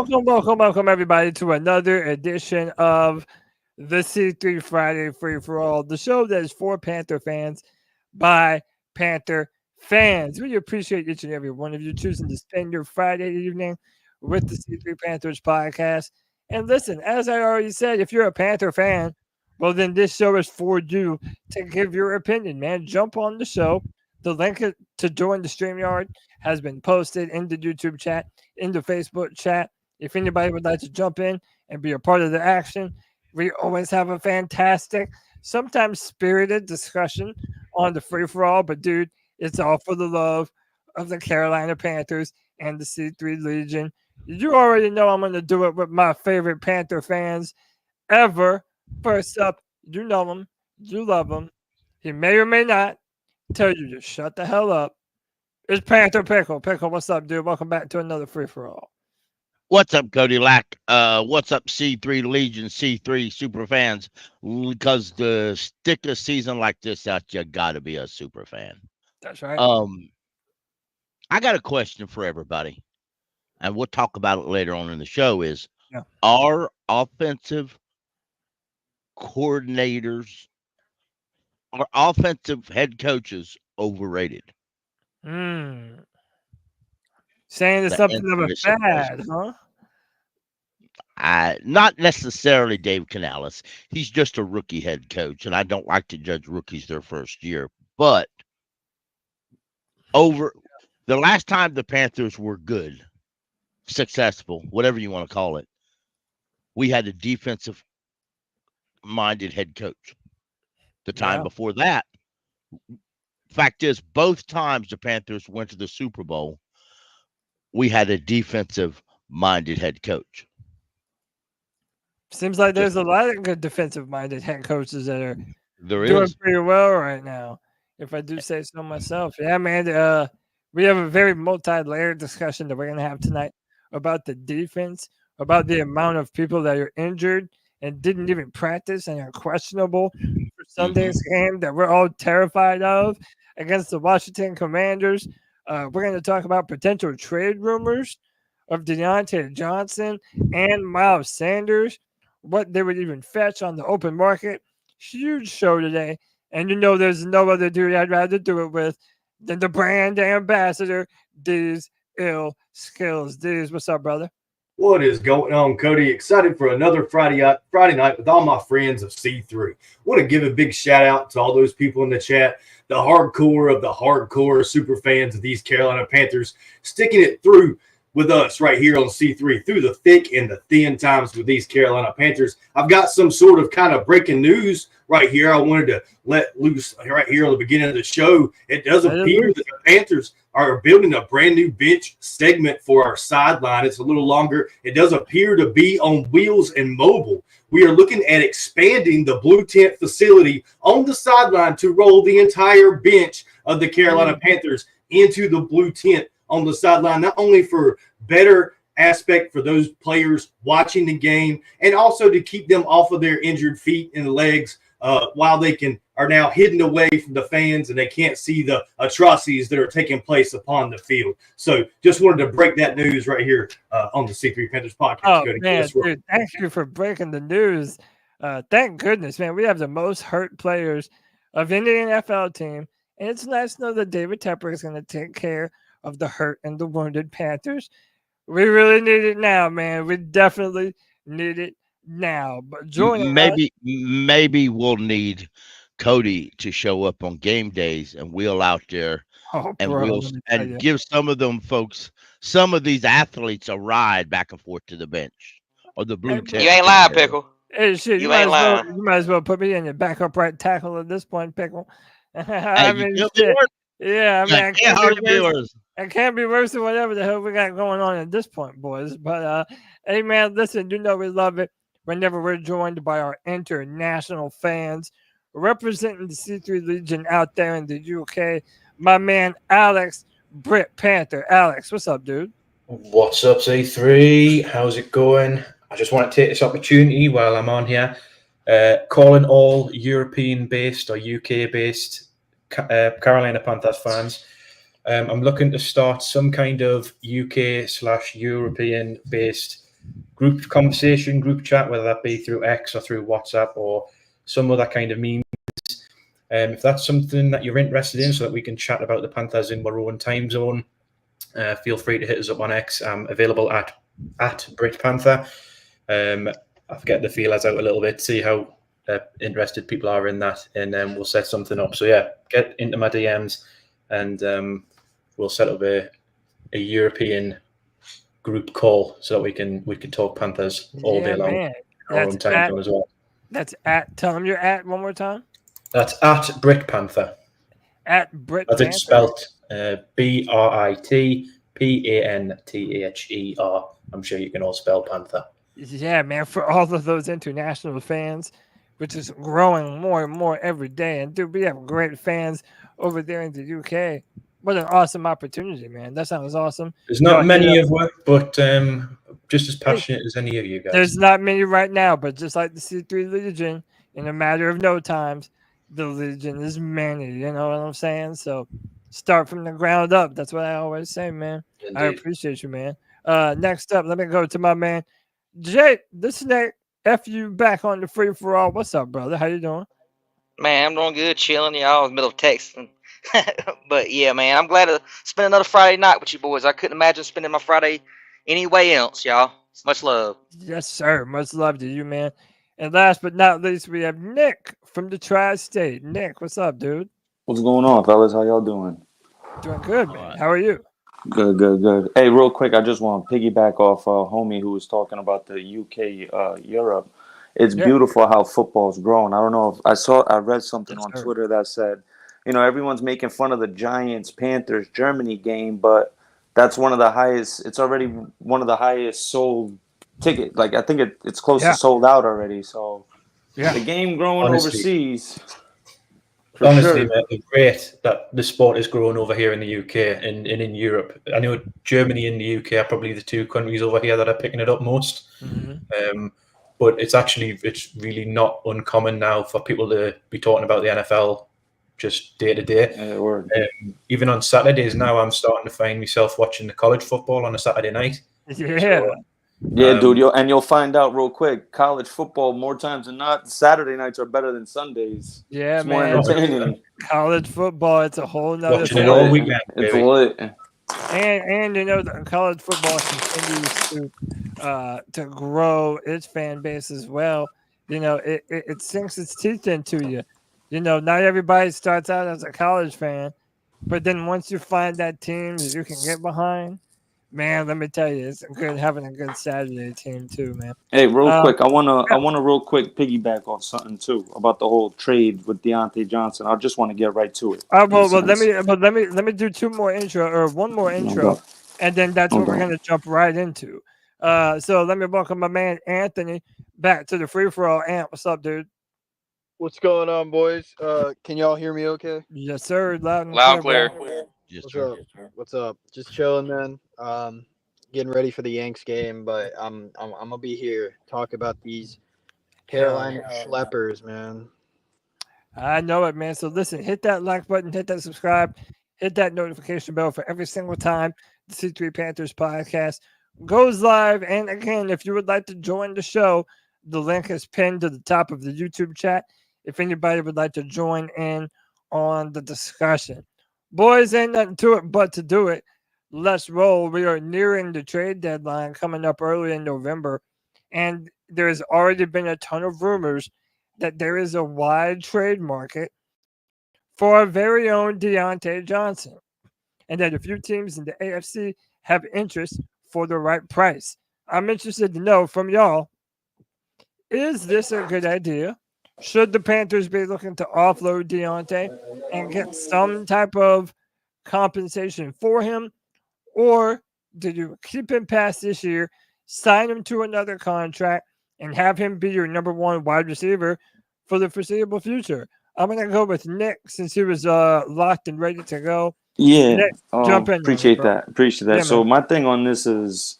Welcome, everybody, to another edition of the C3 Friday Free for All, the show that is for Panther fans by Panther fans. We appreciate each and every one of you choosing to spend your Friday evening with the C3 Panthers Podcast. And listen, as I already said, if you're a Panther fan, well, then this show is for you to give your opinion, man. Jump on the show. The link to join the Streamyard has been posted in the YouTube chat, in the Facebook chat. If anybody would like to jump in and be a part of the action, we always have a fantastic, sometimes spirited discussion on the free for all. But, dude, it's all for the love of the Carolina Panthers and the C3 Legion. You already know I'm going to do it with my favorite Panther fans ever. First up, you know him. You love him. He may or may not tell you to shut the hell up. It's Panther Pickle. Pickle, what's up, dude? Welcome back to another free for all. What's up, Cody Lack? What's up, C3 Legion, C3 super fans? Because to stick a season like this out, you got to be a super fan. That's right. I got a question for everybody, and we'll talk about it later on in the show. Are offensive coordinators, are offensive head coaches overrated? Saying it's something of a fad, huh? Not necessarily Dave Canales. He's just a rookie head coach, and I don't like to judge rookies their first year. But over the last time the Panthers were good, successful, whatever you want to call it, we had a defensive-minded head coach. The time before that, fact is, both times the Panthers went to the Super Bowl, we had a defensive-minded head coach. Seems like there's a lot of good defensive-minded head coaches that are doing pretty well right now, if I do say so myself. Yeah, man, we have a very multi-layered discussion that we're going to have tonight about the defense, about the amount of people that are injured and didn't even practice and are questionable for Sunday's game that we're all terrified of against the Washington Commanders. We're going to talk about potential trade rumors of Diontae Johnson and Miles Sanders, what they would even fetch on the open market. Huge show today. And you know there's no other dude I'd rather do it with than the brand ambassador, D's Ill Skills. D's, what's up, brother? What is going on, Cody? Excited for another Friday night with all my friends of C3. Want to give a big shout out to all those people in the chat, the hardcore of the hardcore super fans of these Carolina Panthers, sticking it through with us right here on C3 through the thick and the thin times with these Carolina Panthers. I've got some sort of kind of breaking news right here I wanted to let loose right here on the beginning of the show. It does appear that the Panthers are building a brand new bench segment for our sideline. It's a little longer. It does appear to be on wheels and mobile. We are looking at expanding the blue tent facility on the sideline to roll the entire bench of the Carolina Panthers into the blue tent on the sideline, not only for better aspect for those players watching the game and also to keep them off of their injured feet and legs while they are now hidden away from the fans and they can't see the atrocities that are taking place upon the field. So just wanted to break that news right here on the C3 Panthers Podcast. Oh, man, dude, thank you for breaking the news. Thank goodness, man. We have the most hurt players of any NFL team, and it's nice to know that David Tepper is going to take care of the hurt and the wounded Panthers. We really need it now, man. We definitely need it now. But maybe we'll need Cody to show up on game days and wheel out there and give some of them folks, some of these athletes, a ride back and forth to the bench or the blue tent. You ain't lying, Pickle. Hey, shit, you might as well put me in your backup right tackle at this point, Pickle. I mean, shit. Yeah, I mean, it can't be worse than whatever the hell we got going on at this point, boys. But, hey, man, listen, you know we love it whenever we're joined by our international fans representing the C3 Legion out there in the UK. My man, Alex Britt Panther. Alex, what's up, dude? What's up, C3? How's it going? I just want to take this opportunity while I'm on here, calling all European-based or UK-based Carolina Panthers fans. I'm looking to start some kind of UK/European based group conversation, group chat, whether that be through X or through WhatsApp or some other kind of means. If that's something that you're interested in, so that we can chat about the Panthers in our own time zone, feel free to hit us up on X. I'm available at Brit Panther. I'll get the feelers out a little bit, see how interested people are in that, and then we'll set something up. So yeah, get into my DMs, and we'll set up a European group call so that we can talk Panthers all day long. Man. Our own time zone as well. That's at. Tell them you're at one more time. That's at Brit Panther. At Brit Panther. It's spelled BRITPANTHER. I'm sure you can all spell Panther. Yeah, man, for all of those international fans, which is growing more and more every day. And, dude, we have great fans over there in the UK. What an awesome opportunity, man. That sounds awesome. There's not many of us, but just as passionate as any of you guys. There's not many right now, but just like the C3 Legion, in a matter of no times, the Legion is many. You know what I'm saying? So start from the ground up. That's what I always say, man. Indeed. I appreciate you, man. Next up, let me go to my man, Jay, the Snake. F you back on the free for all. What's up, brother? How you doing? Man, I'm doing good, chilling. Y'all in the middle of texting. But yeah, man, I'm glad to spend another Friday night with you boys. I couldn't imagine spending my Friday any way else, y'all. Much love. Yes, sir. Much love to you, man. And last but not least, we have Nick from the Tri-State. Nick, what's up, dude? What's going on, fellas? How y'all doing? Doing good, man. How are you? Good. Hey, real quick, I just want to piggyback off homie who was talking about the UK, Europe. It's beautiful how football's grown. I don't know if I read something on Twitter that said, you know, everyone's making fun of the Giants Panthers Germany game, but that's one of the highest. It's already one of the highest sold ticket. Like I think it's close to sold out already. So the game growing overseas. Honestly, man, it's great that the sport is growing over here in the UK and in Europe. I know Germany and the UK are probably the two countries over here that are picking it up most. Mm-hmm. But it's really not uncommon now for people to be talking about the NFL just day to day. Even on Saturdays now, I'm starting to find myself watching the college football on a Saturday night. Yeah. So, dude, you'll find out real quick. College football, more times than not, Saturday nights are better than Sundays. Yeah, it's more entertaining. College football, it's a whole nother watching it all weekend. It's lit. And you know, the college football continues to grow its fan base as well. You know, it sinks its teeth into you. You know, not everybody starts out as a college fan, but then once you find that team that you can get behind, man, let me tell you, it's good having a good Saturday team too, man. Hey, real quick, I wanna real quick piggyback off something too about the whole trade with Diontae Johnson. I just want to get right to it. Let me do one more intro, and then that's what we're gonna jump right into. So let me welcome my man Anthony back to the free for all. Ant, what's up, dude? What's going on, boys? Can y'all hear me okay? Yes, sir. Loud and clear. Yes, What's up? Just chilling, man. Getting ready for the Yanks game, but I'm gonna be here talk about these Carolina schleppers, man. I know it, man. So listen, hit that like button, hit that subscribe, hit that notification bell for every single time the C3 Panthers podcast goes live. And again, if you would like to join the show, the link is pinned to the top of the YouTube chat. If anybody would like to join in on the discussion. Boys, ain't nothing to it but to do it. Let's roll. We are nearing the trade deadline coming up early in November. And there's already been a ton of rumors that there is a wide trade market for our very own Deontay Johnson. And that a few teams in the AFC have interest for the right price. I'm interested to know from y'all, is this a good idea? Should the Panthers be looking to offload Diontae and get some type of compensation for him? Or did you keep him past this year, sign him to another contract, and have him be your number one wide receiver for the foreseeable future? I'm going to go with Nick since he was locked and ready to go. Yeah, Nick, jump in. Appreciate that. Yeah, so my thing on this is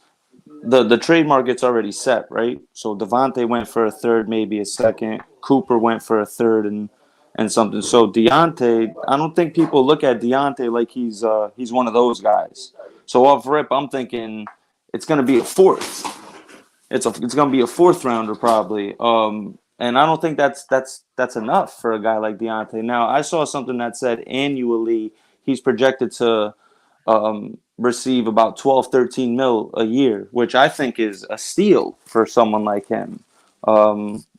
the trade market's already set, right? So Devontae went for a third, maybe a second. Cooper went for a third and something. So Diontae, I don't think people look at Diontae like he's one of those guys. So off rip, I'm thinking it's going to be a fourth. It's going to be a 4th rounder probably. And I don't think that's enough for a guy like Diontae. Now, I saw something that said annually he's projected to receive about 12, 13 mil a year, which I think is a steal for someone like him,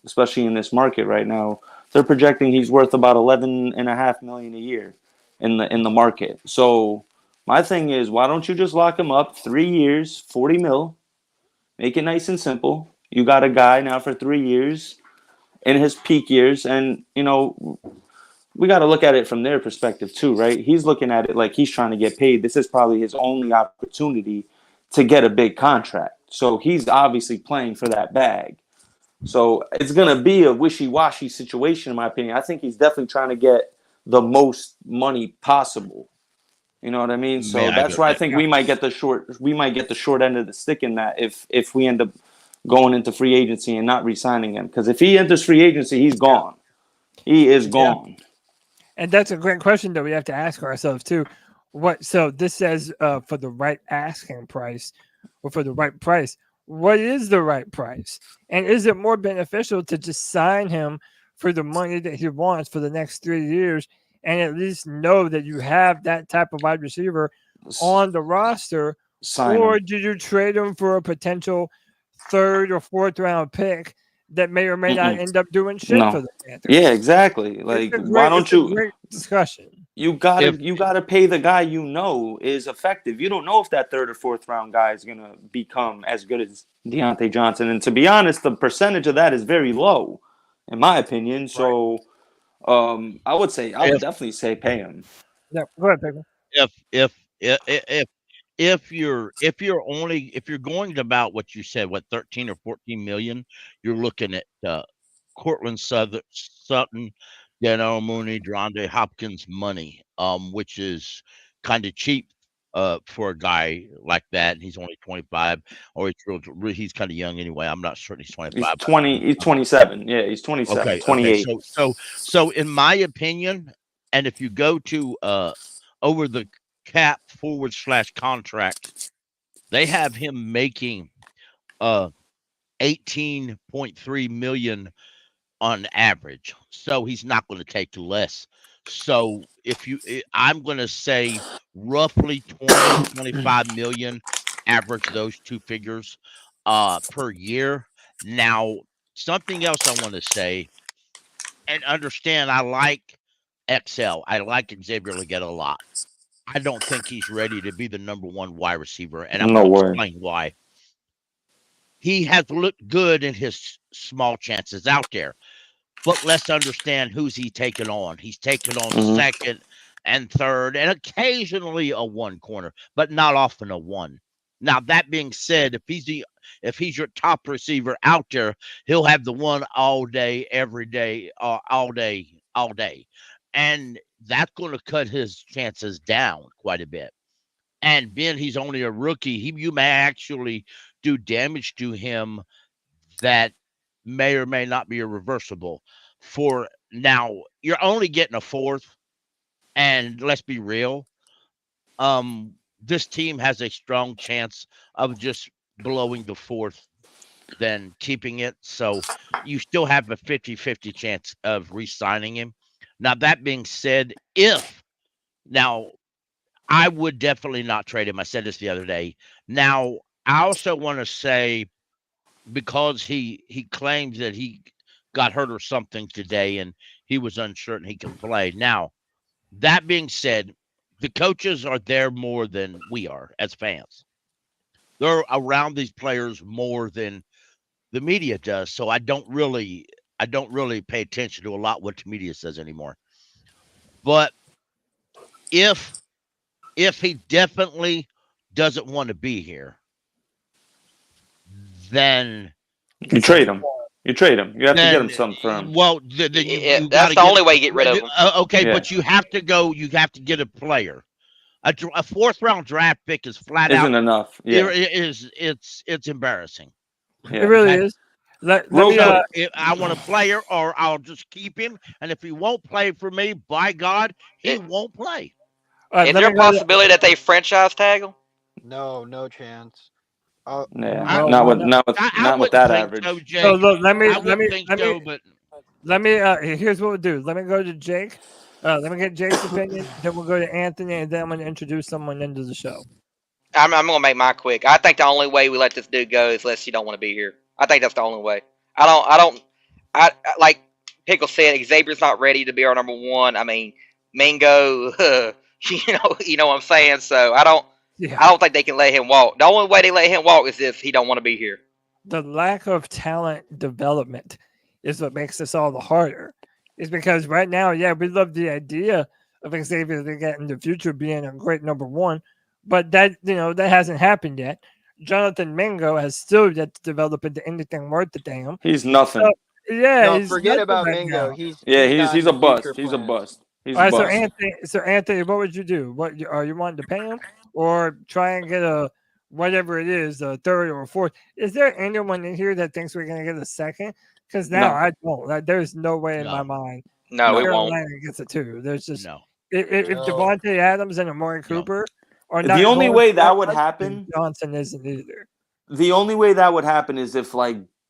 especially in this market right now. They're projecting he's worth about 11.5 million a year in the market. So my thing is, why don't you just lock him up 3 years, 40 mil, make it nice and simple. You got a guy now for 3 years in his peak years, and we got to look at it from their perspective too, right? He's looking at it like he's trying to get paid. This is probably his only opportunity to get a big contract. So he's obviously playing for that bag. So it's going to be a wishy-washy situation, in my opinion. I think he's definitely trying to get the most money possible. You know what I mean? So that's why I think we might get the short end of the stick in that if we end up going into free agency and not re-signing him. Because if he enters free agency, he's gone. He is gone. Yeah. And that's a great question that we have to ask ourselves too. So this says for the right asking price or for the right price. What is the right price? And is it more beneficial to just sign him for the money that he wants for the next 3 years and at least know that you have that type of wide receiver on the roster? Or do you trade him for a potential 3rd or 4th round pick that may or may not end up doing shit for the Panthers? Yeah, exactly. Like, why don't you? Great discussion. You gotta pay the guy is effective. You don't know if that 3rd or 4th round guy is gonna become as good as Diontae Johnson. And to be honest, the percentage of that is very low, in my opinion. So, I would definitely say pay him. Yeah, go ahead, Pickle. If you're going to about what you said, 13 or 14 million, you're looking at Cortland Sutton, Daniel Mooney, DeAndre Hopkins money, which is kind of cheap for a guy like that. He's only 25, or he's kind of young anyway. I'm not certain he's 25. He's 27. Yeah, he's 27. Okay, 28. Okay. So in my opinion, and if you go to over the cap / contract, they have him making 18.3 million on average. So he's not going to take less. So I'm going to say roughly 20, 25 million average those two figures per year. Now, something else I want to say and understand, I like XL. I like Xavier Legette a lot. I don't think he's ready to be the number 1 wide receiver, and I'm going to explain why. He has looked good in his small chances out there, but let's understand who's he taking on. He's taking on 2nd and 3rd, and occasionally a 1 corner, but not often a 1. Now, that being said, if he's your top receiver out there, he'll have the 1 all day, every day, all day. And that's going to cut his chances down quite a bit. And being he's only a rookie, you may actually do damage to him that may or may not be irreversible. For now, you're only getting a 4th, and let's be real, this team has a strong chance of just blowing the 4th than keeping it. So you still have a 50-50 chance of re-signing him. Now, that being said, I would definitely not trade him. I said this the other day. Now, I also want to say, because he claims that he got hurt or something today and he was uncertain he can play. Now, that being said, the coaches are there more than we are as fans. They're around these players more than the media does. So I don't really pay attention to a lot what the media says anymore. But if he definitely doesn't want to be here, then you trade him. You trade him. You have to get him something for him. Well, that's the only way you get rid of him. Okay, yeah. But you have to get a player. A 4th round draft pick is flat out isn't enough. Yeah. It's embarrassing. Yeah. It really is. I want a player, or I'll just keep him. And if he won't play for me, by God, he won't play. Is there a possibility that they franchise tag him? No chance. Not with that average. So, Jake, so look, let me. But Here's what we'll do. Let me go to Jake. Let me get Jake's opinion. Then we'll go to Anthony, and then I'm going to introduce someone into the show. I'm going to make mine quick. I think the only way we let this dude go is unless you don't want to be here. I think that's the only way. I like Pickle said, Xavier's not ready to be our number one. I mean, Mingo, you know what I'm saying? So I don't think they can let him walk. The only way they let him walk is if he don't want to be here. The lack of talent development is what makes this all the harder. Is because right now, we love the idea of Xavier in the future being a great number one, but that hasn't happened yet. Jonathan Mingo has still yet to develop into anything worth the damn. He's nothing. No, forget about Mingo. He's a bust. He's a bust. He's a bust. So Anthony, what would you do? What are you wanting to pay him, or try and get a whatever it is, a third or a fourth? Is there anyone in here that thinks we're going to get a second? Because now I don't. There's no way in my mind. No, it won't. Gets a two. There's just if Devontae Adams and Amari Cooper are not. The only way that would happen, Johnson isn't either. The only way that would happen is if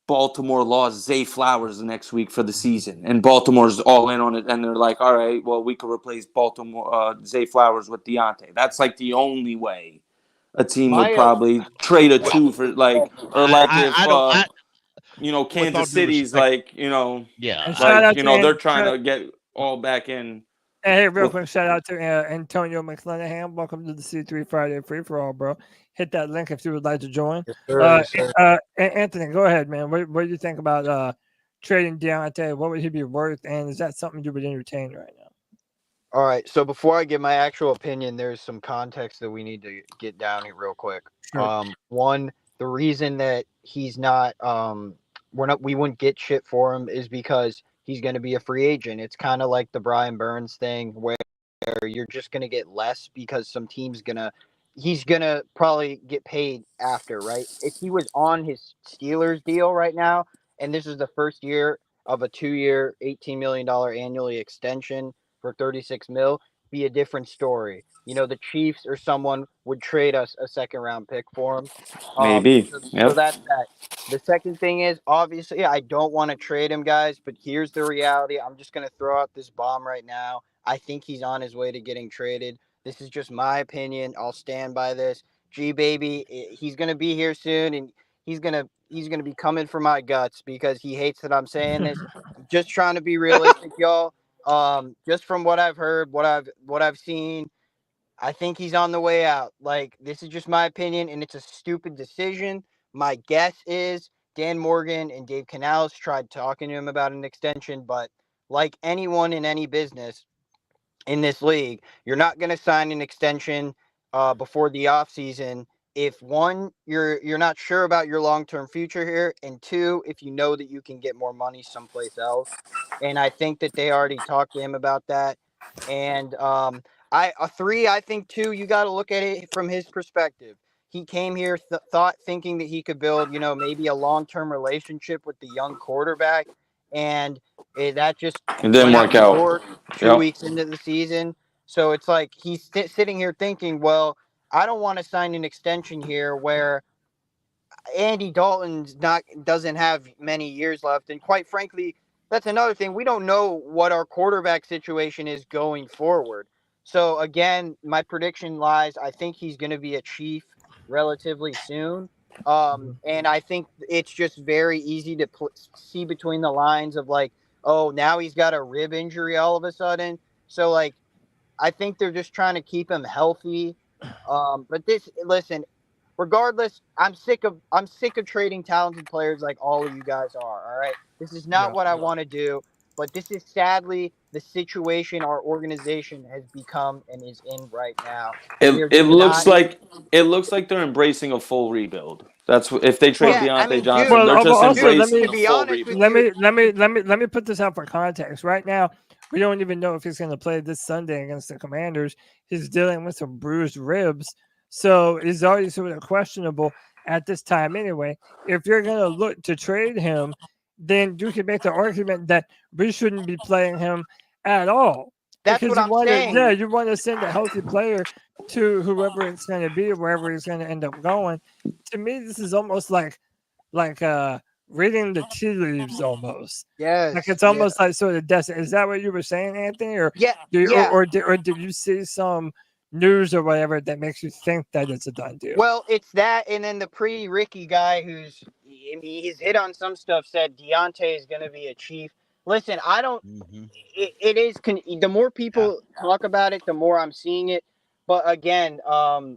Baltimore lost Zay Flowers next week for the season, and Baltimore's all in on it, and they're like, all right, well, we could replace Zay Flowers with Diontae. That's the only way a team would probably trade a two for Kansas City's they're trying to get all back in. And hey, real quick, shout out to Antonio McClanahan. Welcome to the C3 Friday Free for All, bro. Hit that link if you would like to join. Yes, sir. Anthony, go ahead, man. What do you think about trading Diontae? What would he be worth? And is that something you would entertain right now? All right. So before I give my actual opinion, there's some context that we need to get down here real quick. Sure. One, the reason that he's not we wouldn't get shit for him is because he's going to be a free agent. It's kind of like the Brian Burns thing where you're just going to get less because some team's he's going to probably get paid after, right? If he was on his Steelers deal right now, and this is the first year of a 2-year, $18 million annually extension for $36 million, be a different story. The Chiefs or someone would trade us a second-round pick for him. Maybe. So that's that. The second thing is, obviously, I don't want to trade him, guys, but here's the reality. I'm just going to throw out this bomb right now. I think he's on his way to getting traded. This is just my opinion. I'll stand by this. G-Baby, he's going to be here soon, and he's going to be coming for my guts because he hates that I'm saying this. I'm just trying to be realistic, y'all. Just from what I've heard, what I've seen, I think he's on the way out. This is just my opinion, and it's a stupid decision. My guess is Dan Morgan and Dave Canales tried talking to him about an extension, but like anyone in any business in this league, you're not going to sign an extension before the offseason if, one, you're not sure about your long-term future here, and two, if you know that you can get more money someplace else. And I think that they already talked to him about that. And I think, too, you got to look at it from his perspective. He came here thinking that he could build, maybe a long-term relationship with the young quarterback, and that just didn't work out. 2 weeks into the season. So it's like he's sitting here thinking, well, I don't want to sign an extension here where Andy Dalton doesn't have many years left, and quite frankly, that's another thing. We don't know what our quarterback situation is going forward. So again, my prediction lies. I think he's going to be a Chief relatively soon. And I think it's just very easy to see between the lines of now he's got a rib injury all of a sudden. So I think they're just trying to keep him healthy. But listen, regardless, I'm sick of trading talented players like all of you guys are. All right. This is not what I want to do, but this is sadly the situation our organization has become and is in right now. It looks like they're embracing a full rebuild. That's if they trade Diontae Johnson, they're just embracing a full rebuild. Let me put this out for context. Right now, we don't even know if he's going to play this Sunday against the Commanders. He's dealing with some bruised ribs, so it's already sort of questionable at this time anyway. If you're going to look to trade him, then you can make the argument that we shouldn't be playing him at all. That's what I'm saying. Yeah, you want to send a healthy player to whoever it's going to be, wherever he's going to end up going. To me, this is almost like reading the tea leaves almost. Yes. Like it's almost like sort of destiny. Is that what you were saying, Anthony? Or or did you see some news or whatever that makes you think that it's a done deal? Well, it's that, and then the pre-Ricky guy he's hit on some stuff said Diontae is going to be a Chief. Listen, I don't. It is. The more people talk about it, the more I'm seeing it. But again, oh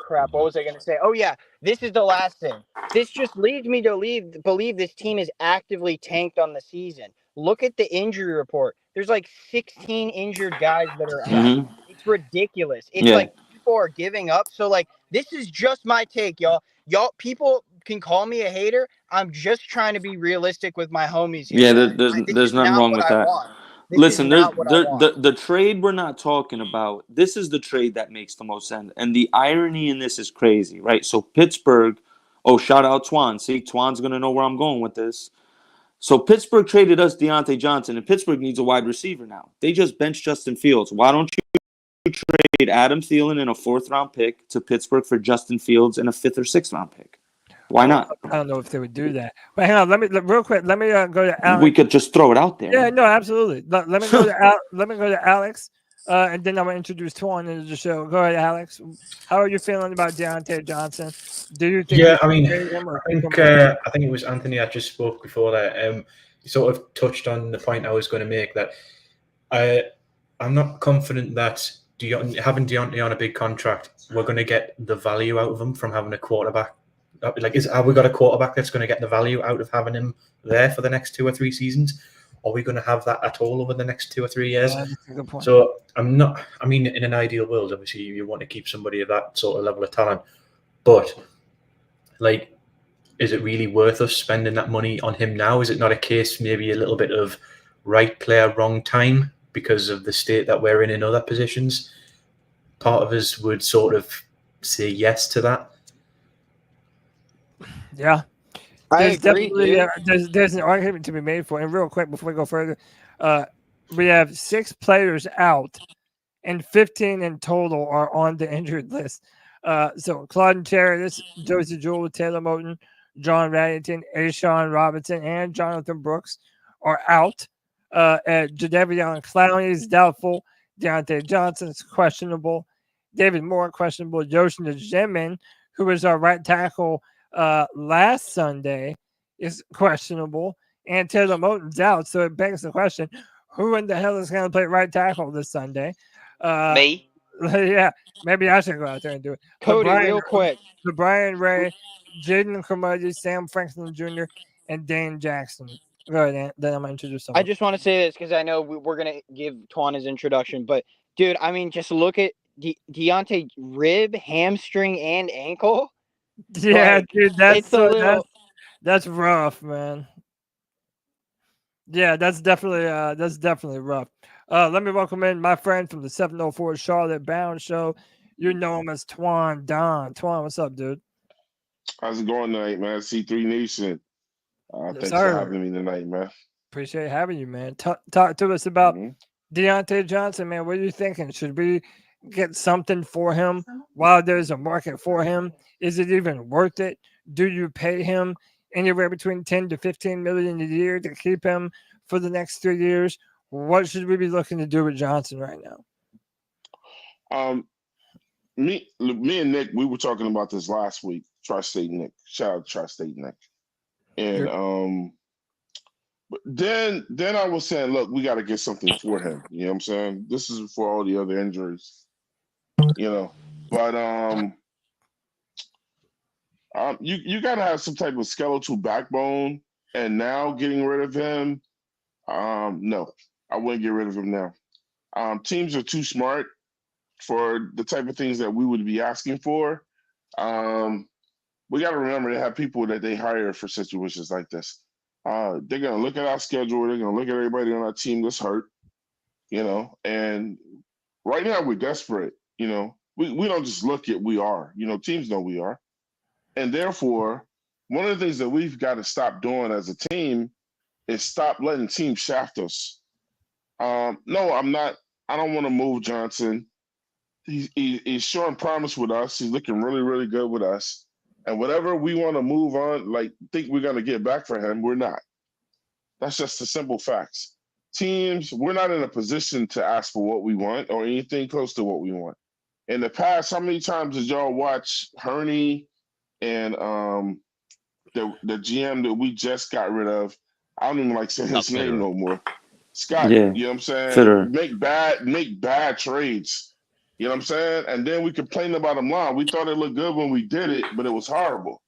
crap! What was I going to say? Oh yeah, this is the last thing. This just leads me to believe this team is actively tanked on the season. Look at the injury report. There's like 16 injured guys that are out. It's ridiculous. It's like people are giving up. So like, this is just my take, y'all. Y'all, people can call me a hater. I'm just trying to be realistic with my homies here. Yeah, there's nothing wrong with that. Listen, the trade we're not talking about, this is the trade that makes the most sense. And the irony in this is crazy, right? So Pittsburgh, shout out Twan. See, Twan's going to know where I'm going with this. So Pittsburgh traded us Diontae Johnson, and Pittsburgh needs a wide receiver now. They just benched Justin Fields. Why don't you trade Adam Thielen and a 4th-round pick to Pittsburgh for Justin Fields and a 5th or 6th-round pick? Why not? I don't know if they would do that. But hang on, let me real quick. Let me go to Alex. We could just throw it out there. Yeah, no, absolutely. Let me go to let me go to Alex, and then I'm gonna introduce Twan into the show. Go ahead, Alex. How are you feeling about Diontae Johnson? Do you think? Yeah, I think it was Anthony that just spoke before that. He sort of touched on the point I was going to make, that I'm not confident that having Deontay on a big contract, we're going to get the value out of him from having a quarterback. Like, have we got a quarterback that's going to get the value out of having him there for the next 2 or 3 seasons? Are we going to have that at all over the next 2 or 3 years? That's a good point. So I'm not. I mean, in an ideal world, obviously, you want to keep somebody of that sort of level of talent, but like, is it really worth us spending that money on him now? Is it not a case maybe a little bit of right player, wrong time because of the state that we're in other positions? Part of us would sort of say yes to that. Yeah. There's definitely there's an argument to be made for. And real quick, before we go further, we have 6 players out and 15 in total are on the injured list. So Claude and Terry, Josie Jewell, Taylor Moton, John Raddington, Ashawn Robinson, and Jonathan Brooks are out. Jadeveon Clowney is doubtful. Diontae Johnson is questionable. David Moore, questionable. Yoshi Njemin, who was our right tackle last Sunday, is questionable. And Taylor Moton's out. So it begs the question, who in the hell is going to play right tackle this Sunday? Me. Yeah, maybe I should go out there and do it. Cody, real quick. Brian Ray, Jaden Cromartie, Sam Franklin Jr., and Dane Jackson. Go ahead, then I'm going to introduce someone. I just want to say this because I know we're going to give Twan his introduction. But, dude, I mean, just look at Deontay rib, hamstring, and ankle. Yeah, like, dude, that's rough, man. Yeah, that's definitely rough. Let me welcome in my friend from the 704 Charlotte Bound Show. You know him as Twan Don. Twan, what's up, dude? How's it going tonight, man? C3 Nation. Thanks for having me tonight, man. Appreciate having you, man. Talk to us about Diontae Johnson, man. What are you thinking? Should we get something for him while there's a market for him? Is it even worth it? Do you pay him anywhere between 10 to 15 million a year to keep him for the next 3 years? What should we be looking to do with Johnson right now? Me and Nick, we were talking about this last week. Tri-State Nick. Shout out to Tri-State Nick. And but then I was saying, look, we got to get something for him. You know what I'm saying? This is for all the other injuries. You know. But you got to have some type of skeletal backbone. And now getting rid of him, no, I wouldn't get rid of him now. Teams are too smart for the type of things that we would be asking for. We got to remember they have people that they hire for situations like this. They're going to look at our schedule. They're going to look at everybody on our team that's hurt, you know. And right now we're desperate, you know. We don't just look at we are. You know, teams know we are. And therefore, one of the things that we've got to stop doing as a team is stop letting teams shaft us. No, I'm not. I don't want to move Johnson. He's showing promise with us. He's looking really, really good with us. And whatever we want to move on, like think we're going to get back for him, we're not. That's just the simple facts. Teams, we're not in a position to ask for what we want or anything close to what we want. In the past, how many times did y'all watch Herney and the GM that we just got rid of? I don't even like saying his name no more. Scott, you know what I'm saying? Fitter. Make bad trades. You know what I'm saying? And then we complained about them long. We thought it looked good when we did it, but it was horrible.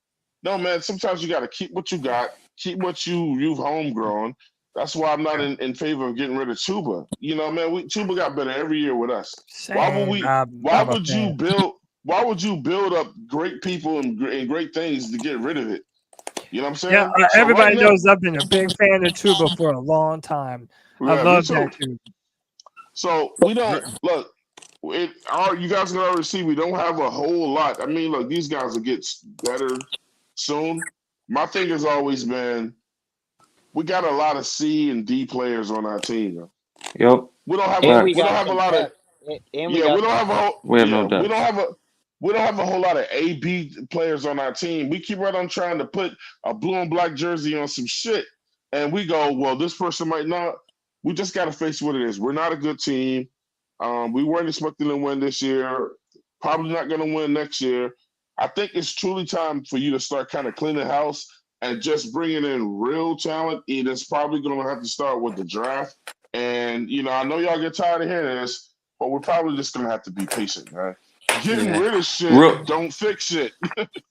No, man, sometimes you got to keep what you got, keep what you've homegrown. That's why I'm not in favor of getting rid of Chuba. You know, man, Chuba got better every year with us. Why would you build up great people and great things to get rid of it? You know what I'm saying? Yeah, everybody knows I've been a big fan of Chuba for a long time. I love that too. So we don't look. You guys can already see we don't have a whole lot. I mean, look, these guys will get better soon. My thing has always been we got a lot of C and D players on our team. Yep. We don't have a lot of A, B players on our team. We keep right on trying to put a blue and black jersey on some shit. And we go, well, this person might not. We just got to face what it is. We're not a good team. We weren't expecting to win this year. Probably not going to win next year. I think it's truly time for you to start kind of cleaning house and just bringing in real talent. It is probably going to have to start with the draft. And, I know y'all get tired of hearing this, but we're probably just going to have to be patient, right? Getting rid of shit don't fix it.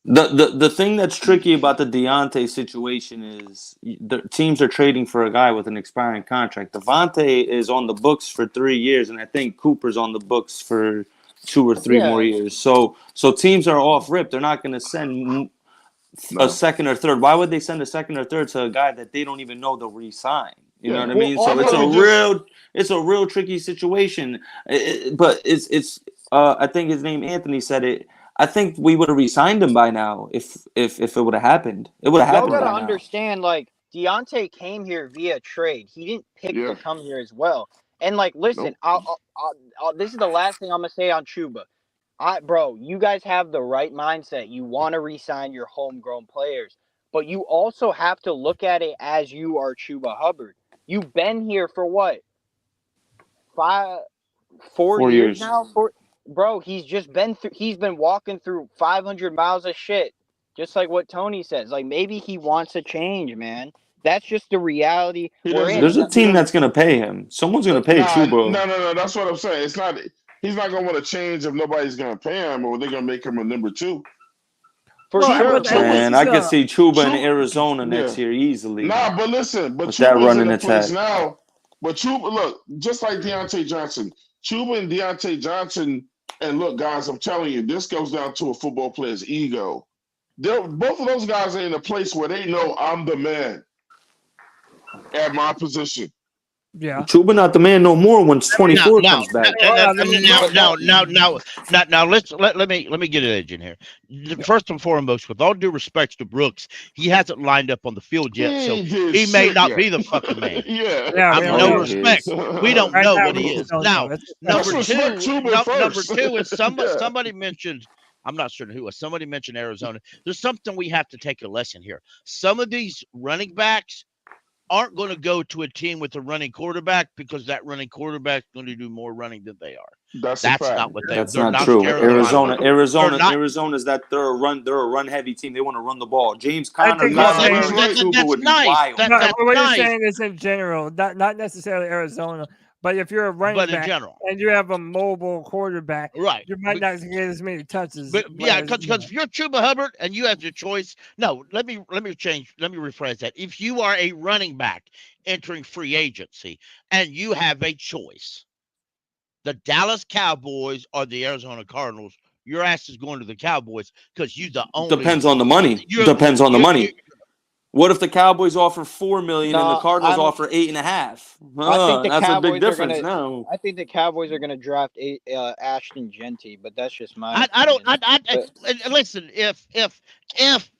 The thing that's tricky about the Diontae situation is the teams are trading for a guy with an expiring contract. Devontae is on the books for 3 years, and I think Cooper's on the books for 2 or 3 more years. So teams are off rip. They're not going to send a second or third. Why would they send a second or third to a guy that they don't even know they'll re-sign? You know what I mean? So it's a real tricky situation. But it's I think his name Anthony said it. I think we would have re-signed him by now if it would have happened. It would have happened. Y'all gotta understand, like Diontae came here via trade. He didn't pick to come here as well. And like, listen, I'll this is the last thing I'm gonna say on Chuba. Bro, you guys have the right mindset. You want to re-sign your homegrown players, but you also have to look at it as you are Chuba Hubbard. You've been here for what? 4 years now. Bro, he's just been through. He's been walking through 500 miles of shit, just like what Tony says. Like maybe he wants a change, man. That's just the reality we're in. There's a team that's gonna pay him. Someone's gonna pay Chuba. No. That's what I'm saying. It's not. He's not gonna want to change if nobody's gonna pay him, or they're gonna make him a number 2. For sure, man. I could see Chuba in Arizona next year easily. Nah, but listen, but Chuba's in the place now. But Chuba, look, just like Deontay Johnson, Chuba and Deontay Johnson. And look, guys, I'm telling you, this goes down to a football player's ego. Both of those guys are in a place where they know I'm the man at my position. Yeah. Chuba not the man no more when 24 comes back. Now, let me get an edge in here. First and foremost, with all due respect to Brooks, he hasn't lined up on the field yet, so he may not be the fucking man. No respect. We don't know what he is. Now, number two is somebody mentioned. I'm not sure who it was. Somebody mentioned Arizona. There's something we have to take a lesson here. Some of these running backs aren't going to go to a team with a running quarterback because that running quarterback is going to do more running than they are. That's not what That's they're not true. Arizona is that they're a run heavy team. They want to run the ball. James Conner, that's nice. What you're saying is in general, not necessarily Arizona. But if you're a running back and you have a mobile quarterback, right, you might not get as many touches. But because if you're Chuba Hubbard and you have your choice, let me rephrase that. If you are a running back entering free agency and you have a choice, the Dallas Cowboys or the Arizona Cardinals, your ass is going to the Cowboys because you the only. Depends on the money. Depends on the money. What if the Cowboys offer $4 million and the Cardinals offer $8.5? That's a big difference now. I think the Cowboys are going to draft Ashton Genty, but that's just my. Listen. If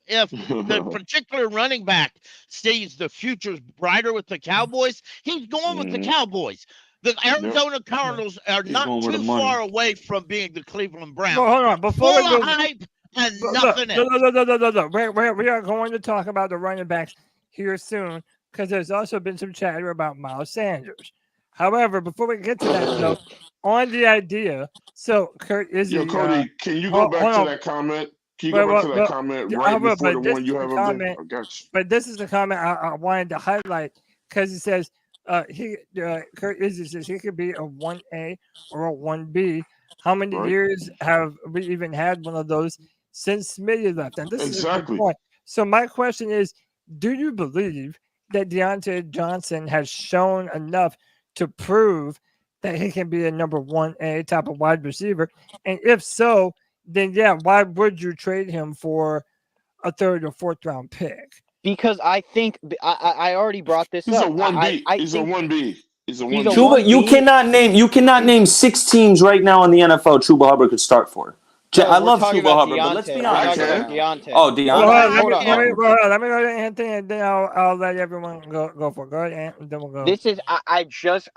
the particular running back sees the future's brighter with the Cowboys, he's going with the Cowboys. The Arizona Cardinals are not too far away from being the Cleveland Browns. Well, hold on. Before we go, hype and nothing else. Look. We are going to talk about the running backs here soon because there's also been some chatter about Miles Sanders. However, before we get to that, though, on the idea, so Kurt is Cody, can you go back to that comment? Can you go back to that comment right before the one you have up there? I got you. But this is the comment I wanted to highlight because he says Kurt Izzy says he could be a 1A or a 1B. How many years have we even had one of those since Smitty left? And this is a good point. So my question is, do you believe that Diontae Johnson has shown enough to prove that he can be a number 1A type of wide receiver? And if so, then why would you trade him for a third or fourth round pick? Because I think I already brought this up. He's a 1B. He's a 1B. He's a 1B. Chuba, you cannot name 6 teams right now in the NFL Chuba Hubbard could start for. I love Chuba Hubbard, but let's be honest. Deontay. Oh, Deontay. Hold on. Let me go to Anthony, and then I'll let everyone go for it. Go ahead, and then we'll go. This is I just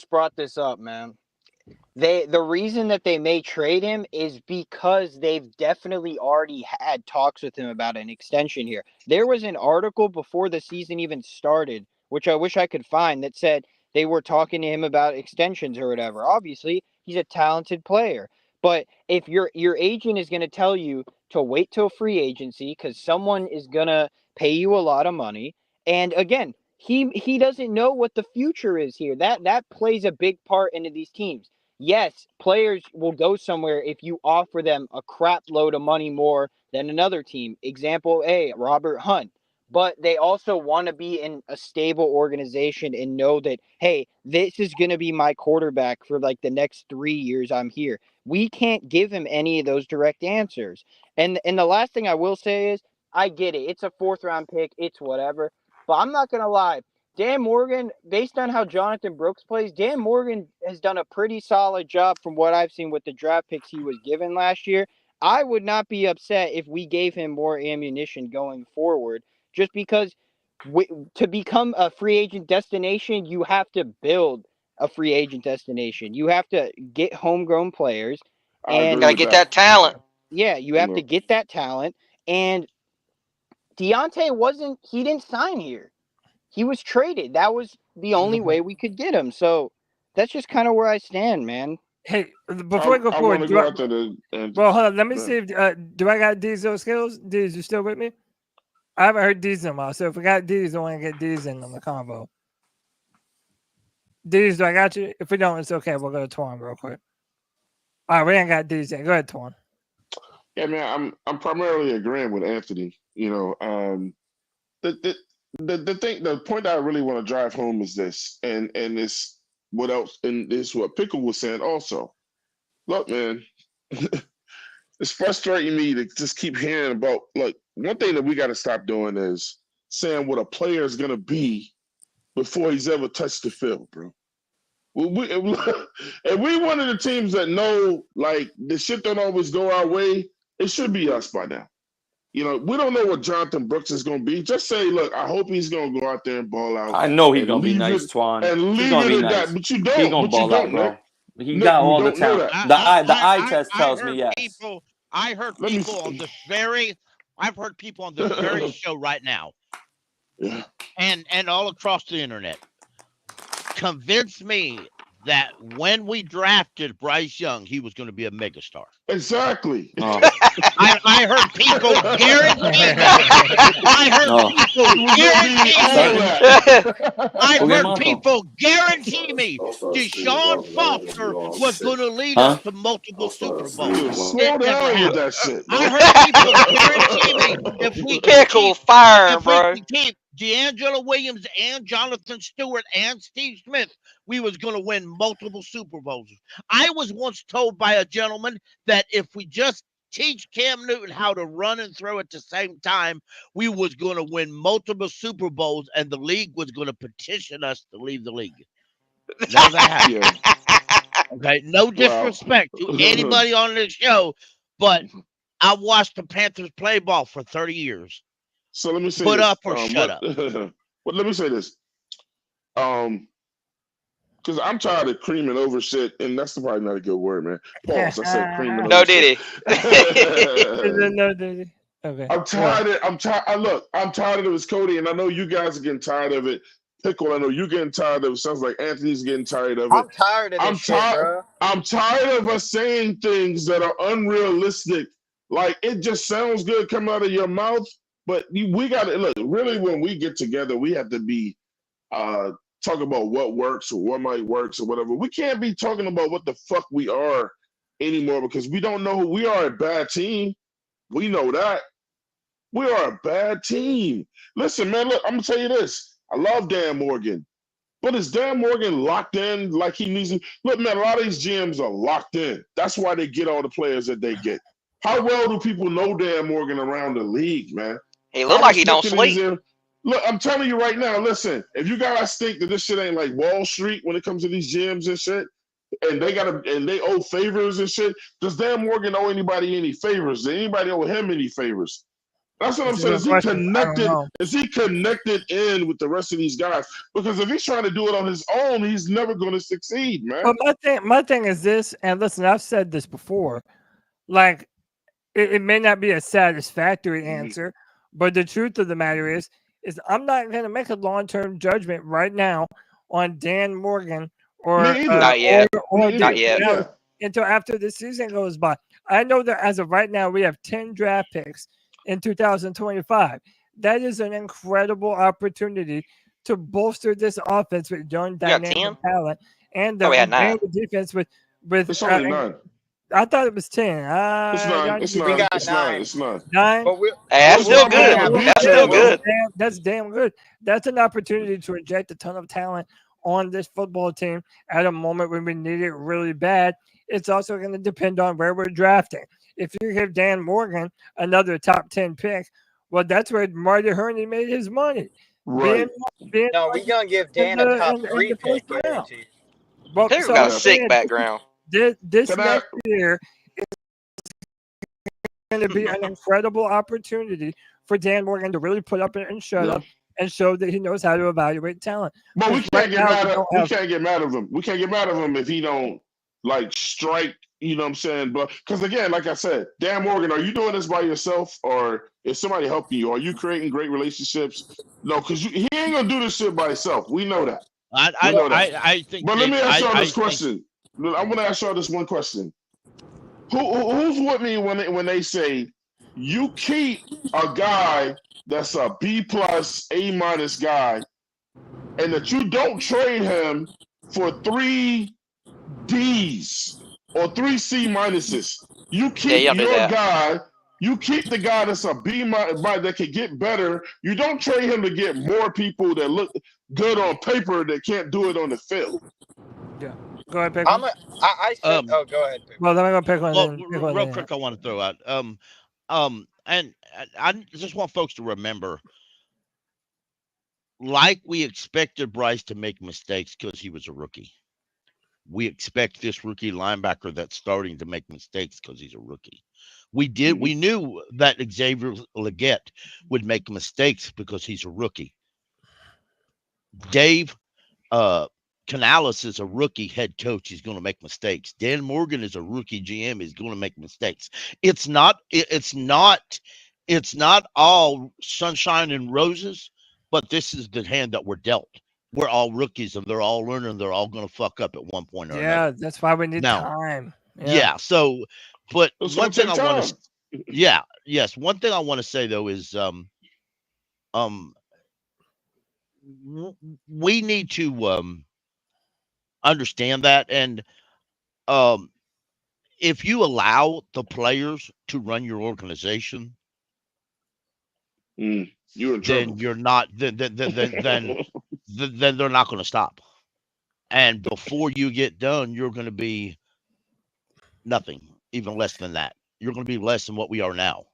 brought this up, man. The reason that they may trade him is because they've definitely already had talks with him about an extension here. There was an article before the season even started, which I wish I could find, that said they were talking to him about extensions or whatever. Obviously, he's a talented player. But if your agent is going to tell you to wait till free agency because someone is going to pay you a lot of money, and again, he doesn't know what the future is here. That plays a big part into these teams. Yes, players will go somewhere if you offer them a crap load of money more than another team. Example A, Robert Hunt. But they also want to be in a stable organization and know that, hey, this is going to be my quarterback for like the next 3 years I'm here. We can't give him any of those direct answers. And the last thing I will say is, I get it. It's a 4th round pick. It's whatever. But I'm not going to lie. Dan Morgan, based on how Jonathan Brooks plays, Dan Morgan has done a pretty solid job from what I've seen with the draft picks he was given last year. I would not be upset if we gave him more ammunition going forward, just because to become a free agent destination, you have to build a free agent destination. You have to get homegrown players. And got to get that talent. Yeah, you have to get that talent. And Deontay he didn't sign here. He was traded. That was the only way we could get him. So that's just kind of where I stand, man. Hey, before I go forward, well, hold on. Let me see if do I got Diesel skills? Deez, you still with me? I haven't heard Deez in a while. So if we got Deez, I want to get Deez in on the combo. Deez, do I got you? If we don't, it's okay. We'll go to Twan real quick. All right, we ain't got Deez yet. Go ahead, Twan. Yeah, man, I'm primarily agreeing with Anthony. The point I really want to drive home is this, and this what else, and this is what Pickle was saying also. Look, man, it's frustrating me to just keep hearing about, like, one thing that we got to stop doing is saying what a player is gonna be before he's ever touched the field, bro. If we one of the teams that know, like, the shit don't always go our way, it should be us by now. We don't know what Jonathan Brooks is going to be. Just say, look, I hope he's going to go out there and ball out. I know he's going to be nice, Twan. And leave it at that. But you don't. He's going to ball out, bro. He got all the talent. The eye test tells me yes. I've heard people on this very show right now, and all across the internet, convince me that when we drafted Bryce Young, he was going to be a megastar. Exactly. Oh. I heard people guarantee that. I heard people guarantee me Deshaun Foster was going to lead us to multiple Super Bowls. Slow down with that shit. I heard people guarantee me if we keep D'Angelo Williams and Jonathan Stewart and Steve Smith, we was going to win multiple Super Bowls. I was once told by a gentleman that if we just teach Cam Newton how to run and throw at the same time, we was going to win multiple Super Bowls, and the league was going to petition us to leave the league. Now that happened. Okay, no disrespect to anybody on this show, but I watched the Panthers play ball for 30 years. So let me say Put this. up or shut up. But let me say this. Because I'm tired of creaming over shit, and that's probably not a good word, man. Pause. I said creaming over No, shit. No, did he? Okay. I'm tired. I'm tired of this, Cody, and I know you guys are getting tired of it. Pickle, I know you're getting tired of it. Sounds like Anthony's getting tired of it. I'm tired of this shit, bro. I'm tired of us saying things that are unrealistic. Like, it just sounds good coming out of your mouth, but we got to look. Really, when we get together, we have to be talk about what works or what might work or whatever. We can't be talking about what the fuck we are anymore because we don't know who we are. A bad team. We know that. We are a bad team. Listen, man, look, I'm going to tell you this. I love Dan Morgan, but is Dan Morgan locked in like he needs to? Look, man, a lot of these GMs are locked in. That's why they get all the players that they get. How well do people know Dan Morgan around the league, man? He look like he don't sleep. Look, I'm telling you right now, listen, if you guys think that this shit ain't like Wall Street when it comes to these GMs and shit, and they owe favors and shit, does Dan Morgan owe anybody any favors? Does anybody owe him any favors? That's what I'm saying. Is he connected? Is he connected in with the rest of these guys? Because if he's trying to do it on his own, he's never going to succeed, man. But my thing is this, and listen, I've said this before. Like, it may not be a satisfactory answer, but the truth of the matter is I'm not going to make a long-term judgment right now on Dan Morgan or not yet. Not yet. Until after the season goes by. I know that as of right now, we have 10 draft picks in 2025. That is an incredible opportunity to bolster this offense with young dynamic talent and the defense with it's only 9. I thought it was 10. It's 9. It's 9. 9. That's still good. That's still good. That's damn good. That's an opportunity to inject a ton of talent on this football team at a moment when we need it really bad. It's also going to depend on where we're drafting. If you give Dan Morgan another top 10 pick, well, that's where Marty Herney made his money. Right. We're going to give Dan a top 3 pick guarantee. Well, He's got a sick background. This next year is going to be an incredible opportunity for Dan Morgan to really put up and shut up and show that he knows how to evaluate talent. But we can't get mad at we can't get mad at him. We can't get mad at him if he don't strike. You know what I'm saying? But because again, like I said, Dan Morgan, are you doing this by yourself or is somebody helping you? Are you creating great relationships? No, because he ain't gonna do this shit by himself. We know that. I think. But let me ask y'all this question. I want to ask y'all this one question. Who's with me when they say you keep a guy that's a B+, A- guy, and that you don't trade him for 3 Ds or 3 C-? You keep your guy. You keep the guy that's a B- that can get better. You don't trade him to get more people that look good on paper that can't do it on the field. Yeah. Go ahead, Pick. Go ahead. Pick. Well, then I'm gonna pick one. Well, real quick, I want to throw out. And I just want folks to remember, like we expected Bryce to make mistakes because he was a rookie. We expect this rookie linebacker that's starting to make mistakes because he's a rookie. We knew that Xavier Legette would make mistakes because he's a rookie. Dave Canales is a rookie head coach. He's going to make mistakes. Dan Morgan is a rookie GM. He's going to make mistakes. It's not all sunshine and roses, but this is the hand that we're dealt. We're all rookies and they're all learning. They're all going to fuck up at one point or another. Yeah, that's why we need time. Yeah. So, but one thing I want to, one thing I want to say though is, we need to understand that, and if you allow the players to run your organization, then you're not. Then they're not going to stop. And before you get done, you're going to be nothing, even less than that. You're going to be less than what we are now.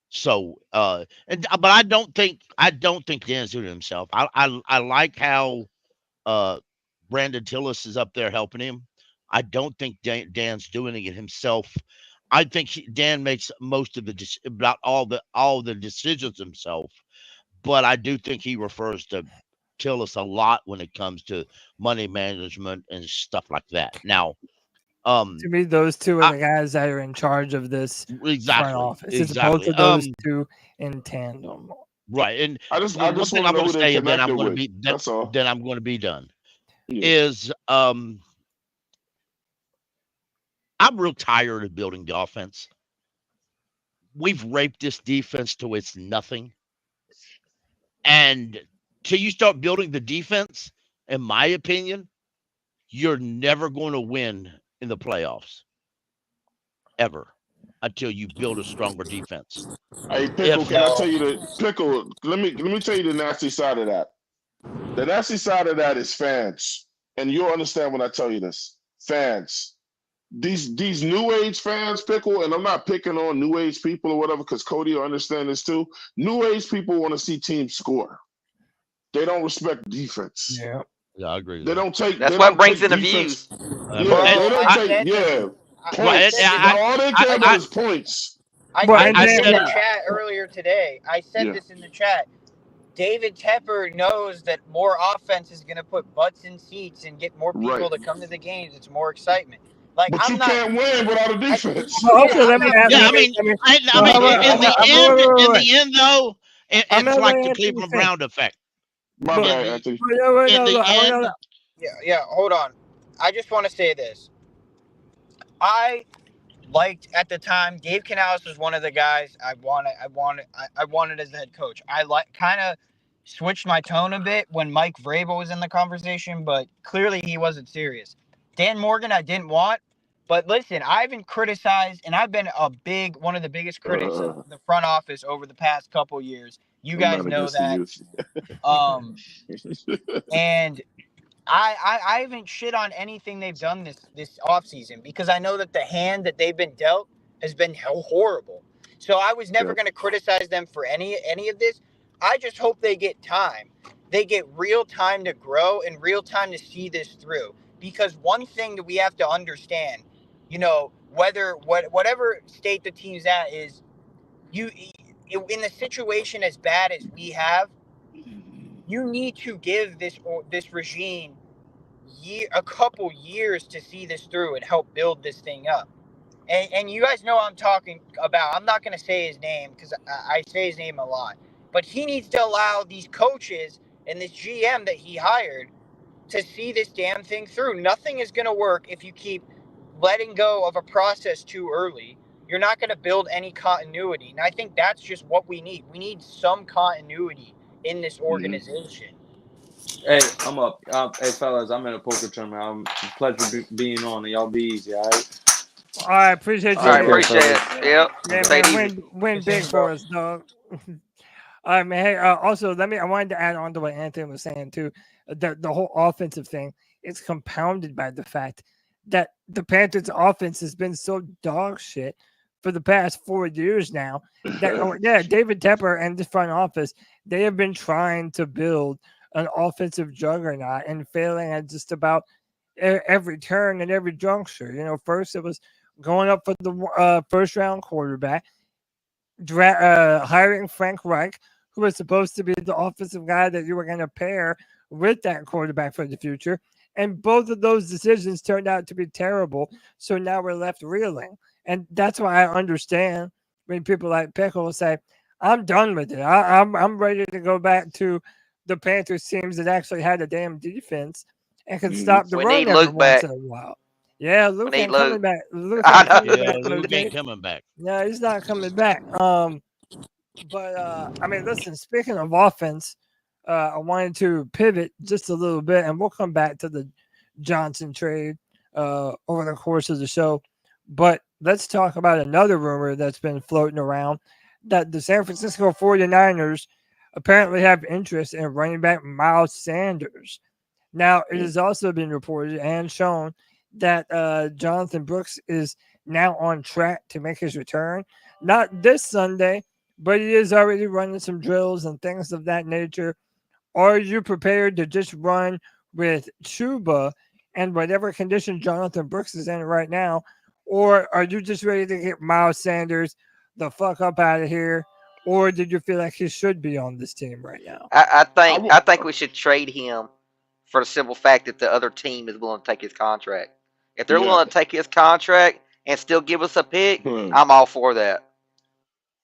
So, but I don't think Dan's doing it himself. I like how Brandon Tillis is up there helping him. I don't think Dan's doing it himself. I think Dan makes most of about all the decisions himself, but I do think he refers to Tillis a lot when it comes to money management and stuff like that. Now, to me, those two are the guys that are in charge of this front office. It's both of those two in tandem. Right, and I just want to know who they connected with. That's all. Then I'm going to be done. Is I'm real tired of building the offense. We've raped this defense to its nothing. And till you start building the defense, in my opinion, you're never going to win in the playoffs. Ever. Until you build a stronger defense. Hey, Pickle, can I tell you let me tell you the nasty side of that. The nasty side of that is fans. And you'll understand when I tell you this. Fans. These new age fans, Pickle, and I'm not picking on new age people or whatever, because Cody will understand this too. New age people want to see teams score. They don't respect defense. Yeah, I agree. They don't take. That's what brings in the views. They don't take. Points. All they care about is points. I said in the chat earlier today. I said this in the chat. David Tepper knows that more offense is going to put butts in seats and get more people to come to the games. It's more excitement. Like, but you can't win without a defense. In the end, though, it's like the Cleveland Brown effect. My bad, Anthony. Yeah, hold on. I just want to say this. I liked at the time. Dave Canales was one of the guys I wanted as the head coach. I kind of switched my tone a bit when Mike Vrabel was in the conversation, but clearly he wasn't serious. Dan Morgan, I didn't want, but listen, I've been criticized, and I've been one of the biggest critics of the front office over the past couple years. You guys know that. And I haven't shit on anything they've done this offseason because I know that the hand that they've been dealt has been horrible. So I was never going to criticize them for any of this. I just hope they get time. They get real time to grow and real time to see this through. Because one thing that we have to understand, whatever state the team's at is, in the situation as bad as we have, you need to give this regime a couple years to see this through and help build this thing up. And you guys know I'm talking about. I'm not going to say his name because I say his name a lot. But he needs to allow these coaches and this GM that he hired to see this damn thing through. Nothing is going to work if you keep letting go of a process too early. You're not going to build any continuity. And I think that's just what we need. We need some continuity in this organization. Hey, I'm up. Hey, fellas, I'm in a poker tournament. I'm pleasure being on, and y'all be easy, all right? All right, appreciate you. All right, appreciate it. Yep. Yeah, win big for us, dog. All right, man. Hey, also, I wanted to add on to what Anthony was saying, too. The whole offensive thing is compounded by the fact that the Panthers' offense has been so dog shit for the past 4 years now. That David Tepper and the front office, they have been trying to build an offensive juggernaut and failing at just about every turn and every juncture. First it was going up for the first-round quarterback, hiring Frank Reich, who was supposed to be the offensive guy that you were going to pair with that quarterback for the future. And both of those decisions turned out to be terrible. So now we're left reeling. And that's why I understand when people like Pickle say, I'm done with it. I'm ready to go back to the Panthers teams that actually had a damn defense and could stop the run every once in a while. Yeah, Luke ain't coming back. Luke ain't coming back. No, he's not coming back. Listen, speaking of offense, I wanted to pivot just a little bit, and we'll come back to the Johnson trade over the course of the show. But let's talk about another rumor that's been floating around, that the San Francisco 49ers apparently have interest in running back Miles Sanders. Now, it has also been reported and shown that Jonathan Brooks is now on track to make his return. Not this Sunday, but he is already running some drills and things of that nature. Are you prepared to just run with Chuba and whatever condition Jonathan Brooks is in right now? or are you just ready to get Miles Sanders the fuck up out of here, or did you feel like he should be on this team right now? I think we should trade him for the simple fact that the other team is willing to take his contract. If they're willing to take his contract and still give us a pick, I'm all for that.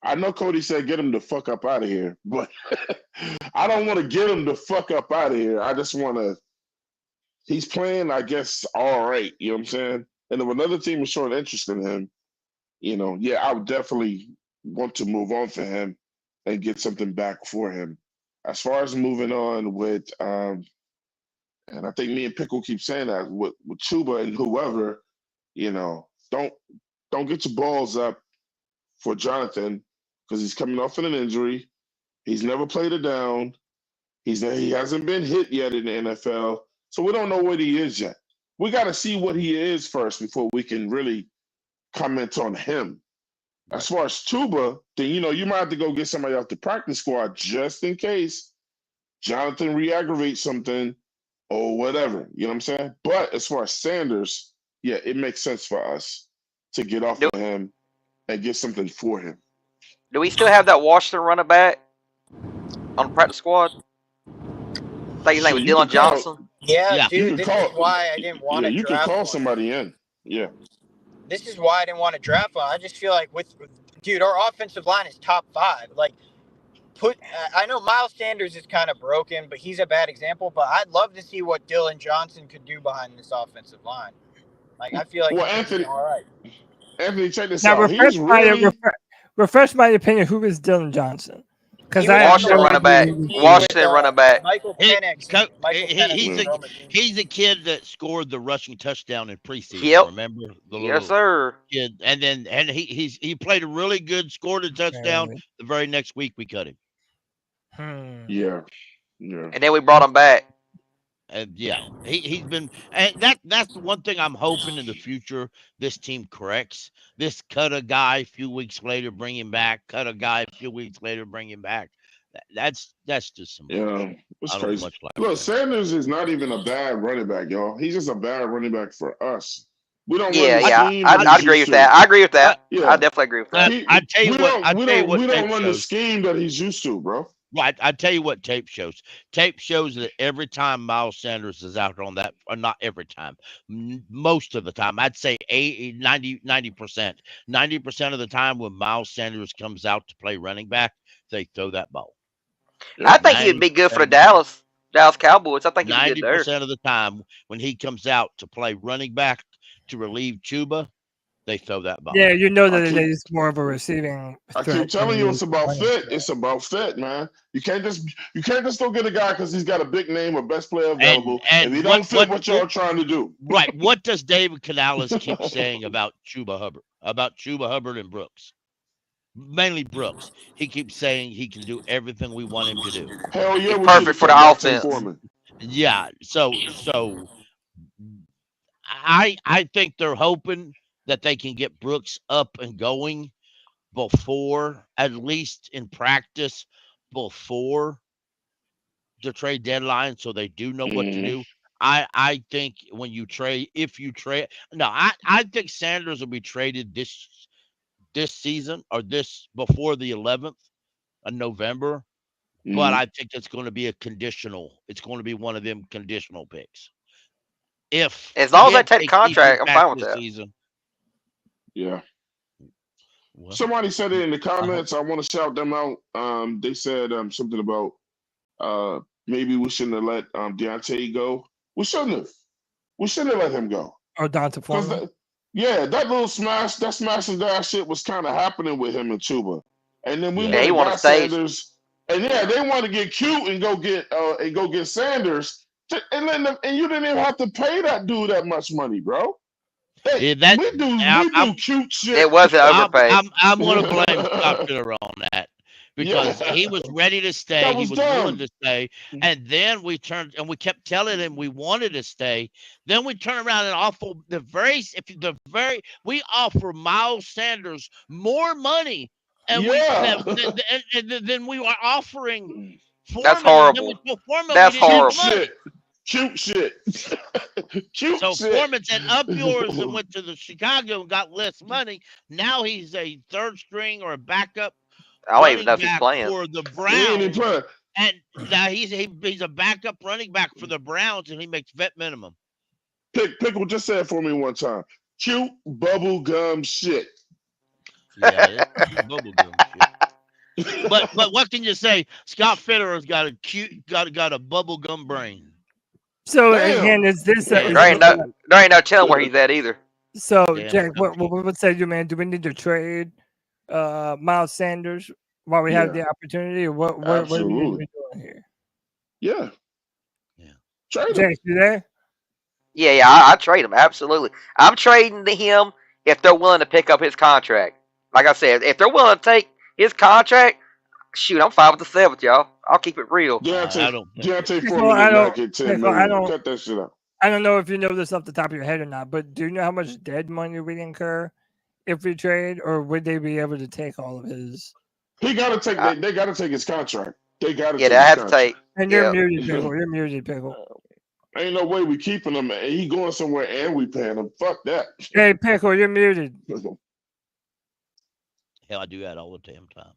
I know Cody said get him the fuck up out of here, but I don't want to get him the fuck up out of here. I just want to. He's playing, I guess, all right. You know what I'm saying? And if another team is showing interest in him, I would definitely want to move on for him and get something back for him. As far as moving on with, and I think me and Pickle keep saying that with Chuba and whoever, don't get your balls up for Jonathan because he's coming off of an injury. He's never played it down. He hasn't been hit yet in the NFL, so we don't know what he is yet. We got to see what he is first before we can really comment on him. As far as Chuba, then you might have to go get somebody off the practice squad just in case Jonathan re-aggravates something or whatever. You know what I'm saying? But as far as Sanders, it makes sense for us to get off of him and get something for him. Do we still have that Washington running back on the practice squad? I think his name was Dylan Johnson. Yeah, dude, this is why I didn't want to draft. You can call somebody in. Yeah. This is why I didn't want to draft one. I just feel like our offensive line is top 5. Like, I know Miles Sanders is kind of broken, but he's a bad example. But I'd love to see what Dylan Johnson could do behind this offensive line. Like, I feel like Anthony, all right. Anthony, check this now, out. Refresh my opinion. Who is Dylan Johnson? Because Washington running back. Michael Penix. He's a kid that scored the rushing touchdown in preseason. Yep. Remember? Yes, sir. Kid. And he played a really good, scored a touchdown. The very next week we cut him. Yeah. And then we brought him back. And he's been, and that's the one thing I'm hoping in the future this team corrects. This cut a guy a few weeks later, bring him back. Cut a guy a few weeks later, bring him back. That's just some. It's crazy. Look, Sanders is not even a bad running back, y'all. He's just a bad running back for us. We don't. I agree with that. I agree with that. I definitely agree with that. I tell you what. We don't run the scheme that he's used to, bro. Right, I tell you what tape shows. Tape shows that every time Miles Sanders is out on that, or not every time, most of the time, I'd say 90%. 90% of the time when Miles Sanders comes out to play running back, they throw that ball. I think he'd be good for the Dallas Cowboys. I think he'd be good there. 90% of the time when he comes out to play running back to relieve Chuba, they throw that ball. Yeah, that it is more of a receiving. I keep telling you, it's about fit. It's about fit, man. You can't just go get a guy because he's got a big name or best player available, and he don't fit what y'all trying to do. Right. What does David Canales keep saying about Chuba Hubbard? About Chuba Hubbard and Brooks? Mainly Brooks. He keeps saying he can do everything we want him to do. Hell yeah, he's perfect for the offense. Yeah. So I think they're hoping that they can get Brooks up and going before, at least in practice, before the trade deadline, so they do know what to do. I think when you trade, I think Sanders will be traded this season or before the 11th of November, but I think it's going to be it's going to be one of them conditional picks. As long as I take the contract, I'm fine with that. Season. Yeah. Well, somebody said it in the comments. I want to shout them out. They said something about maybe we shouldn't have let Diontae go. We shouldn't have let him go. Or Dante Foreman. That little smash and dash shit was kind of happening with him and Chuba. And then we want to Sanders. And they want to get cute and go get Sanders. And you didn't even have to pay that dude that much money, bro. Hey, we do cute shit. It wasn't overpaid. I'm going to blame Doctor on that because he was ready to stay. He was willing to stay. And then we kept telling him we wanted to stay. Then we turn around and offer we offer Miles Sanders more money than we were offering Foreman. That's horrible. That's horrible. Cute shit. Cute so shit. Foreman said up yours and went to the Chicago and got less money. Now he's a third string or a backup I don't even running know if he's back playing. for the He ain't even Browns. playing. And now he's a backup running back for the Browns, and he makes vet minimum. Pickle just said for me one time. Cute bubblegum shit. Yeah, it's bubblegum shit. But what can you say? Scott Fitterer's got a bubblegum brain. So Damn. again, is this? There ain't no telling where he's at either. So Damn. Jack, what say you, man? Do we need to trade Miles Sanders while we have the opportunity, or what are we doing here? Yeah. Trade him. Jack, you there? Yeah, I trade him absolutely. I'm trading to him if they're willing to pick up his contract. Like I said, if they're willing to take his contract, shoot, I'm fine with the 7th, y'all. I'll keep it real. Deontay Foreman back at 10 million. Cut that shit out. I don't know if you know this off the top of your head or not, but do you know how much dead money we'd incur if we trade, or would they be able to take all of his? He got to take. They got to take his contract. They got to. Yeah, they have to take. And you're muted, Pickle. You're muted, Pickle. Ain't no way we keeping him. He going somewhere and we paying him. Fuck that. Hey, Pickle, you're muted. Hell, I do that all the damn time.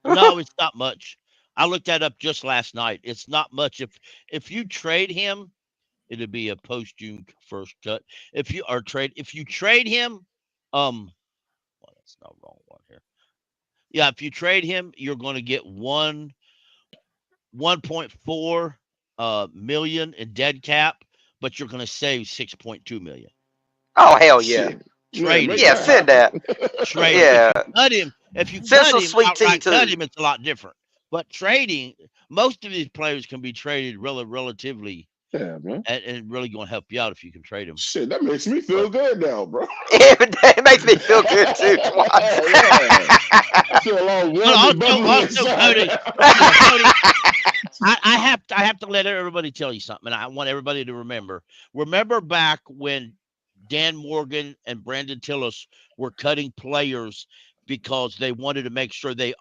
No, it's not much. I looked that up just last night. It's not much. If you trade him, it'll be a post-June 1st cut. If you trade him, well, that's not wrong one here. Yeah, if you trade him, you're going to get 1.4 million in dead cap, but you're going to save 6.2 million. Oh hell yeah! Trade him. Yeah, send that. Trade yeah. him. Cut him. If you send cut some him, sweet tea too. Cut him, it's a lot different. But trading, most of these players can be traded relatively. Yeah, man. And really going to help you out if you can trade him. Shit, that makes me feel good now, bro. It makes me feel good too. I feel all warm Cody, I have to let everybody tell you something, and I want everybody to remember. Remember back when Dan Morgan and Brandon Tillis were cutting players because they wanted to make sure they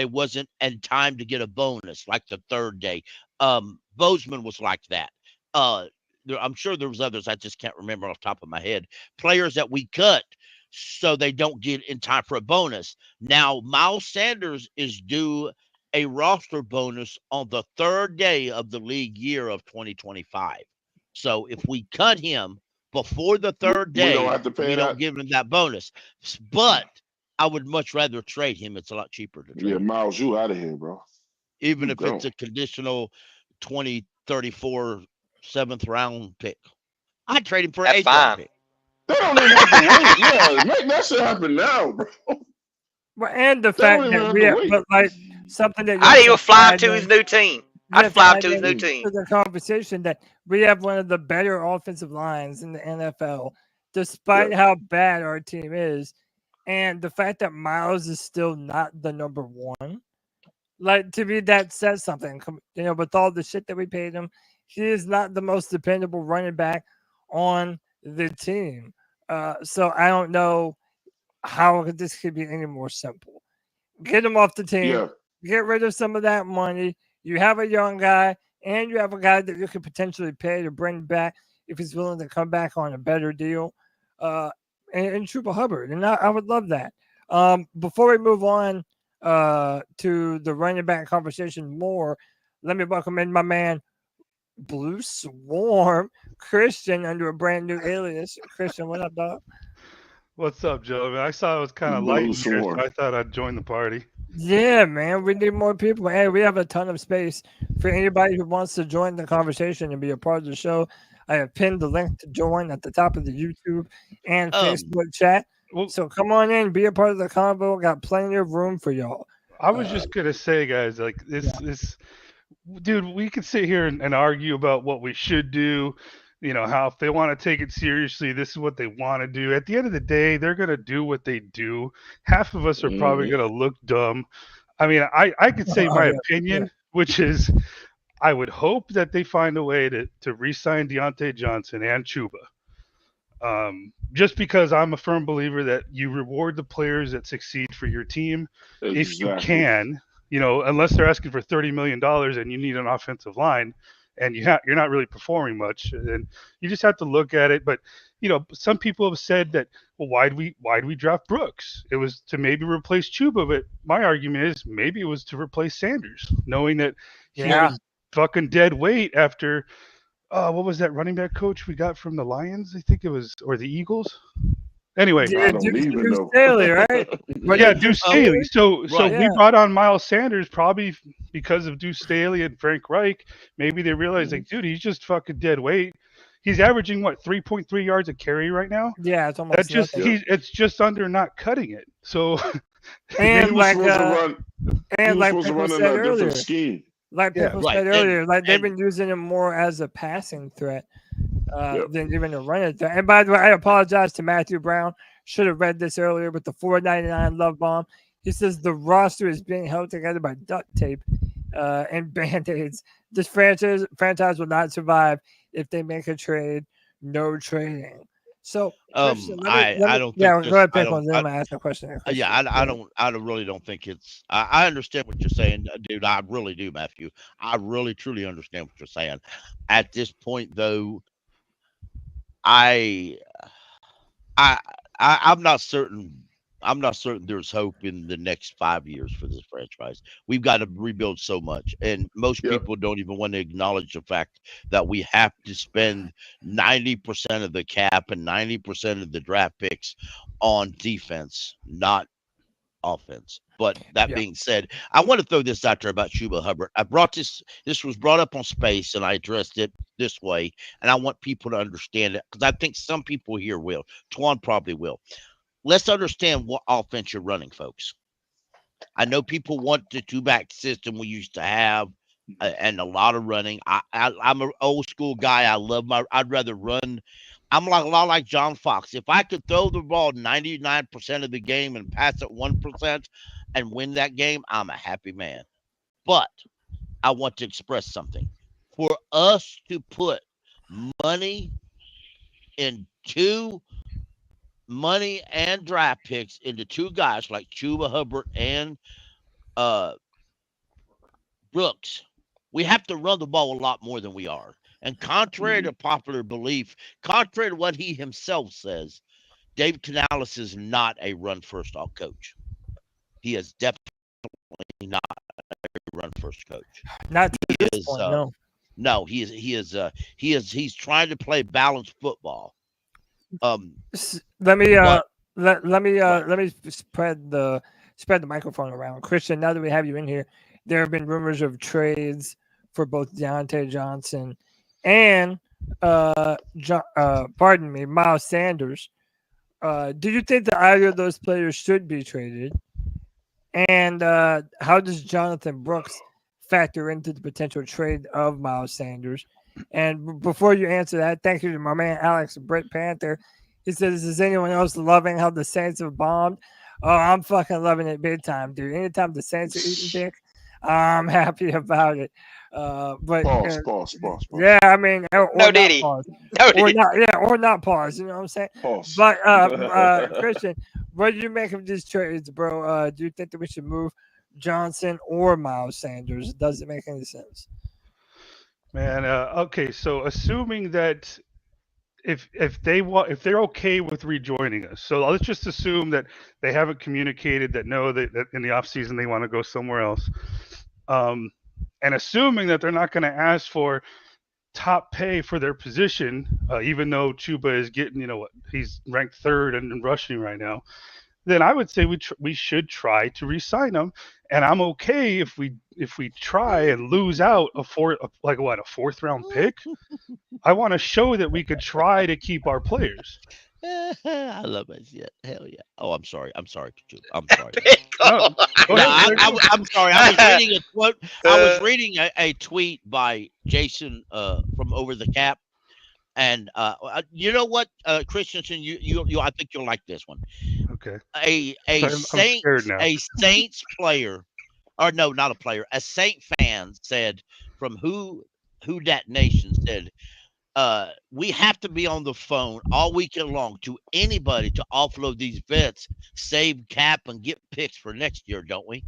wasn't in time to get a bonus, like the third day. Bozeman was like that. I'm sure there was others. I just can't remember off the top of my head. Players that we cut so they don't get in time for a bonus. Now, Miles Sanders is due a roster bonus on the third day of the league year of 2025. So if we cut him before the third day, we don't give him that bonus. But I would much rather trade him. It's a lot cheaper to trade. Yeah, Miles, you out of here, bro. Even if it's a conditional 2034 7th round pick. I'd trade him for an 8th round pick. They don't even have to wait. Yeah, make that shit happen now, bro. Well, and the fact that we have, but like something that I'd even fly him to his new team. I'd fly him to his new team. The conversation that we have one of the better offensive lines in the NFL, despite how bad our team is, and the fact that Miles is still not the number one. Like, to me, that says something. You know, with all the shit that we paid him, he is not the most dependable running back on the team. So I don't know how this could be any more simple. Get him off the team. Yeah. Get rid of some of that money. You have a young guy, and you have a guy that you could potentially pay to bring back if he's willing to come back on a better deal. And Chuba Hubbard. And I would love that. Before we move on to the running back conversation more, let me welcome in my man, Blue Swarm, Christian, under a brand new alias. Christian, what up, dog? What's up, Joe? I saw it was kind of light in here, so I thought I'd join the party. Yeah, man, we need more people. Hey, we have a ton of space for anybody who wants to join the conversation and be a part of the show. I have pinned the link to join at the top of the YouTube and Facebook chat. So come on in, be a part of the convo. Got plenty of room for y'all. I was just gonna say, guys, like this, dude. We could sit here and argue about what we should do. You know, how if they want to take it seriously, this is what they want to do. At the end of the day, they're gonna do what they do. Half of us are probably gonna look dumb. I mean, I could say my opinion, which is, I would hope that they find a way to re-sign Diontae Johnson and Chuba. Just because I'm a firm believer that you reward the players that succeed for your team if you can, you know, unless they're asking for $30 million and you need an offensive line, and you're not really performing much, and you just have to look at it. But some people have said that, well, why do we draft Brooks? It was to maybe replace Chuba, but my argument is maybe it was to replace Sanders, knowing that he was fucking dead weight after what was that running back coach we got from the Lions? I think it was, or the Eagles. Anyway, I don't even know. Staley, right? But yeah, Deuce Staley. So we brought on Miles Sanders probably because of Deuce Staley and Frank Reich. Maybe they realized, like, dude, he's just fucking dead weight. He's averaging 3.3 yards a carry right now. Yeah, it's almost. It's just under not cutting it. So and he was supposed to run in a different scheme. Like people said earlier, they've been using him more as a passing threat than even a running threat. And by the way, I apologize to Matthew Brown. Should have read this earlier with the $4.99 love bomb. He says the roster is being held together by duct tape and band-aids. This franchise will not survive if they make a trade. No trading. So, Christian, I don't. Yeah, go ahead, pick one. Then I'm gonna ask a question. Yeah, I really don't think it's. I understand what you're saying, dude. I really do, Matthew. I really, truly understand what you're saying. At this point, though, I'm not certain. I'm not certain there's hope in the next 5 years for this franchise. We've got to rebuild so much, and most people don't even want to acknowledge the fact that we have to spend 90% of the cap and 90% of the draft picks on defense, not offense. But that being said, I want to throw this out there about Chuba Hubbard. I brought this was brought up on Space, and I addressed it this way, and I want people to understand it because I think some people here will. Twan probably will. Let's understand what offense you're running, folks. I know people want the two-back system we used to have and a lot of running. I'm an old school guy. I'd rather run. I'm like a lot like John Fox. If I could throw the ball 99% of the game and pass it 1% and win that game, I'm a happy man. But I want to express something. For us to put money and draft picks into two guys like Chuba Hubbard and Brooks, we have to run the ball a lot more than we are. And contrary to popular belief, contrary to what he himself says, Dave Canales is not a run-first all coach. He is definitely not a run-first coach. Not to this point, no. No, he's trying to play balanced football. Let me spread the microphone around. Christian, now that we have you in here, there have been rumors of trades for both Diontae Johnson and Miles Sanders. Do you think that either of those players should be traded? And how does Jonathan Brooks factor into the potential trade of Miles Sanders? And before you answer that, thank you to my man Alex Britt Panther. He says, is anyone else loving how the Saints have bombed? Oh, I'm fucking loving it big time, dude. Anytime the Saints are eating dick, I'm happy about it. But pause. Yeah, I mean, no Diddy. Or not pause. You know what I'm saying? Pause. But Christian, what do you make of these trades, bro? Do you think that we should move Johnson or Miles Sanders? Does it make any sense? Man, okay. So assuming that if they're okay with rejoining us, so let's just assume that they haven't communicated that that in the offseason they want to go somewhere else, and assuming that they're not going to ask for top pay for their position, even though Chuba is getting, he's ranked third in rushing right now, then I would say we should try to re-sign him. And I'm okay if we try and lose out a fourth round pick. I want to show that we could try to keep our players. I love it. Yeah, hell yeah. Oh, I'm sorry. I'm sorry. No, I'm sorry. I was reading a quote. I was reading a tweet by Jason from Over the Cap. And you know what, Christensen, you I think you'll like this one. Okay. A Saints player, or no, not a player, a Saint fan said from Who Dat Nation said, we have to be on the phone all weekend long to anybody to offload these vets, save cap, and get picks for next year, don't we?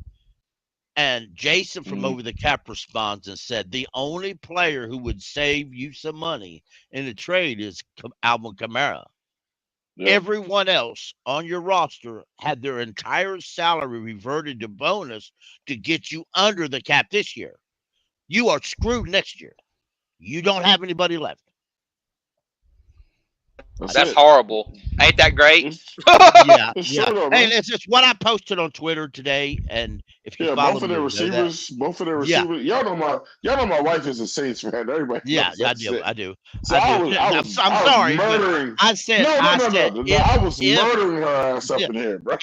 And Jason from Over the Cap responds and said, the only player who would save you some money in a trade is Alvin Kamara. Yep. Everyone else on your roster had their entire salary reverted to bonus to get you under the cap this year. You are screwed next year. You don't have anybody left. That's horrible. Ain't that great? Yeah. Hey, it's just what I posted on Twitter today, and if you follow both of their receivers, y'all know my wife is a Saints fan. Everybody, I do. So I'm sorry. Murdering. I said, I was murdering her ass up in here, bro.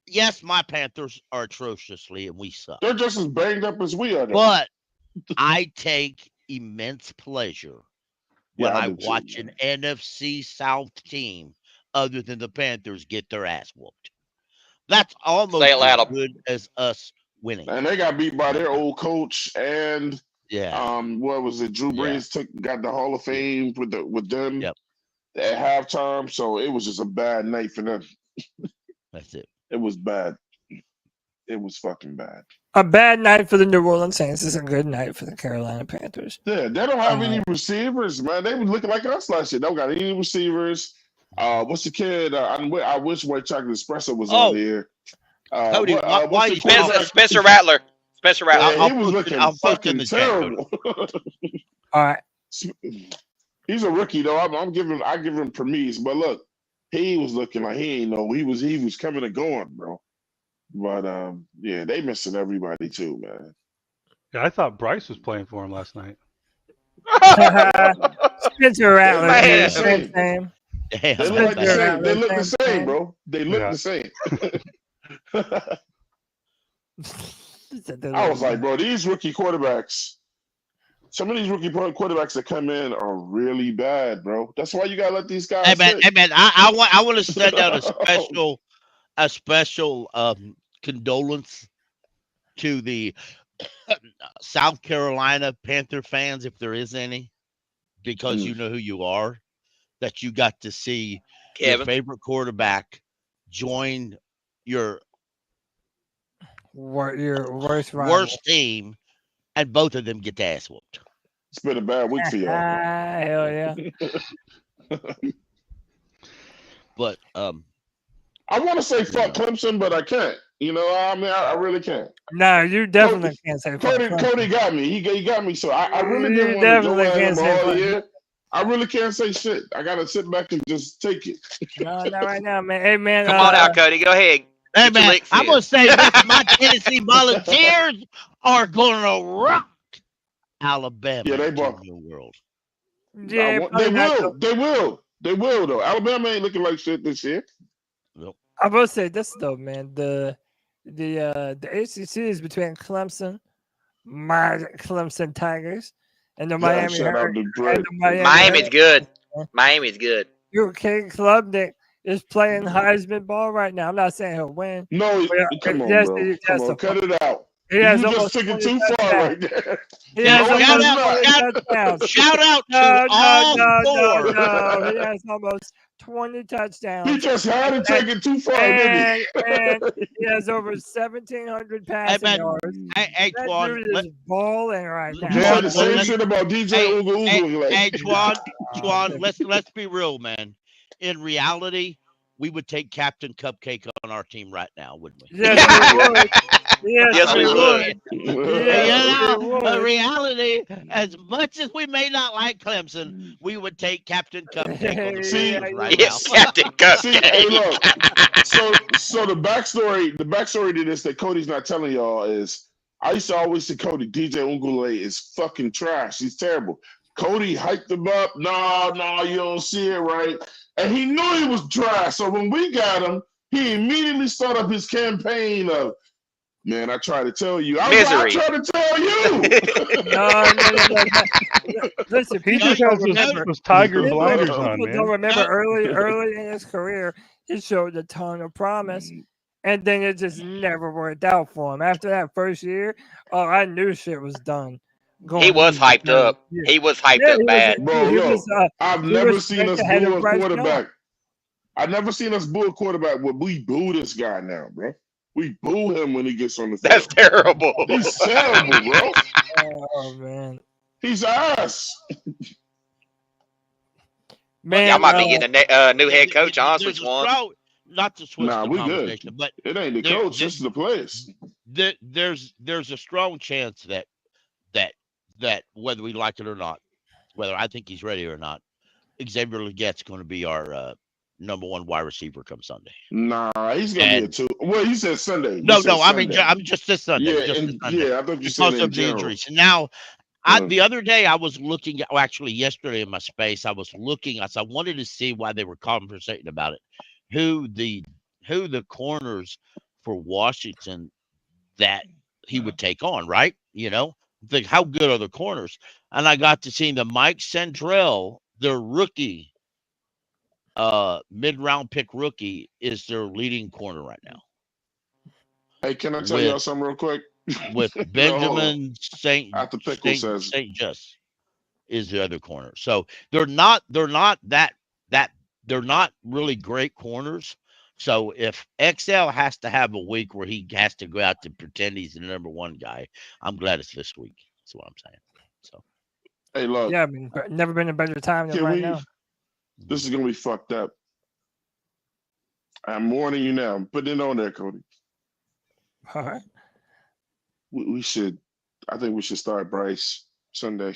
Yes, my Panthers are atrociously, and we suck. They're just as banged up as we are. But I take immense pleasure when I watch an NFC South team other than the Panthers get their ass whooped. That's almost as good as us winning. And they got beat by their old coach and what was it? Drew Brees got the Hall of Fame with them at halftime. So it was just a bad night for them. That's it. It was bad. It was fucking bad. A bad night for the New Orleans Saints is a good night for the Carolina Panthers. Yeah, they don't have any receivers, man. They were looking like us last year. They don't got any receivers. What's the kid? I wish White Chocolate Espresso was on here. Cody, Spencer Rattler. Spencer Rattler. Yeah, he was looking fucking terrible. All right. He's a rookie though. I give him premise, but look, he was looking like he ain't know he was coming and going, bro. But they missing everybody too, man. Yeah, I thought Bryce was playing for him last night. Spencer Rattler. They look the same. They look the same, bro. They look the same. I was like, bro, these rookie quarterbacks. Some of these rookie quarterbacks that come in are really bad, bro. That's why you gotta let these guys. Hey man, I want to send out a special condolence to the South Carolina Panther fans, if there is any, because you know who you are, that you got to see your favorite quarterback join your worst team, and both of them get the ass whooped. It's been a bad week for y'all. Hell yeah. But I want to say fuck Clemson, but I can't. You know, I mean, I really can't. No, you definitely can't say fuck Cody got me. He got me. So I really didn't want to go at him all year. I really can't say shit. I gotta sit back and just take it. No, not right now, man. Hey, man. Come on out, Cody. Go ahead. Hey, man, I'm going to say this. My Tennessee Volunteers are going to rock Alabama. Yeah, they brought the world. Yeah, they will, though. Alabama ain't looking like shit this year. Nope. I will say this, though, man. The ACC is between Clemson, my Clemson Tigers, and the Miami Hurricanes. Miami's good. Miami's good. UK Club that is playing Heisman ball right now. I'm not saying he'll win. No, come on, bro. Come on, cut it out. You just took it too far right there. Shout out to all four. No. He has almost 20 touchdowns. He just had to take it too far, didn't he? And he has over 1,700 passing yards. Hey, Twan, is balling right now. You said the same shit about DJ Ugu. Hey, Twan, let's be real, man. In reality, we would take Captain Cupcake on our team right now, wouldn't we? Yes, we would. Yes, we would. In reality, as much as we may not like Clemson, we would take Captain Cupcake on the team right now. Captain Cupcake. Hey, look. So the backstory to this that Cody's not telling y'all is, I used to always say Cody, DJ Ungule is fucking trash. He's terrible. Cody hyped him up. No, you don't see it right. And he knew he was trash. So when we got him, he immediately started up his campaign of, man, I tried to tell you. I tried to tell you. No. Listen, people don't remember. Those tiger blinders on, man. Don't remember early in his career, he showed a ton of promise. And then it just never worked out for him. After that first year, I knew shit was done. He was hyped up. He was hyped up bad. Bro, I've never seen us boo a quarterback. I've never seen us boo a quarterback where we boo this guy now, bro. We boo him when he gets on the field. That's terrible. He's terrible, bro. Oh man, He's ass. man, Y'all might be getting a new head coach. On switch one. Not to switch the we good. conversation, but It ain't the coach, it's the players. There's a strong chance that whether we like it or not, whether I think he's ready or not, Xavier Legette's going to be our number one wide receiver come Sunday. Nah, he's gonna be a two. Well, you said Sunday. I mean I'm just this Sunday. Yeah, just this Sunday, yeah, I thought you said because of the injuries. And now, the other day I was looking at, actually yesterday in my space, I was looking. I wanted to see why they were conversating about it. Who the corners for Washington that he would take on, right? You know, think how good are the corners? And I got to see the Mike Sandrell, their rookie, mid-round pick rookie, is their leading corner right now. Hey, can I tell y'all something real quick? With Benjamin St. Just is the other corner. So they're not really great corners. So if XL has to have a week where he has to go out to pretend he's the number one guy, I'm glad it's this week. That's what I'm saying. So, hey, look. Yeah, I mean, never been a better time than right now. This is gonna be fucked up. I'm warning you now. I'm putting it on there, Cody. All right. We should. I think we should start Bryce Sunday.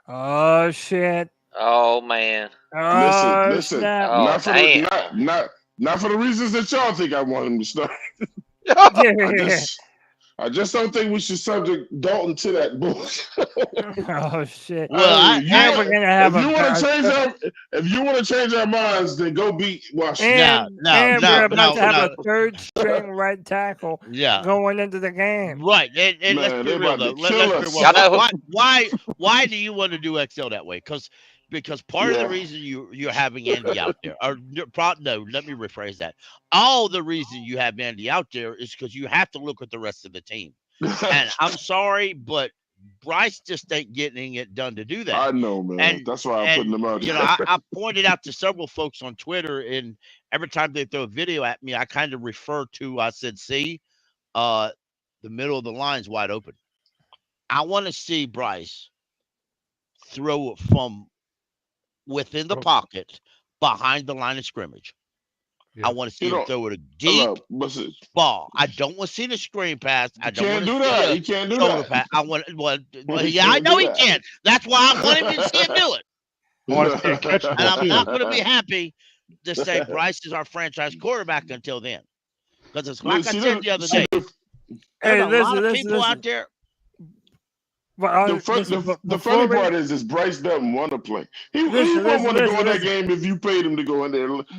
Oh shit. Oh man. Oh, listen. Snap. Not for the reasons that y'all think I want him to start. I just don't think we should subject Dalton to that bullshit. Oh shit! Well, if you want to change our minds, then go beat Washington. And we're about to have a third string right tackle. Going into the game. Right, and let's be real though. Why do you want to do XL that way? Because part of the reason you're having Andy out there, let me rephrase that. All the reason you have Andy out there is because you have to look at the rest of the team. And I'm sorry, but Bryce just ain't getting it done to do that. I know, man. And that's why I'm putting them out. You know, I pointed out to several folks on Twitter, and every time they throw a video at me, I kind of refer to, I said, see, the middle of the line's wide open. I want to see Bryce throw it from within the pocket behind the line of scrimmage. I want to see him throw it a deep ball. I don't want to see the screen pass. I don't want to see that. He can't do that. Pass. I want. I know he can. That's why I want him to see him do it. And I'm not going to be happy to say Bryce is our franchise quarterback until then, because it's like I said the other day. There's a lot of people out there. The funny part is Bryce doesn't want to play. He won't want to go in that game if you paid him to go in there. Let's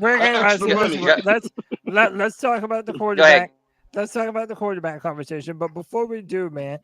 talk about the quarterback. Let's talk about the quarterback conversation. But before we do, man,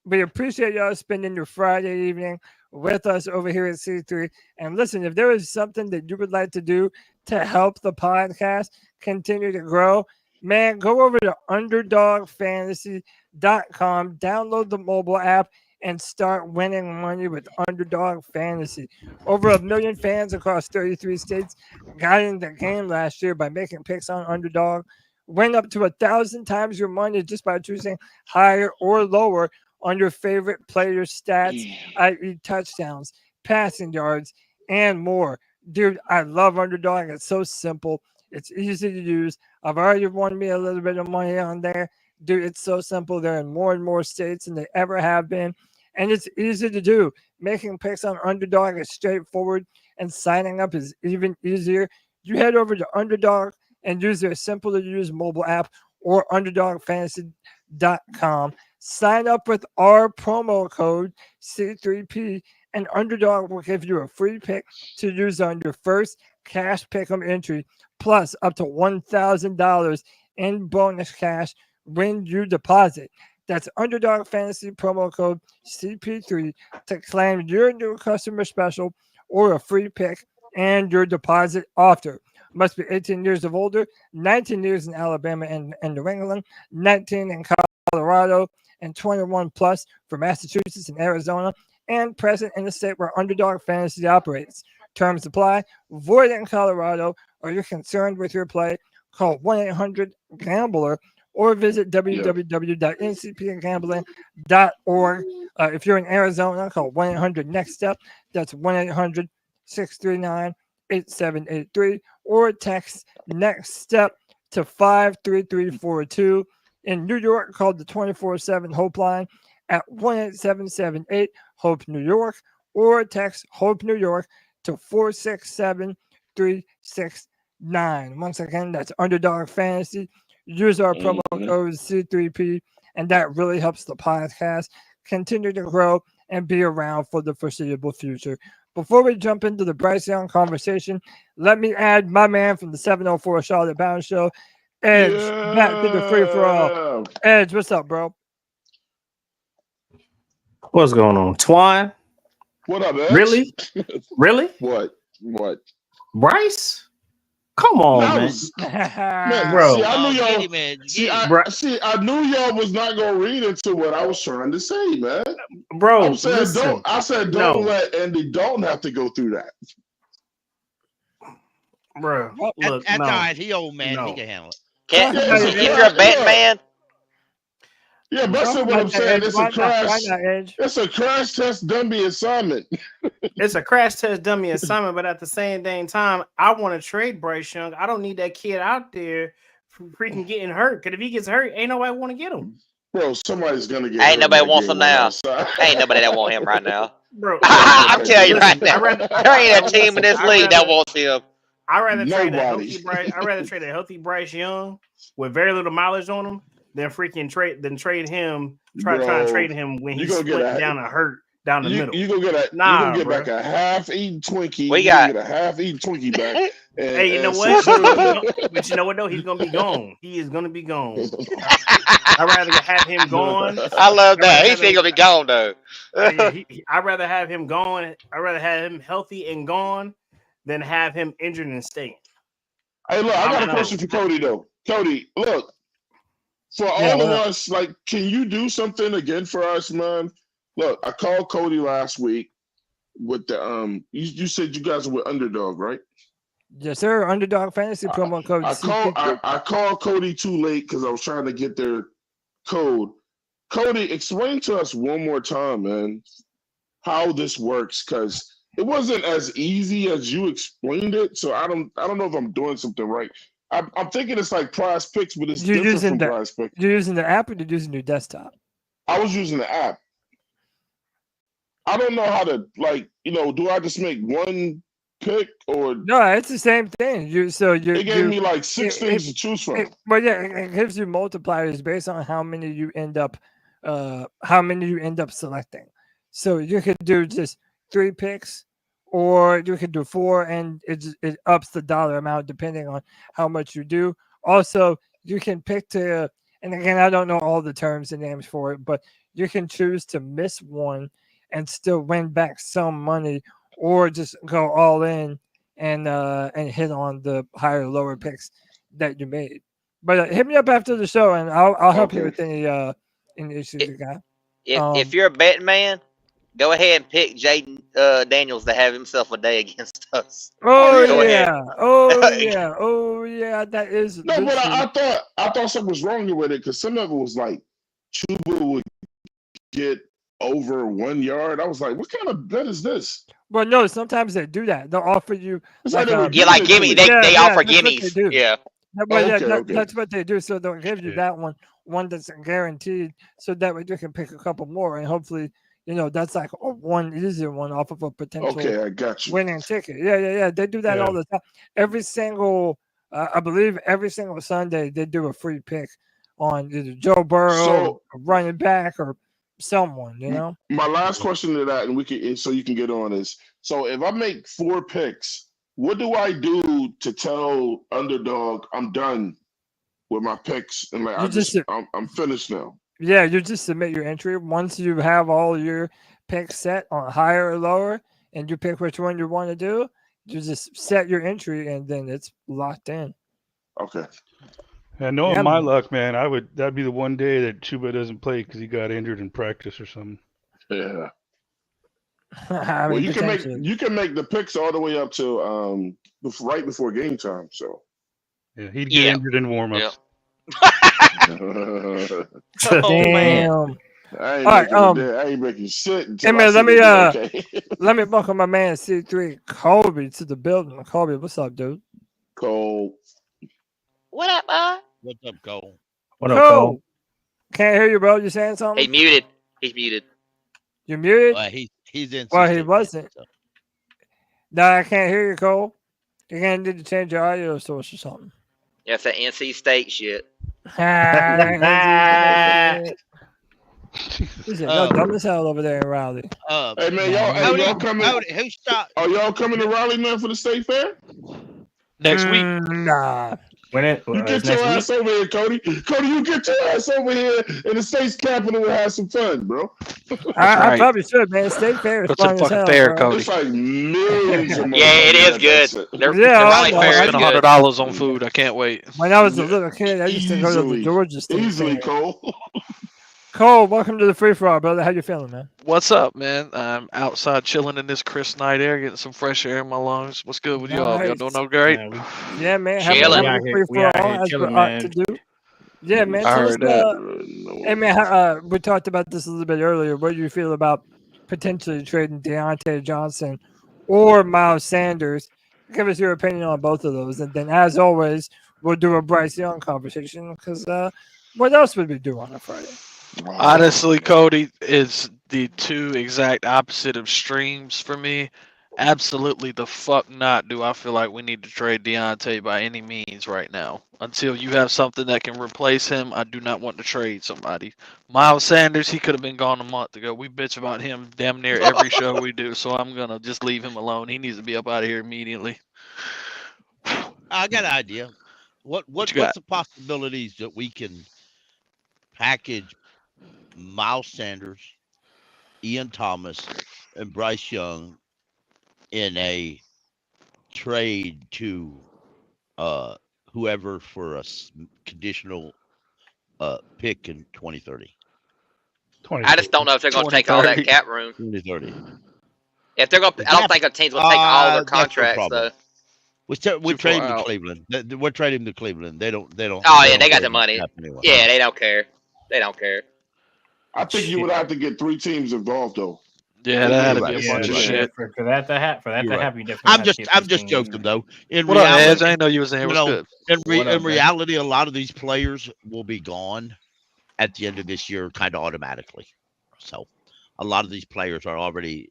we appreciate y'all spending your Friday evening with us over here at C3. And listen, if there is something that you would like to do to help the podcast continue to grow, man, go over to underdogfantasy.com, download the mobile app, and start winning money with Underdog Fantasy. Over 1 million fans across 33 states got in the game last year by making picks on Underdog. Win up to 1,000 times your money just by choosing higher or lower on your favorite players' stats, i.e. touchdowns, passing yards, and more. Dude, I love Underdog. It's so simple. It's easy to use. I've already won me a little bit of money on there. Dude, it's so simple. They're in more and more states than they ever have been. And it's easy to do. Making picks on Underdog is straightforward, and signing up is even easier. You head over to Underdog and use their simple-to-use mobile app or UnderdogFantasy.com. Sign up with our promo code C3P, and Underdog will give you a free pick to use on your first cash pick'em entry, plus up to $1,000 in bonus cash when you deposit. That's Underdog Fantasy promo code CP3 to claim your new customer special or a free pick and your deposit after. Must be 18 years of older, 19 years in Alabama and New England, 19 in Colorado, and 21 plus for Massachusetts and Arizona, and present in the state where Underdog Fantasy operates. Terms apply. Void in Colorado. Are you concerned with your play? Call 1-800-GAMBLER or visit www.ncpgambling.org. If you're in Arizona, call 1-800-NEXT-STEP. That's 1-800-639-8783, or text Next Step to 53342. In New York, call the 24/7 Hope line at 1-877-8 New York, or text Hope New York to 467-369. Once again, that's Underdog Fantasy. Use our promo code C3P, and that really helps the podcast continue to grow and be around for the foreseeable future. Before we jump into the Bryce Young conversation, let me add my man from the 704 Charlotte Bound Show, Edge, back to the free-for-all. Edge, what's up, bro? What's going on? Twine? What up, Edge? Really? Really? What? Bryce? Come on, man. Man, bro. See, I knew y'all was not gonna read into what I was trying to say, man. Bro, I said don't let Andy Dalton have to go through that. Bro, look, that's all right. He old man. He can handle it. If you're a bet man. Yeah, but that's what I'm saying. It's a crash test dummy assignment. It's a crash test dummy assignment, but at the same dang time, I want to trade Bryce Young. I don't need that kid out there freaking getting hurt. Because if he gets hurt, ain't nobody want to get him. Bro, somebody's gonna get. Ain't nobody wants him now. Ain't nobody that want him right now. Bro, I'm telling you right now, there ain't a team in this league that wants him. I'd rather trade a healthy Bryce Young with very little mileage on him than freaking trade him. Try to trade him when he's split down the middle. You gonna get back a half-eaten Twinkie. Get a half-eaten Twinkie back. Hey, you know what? But you know what though? He's gonna be gone. He is gonna be gone. I'd rather have him gone. I love that. He's gonna be gone though. I'd rather have him gone. I'd rather have him healthy and gone than have him injured and staying. Hey, look, I got a question for Cody though. Cody, look. For all of us, like, can you do something again for us, man? Look, I called Cody last week with the you said you guys were with Underdog, right? Yes, sir. Underdog Fantasy promo code. I called Cody too late because I was trying to get their code. Cody, explain to us one more time, man, how this works, because it wasn't as easy as you explained it. So I don't know if I'm doing something right. I'm thinking it's like Prize Picks, but it's different from Prize Picks. You're using the app or you're using your desktop? I was using the app. I don't know how to, do I just make one pick or? No, it's the same thing. It gave me like six things to choose from. It gives you multipliers based on how many you end up selecting. So you could do just 3 picks, or you could do 4, and it ups the dollar amount depending on how much you do. Also, you can pick and again, I don't know all the terms and names for it, but you can choose to miss one and still win back some money, or just go all in and hit on the higher, lower picks that you made. But hit me up after the show, and I'll help you with any issues you got. If you're a betting man, go ahead and pick Jaden Daniels to have himself a day against us. Oh yeah, that is. No, but I thought something was wrong with it, because some of it was like Chuba would get over 1 yard. I was like, what kind of bet is this? Well, no, sometimes they do that. They'll offer you like gimme. They offer gimmies. Yeah. That's what they do. So they'll give you that one that's guaranteed, so that way you can pick a couple more, and hopefully, that's like one easier one off of a potential I got you. winning ticket. Yeah. They do that all the time. Every single, I believe every single Sunday they do a free pick on either Joe Burrow, a running back, or someone. My last question to that, and so you can get on, is: so if I make 4 picks, what do I do to tell Underdog I'm done with my picks, and I'm finished now? Yeah, you just submit your entry. Once you have all your picks set on higher or lower, and you pick which one you want to do, you just set your entry, and then it's locked in. Okay. Yeah, knowing my luck, man, that'd be the one day that Chuba doesn't play because he got injured in practice or something. Yeah. Well, you can make the picks all the way up to right before game time. So yeah, he'd get injured in warm-ups. Yeah. Damn. I ain't making shit until let me welcome my man C3 Kobe to the building. Kobe, what's up, dude? Cole. What up, bud? What's up, Cole? What up, Cole? Can't hear you, bro. You saying something? He's muted. He's muted. You're muted? He's in. Well, he wasn't. So. No, I can't hear you, Cole. You're going to need to change your audio source or something. Yeah, it's that NC State shit. He's dumb as hell over there in Raleigh. Hey, man, y'all coming? Are y'all coming to Raleigh, man, for the state fair? Next week? Nah. You get your ass over here, Cody. Cody, you get your ass over here in the state's capital and have some fun, bro. I probably should, man. State fair is fun as hell, fair, bro. Cody? It's like millions of money. Yeah, it is good. I spent $100 on food. I can't wait. When I was a little kid, I used to go to the Georgia State Easily, fair. Cole. Cole, welcome to the free for all, brother. How you feeling, man? What's up, man? I'm outside chilling in this crisp night air, getting some fresh air in my lungs. What's good with y'all? Y'all doing all great? Yeah, man. Chilling. Yeah, man. I heard that. Hey, man, we talked about this a little bit earlier. What do you feel about potentially trading Diontae Johnson or Miles Sanders? Give us your opinion on both of those. And then, as always, we'll do a Bryce Young conversation because what else would we do on a Friday? Honestly, Cody, it's the two exact opposite of streams for me. Absolutely the fuck not do I feel like we need to trade Diontae by any means right now. Until you have something that can replace him, I do not want to trade somebody. Miles Sanders, he could have been gone a month ago. We bitch about him damn near every show we do, so I'm going to just leave him alone. He needs to be up out of here immediately. I got an idea. What's the possibilities that we can package Miles Sanders, Ian Thomas, and Bryce Young in a trade to whoever for a conditional pick in 2030? I just don't know if they're going to take all that cap room. 2030. If they're going, I don't think a team's going to take all their contracts though. We trade him to Cleveland. We're trading him to Cleveland. They don't. Oh yeah, they got the money. Anyway. Yeah, they don't care. They don't care. I think you would have to get 3 teams involved, though. Yeah, that had to be a bunch of shit. For that to happen, you definitely. I'm just joking though. In what reality, up, Edge? I didn't know you was there. What's good? In reality, a lot of these players will be gone at the end of this year, kind of automatically. So, a lot of these players are already.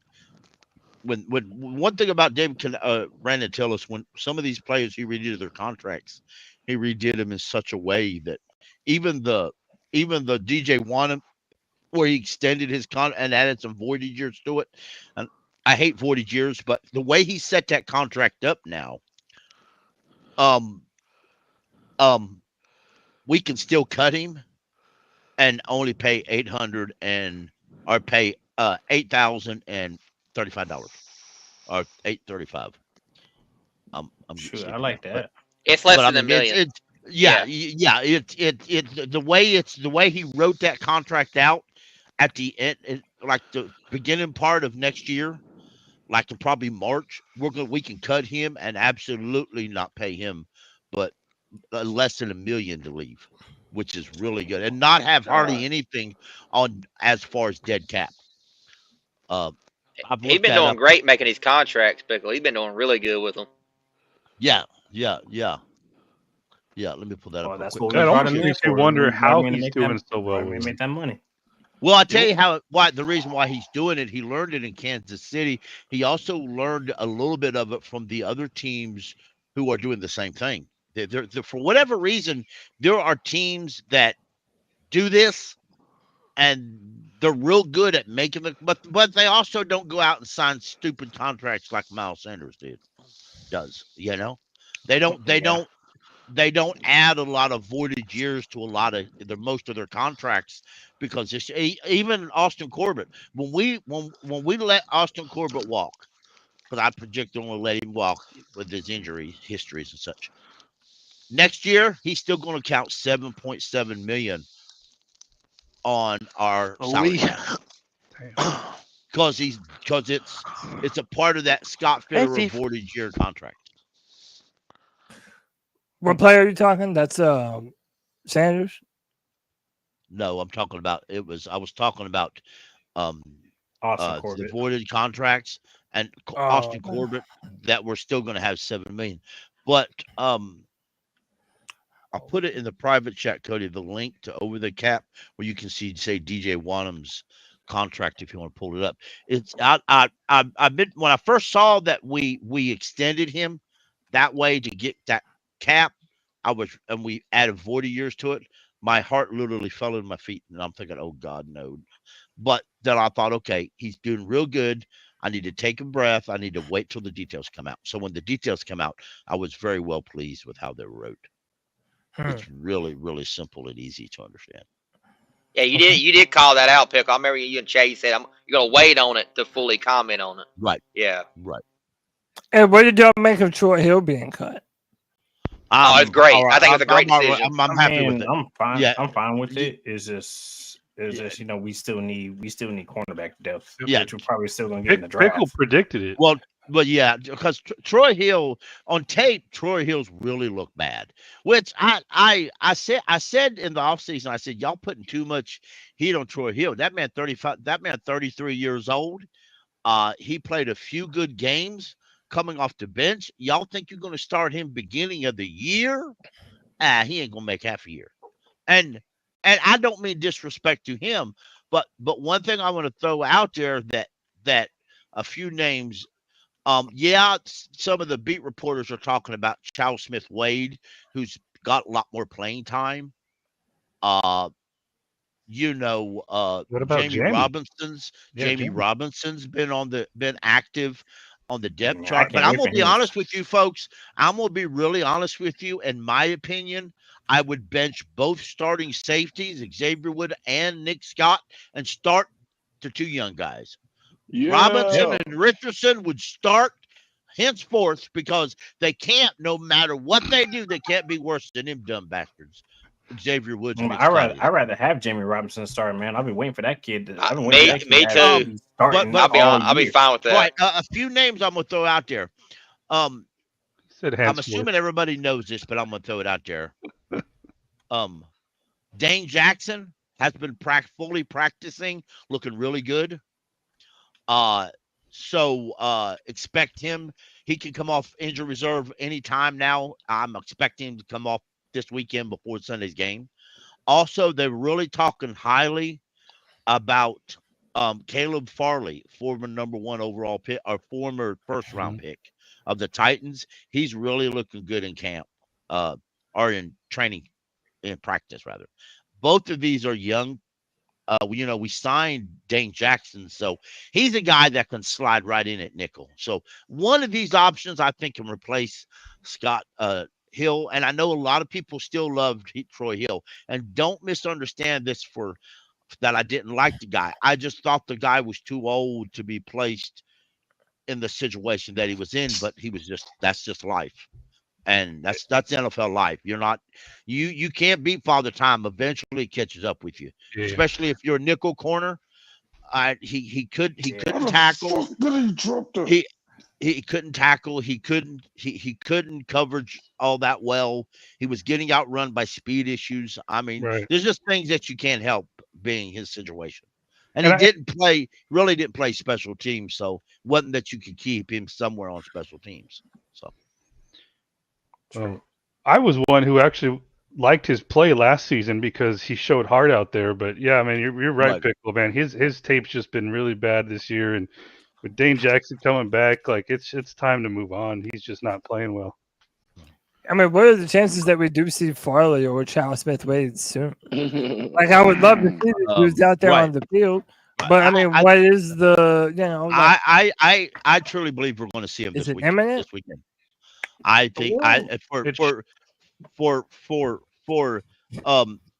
When one thing about Brandon tell us, when some of these players he redid their contracts, he redid them in such a way that even the DJ wanted, where he extended his and added some voided years to it. And I hate voided years, but the way he set that contract up now, we can still cut him and only pay $835 or $835. Sure, I like that. It's less than $1 million. It's the way he wrote that contract out at the end, like the beginning part of next year, like in probably March. We can cut him and absolutely not pay him, but less than $1 million to leave, which is really good, and not have hardly anything on as far as dead cap. He's been doing great making these contracts, Pickle. He's been doing really good with them. Yeah. Let me pull that up. That's what it makes you wonder how he's doing so well. We make that money. Well, I'll tell you why the reason why he's doing it. He learned it in Kansas City. He also learned a little bit of it from the other teams who are doing the same thing. They're for whatever reason, there are teams that do this, and they're real good at making it. But they also don't go out and sign stupid contracts like Miles Sanders does. You know, they don't add a lot of voided years to most of their contracts, because it's even Austin Corbett. When we let Austin Corbett walk, because I project only let him walk with his injury histories and such. Next year, he's still going to count $7.7 million on our salary, because it's a part of that Scott Fitterer voided year contract. What player are you talking? That's Sanders. No, I'm talking about I was talking about Austin Corbett. the voided contracts and Austin Corbett that we're still going to have $7 million. But I'll put it in the private chat, Cody, the link to Over the Cap where you can see, say, DJ Wanham's contract if you want to pull it up. It's I've been when I first saw that we extended him that way to get that cap, and we added 40 years to it. My heart literally fell in my feet, and I'm thinking, oh God, no. But then I thought, okay, he's doing real good. I need to take a breath. I need to wait till the details come out. So when the details come out, I was very well pleased with how they were wrote. It's really, really simple and easy to understand. Yeah, you did call that out, Pickle. I remember you and Chase said you're gonna wait on it to fully comment on it. Right. Yeah. Right. And what did y'all make of Troy Hill being cut? It's great. I think it's a great decision. I'm happy with it. I'm fine. Yeah. I'm fine with it. It's just we still need cornerback depth. Yeah, which we're probably still gonna get in the draft. Pickle predicted it. Well, but yeah, because Troy Hill on tape, Troy Hill's really looked bad. Which I said in the offseason, I said y'all putting too much heat on Troy Hill. That man 33 years old. He played a few good games coming off the bench. Y'all think you're going to start him beginning of the year? He ain't gonna make half a year. And I don't mean disrespect to him, but one thing I want to throw out there that a few names. Some of the beat reporters are talking about Charles Smith-Wade, who's got a lot more playing time. What about Jamie Robinson's? Jamie Robinson's been active on the depth chart. But I'm gonna be honest with you, folks. I'm gonna be really honest with you. In my opinion, I would bench both starting safeties, Xavier Wood and Nick Scott, and start the two young guys. Yeah. Robinson and Richardson would start henceforth because they can't, no matter what they do, they can't be worse than them dumb bastards. Xavier Woods. I'd rather have Jamie Robinson start, man. I've been waiting for that kid. Me too. I'll be fine with that. Right. A few names I'm gonna throw out there. I'm assuming everybody knows this, but I'm gonna throw it out there. Dane Jackson has been fully practicing, looking really good. So expect him. He can come off injury reserve anytime now. I'm expecting him to come off this weekend before Sunday's game. Also, they're really talking highly about Caleb Farley, former number 1 overall pick or former first round pick of the Titans. He's really looking good in camp, or in training, in practice rather. Both of these are young. We signed Dane Jackson, so he's a guy that can slide right in at nickel. So one of these options I think can replace Scott Hill. And I know a lot of people still love Troy Hill. And don't misunderstand this that I didn't like the guy. I just thought the guy was too old to be placed in the situation that he was in, but that's just life. And that's NFL life. You can't beat Father Time. Eventually it catches up with you, especially if you're a nickel corner. He couldn't tackle. He couldn't tackle. He couldn't coverage all that well. He was getting outrun by speed issues. I mean, There's just things that you can't help being his situation. And he really didn't play special teams, so it wasn't that you could keep him somewhere on special teams. So. I was one who actually liked his play last season because he showed heart out there. But yeah, I mean, you're right, Pickle, man. His tape's just been really bad this year, and with Dane Jackson coming back, like it's time to move on. He's just not playing well. I mean, what are the chances that we do see Farley or Charles Smith-Wade soon? Like, I would love to see the dudes out there on the field. But I mean, what is the I truly believe we're going to see him this weekend. I think for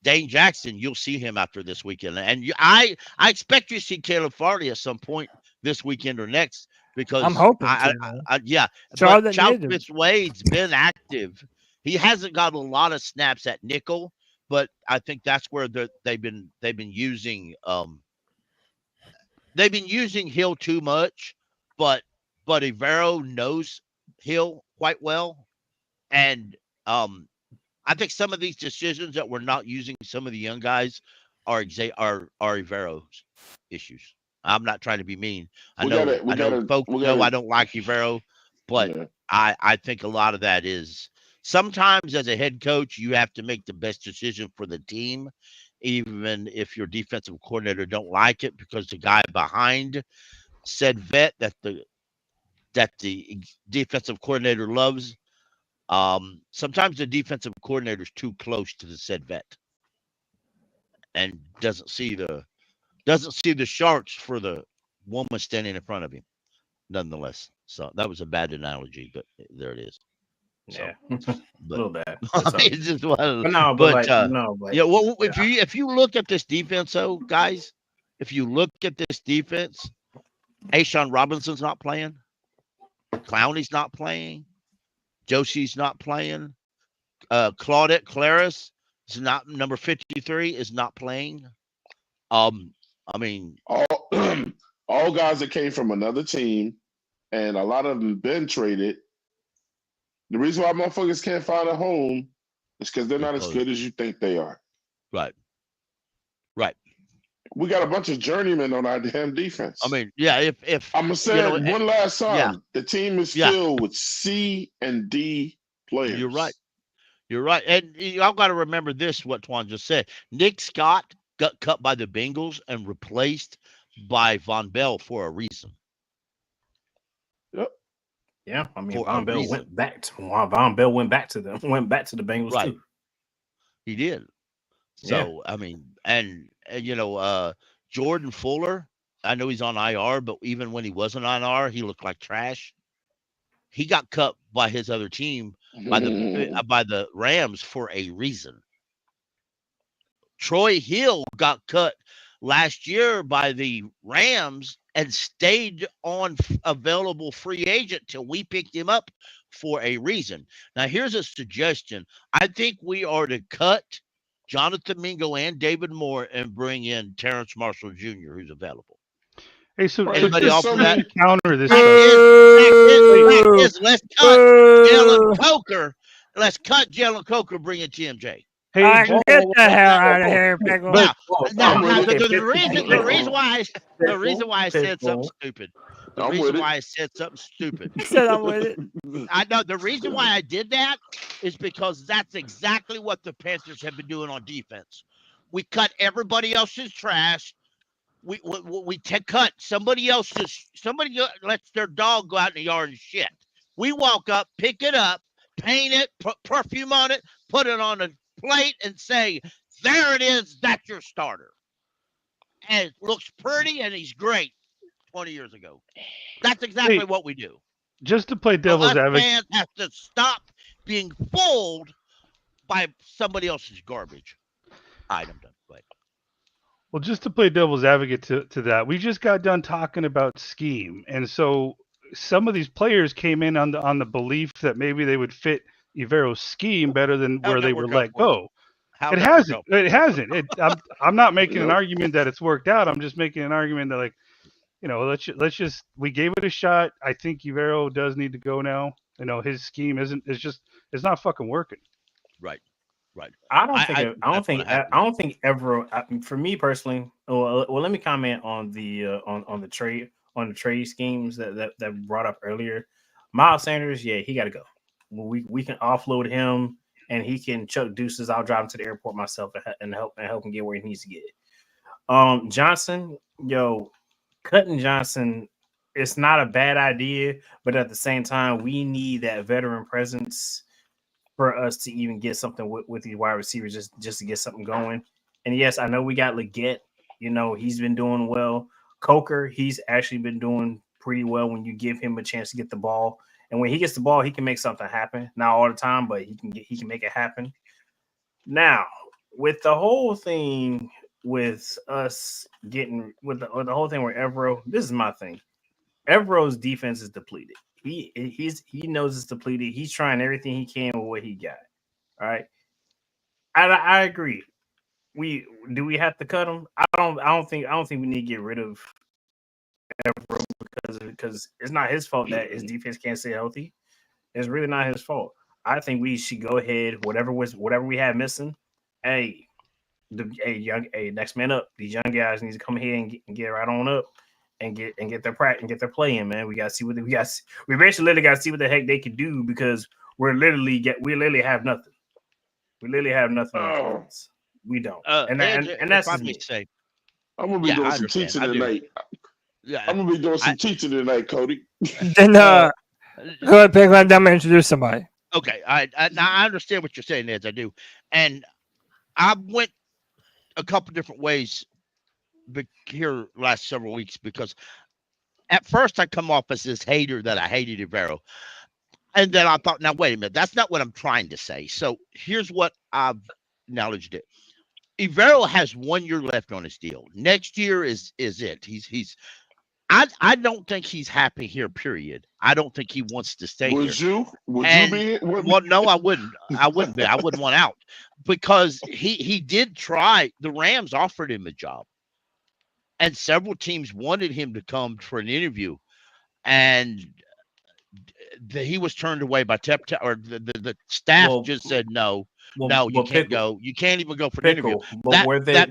Dane Jackson, you'll see him after this weekend, and I expect you to see Caleb Farley at some point this weekend or next, because I'm hoping. Charles Smith-Wade's been active. He hasn't got a lot of snaps at nickel, but I think that's where they've been using Hill too much, but Evero knows Hill quite well, and I think some of these decisions that we're not using some of the young guys are Ivero's issues. I'm not trying to be mean. I know folks know I don't like Ivero, but I think a lot of that is sometimes as a head coach, you have to make the best decision for the team, even if your defensive coordinator don't like it, because the guy behind said vet that the defensive coordinator loves. Sometimes the defensive coordinator is too close to the said vet and doesn't see the sharks for the woman standing in front of him. Nonetheless, so that was a bad analogy, but there it is. So, yeah, a little bad. It's just one. If you look at this defense, though, guys, if you look at this defense, Ashawn Robinson's not playing, Clowney's not playing, Josie's not playing, Claudette Claris is not number 53 is not playing. I mean, all guys that came from another team, and a lot of them been traded. The reason why motherfuckers can't find a home is because they're not as good as you think they are. Right. We got a bunch of journeymen on our damn defense. I mean, yeah. If I'm gonna say it one last time, the team is filled with C and D players. You're right, and y'all got to remember this: what Twan just said. Nick Scott got cut by the Bengals and replaced by Von Bell for a reason. Yep. Yeah, I mean, Von Bell went back to the Bengals too. He did. So I mean, and Jordan Fuller. I know he's on IR, but even when he wasn't on IR, he looked like trash. He got cut by his other team by the Rams for a reason. Troy Hill got cut last year by the Rams and stayed on available free agent till we picked him up for a reason. Now, here's a suggestion. I think we are to cut Jonathan Mingo and David Moore and bring in Terrence Marshall Jr., who's available. Hey, so anybody offer that? Counter this. Let's cut Jalen Coker. Let's cut Jalen Coker. Bring in TMJ. Hey, get the hell out of here, Pickle. The reason why I said something stupid. He said I'm with it. I know the reason why I did that is because that's exactly what the Panthers have been doing on defense. We cut everybody else's trash. We cut somebody lets their dog go out in the yard and shit. We walk up, pick it up, paint it, put perfume on it, put it on a plate and say, there it is, that's your starter. And it looks pretty and he's great 20 years ago. That's exactly what we do. Just to play devil's advocate. Fans have to stop being fooled by somebody else's garbage. I'm done. Well, just to play devil's advocate to that, we just got done talking about scheme. And so some of these players came in on the belief that maybe they would fit Ivero's scheme better than where they were let go. It hasn't. I'm not making an argument that it's worked out. I'm just making an argument that, let's just we gave it a shot. I think Ivero does need to go now. His scheme it's not fucking working. Right. I don't think ever. For me personally, well, let me comment on the on the trade schemes that brought up earlier. Miles Sanders, he got to go. We can offload him and he can chuck deuces. I'll drive him to the airport myself and help him get where he needs to get. Johnson, cutting Johnson, it's not a bad idea, but at the same time, we need that veteran presence for us to even get something with these wide receivers, just to get something going. And yes, I know we got Leggett. He's been doing well. Coker, he's actually been doing pretty well when you give him a chance to get the ball. And when he gets the ball, he can make something happen. Not all the time, but he can make it happen. Now, with the whole thing with us getting with the whole thing with Evero, this is my thing. Evero's defense is depleted. He knows it's depleted. He's trying everything he can with what he got. All right. I agree. We have to cut him? I don't think we need to get rid of Evero because it's not his fault that his defense can't stay healthy. It's really not his fault. I think we should go ahead, whatever we have missing. Hey, next man up. These young guys need to come here and get right on up and get their practice and get their play in, man. We gotta see what we basically gotta see what the heck they can do because we literally have nothing. We literally have nothing. Oh. We don't. And that's just me. I'm gonna be doing some teaching tonight. Yeah, I'm gonna be doing some teaching tonight, Cody. Then go ahead, pick one. I'm gonna introduce somebody. Okay, I understand what you're saying, Ed. I do, and I went a couple different ways here last several weeks because at first I come off as this hater that I hated Evero, and then I thought, now wait a minute, that's not what I'm trying to say. So here's what I've acknowledged it. Evero has 1 year left on his deal. Next year is it. I don't think he's happy here, period. I don't think he wants to stay here. Would you be? Well, no, I wouldn't. I wouldn't be. I wouldn't want out because he did try. The Rams offered him a job, and several teams wanted him to come for an interview, and he was turned away by the staff just said no. You can't go. You can't even go for an interview. But were they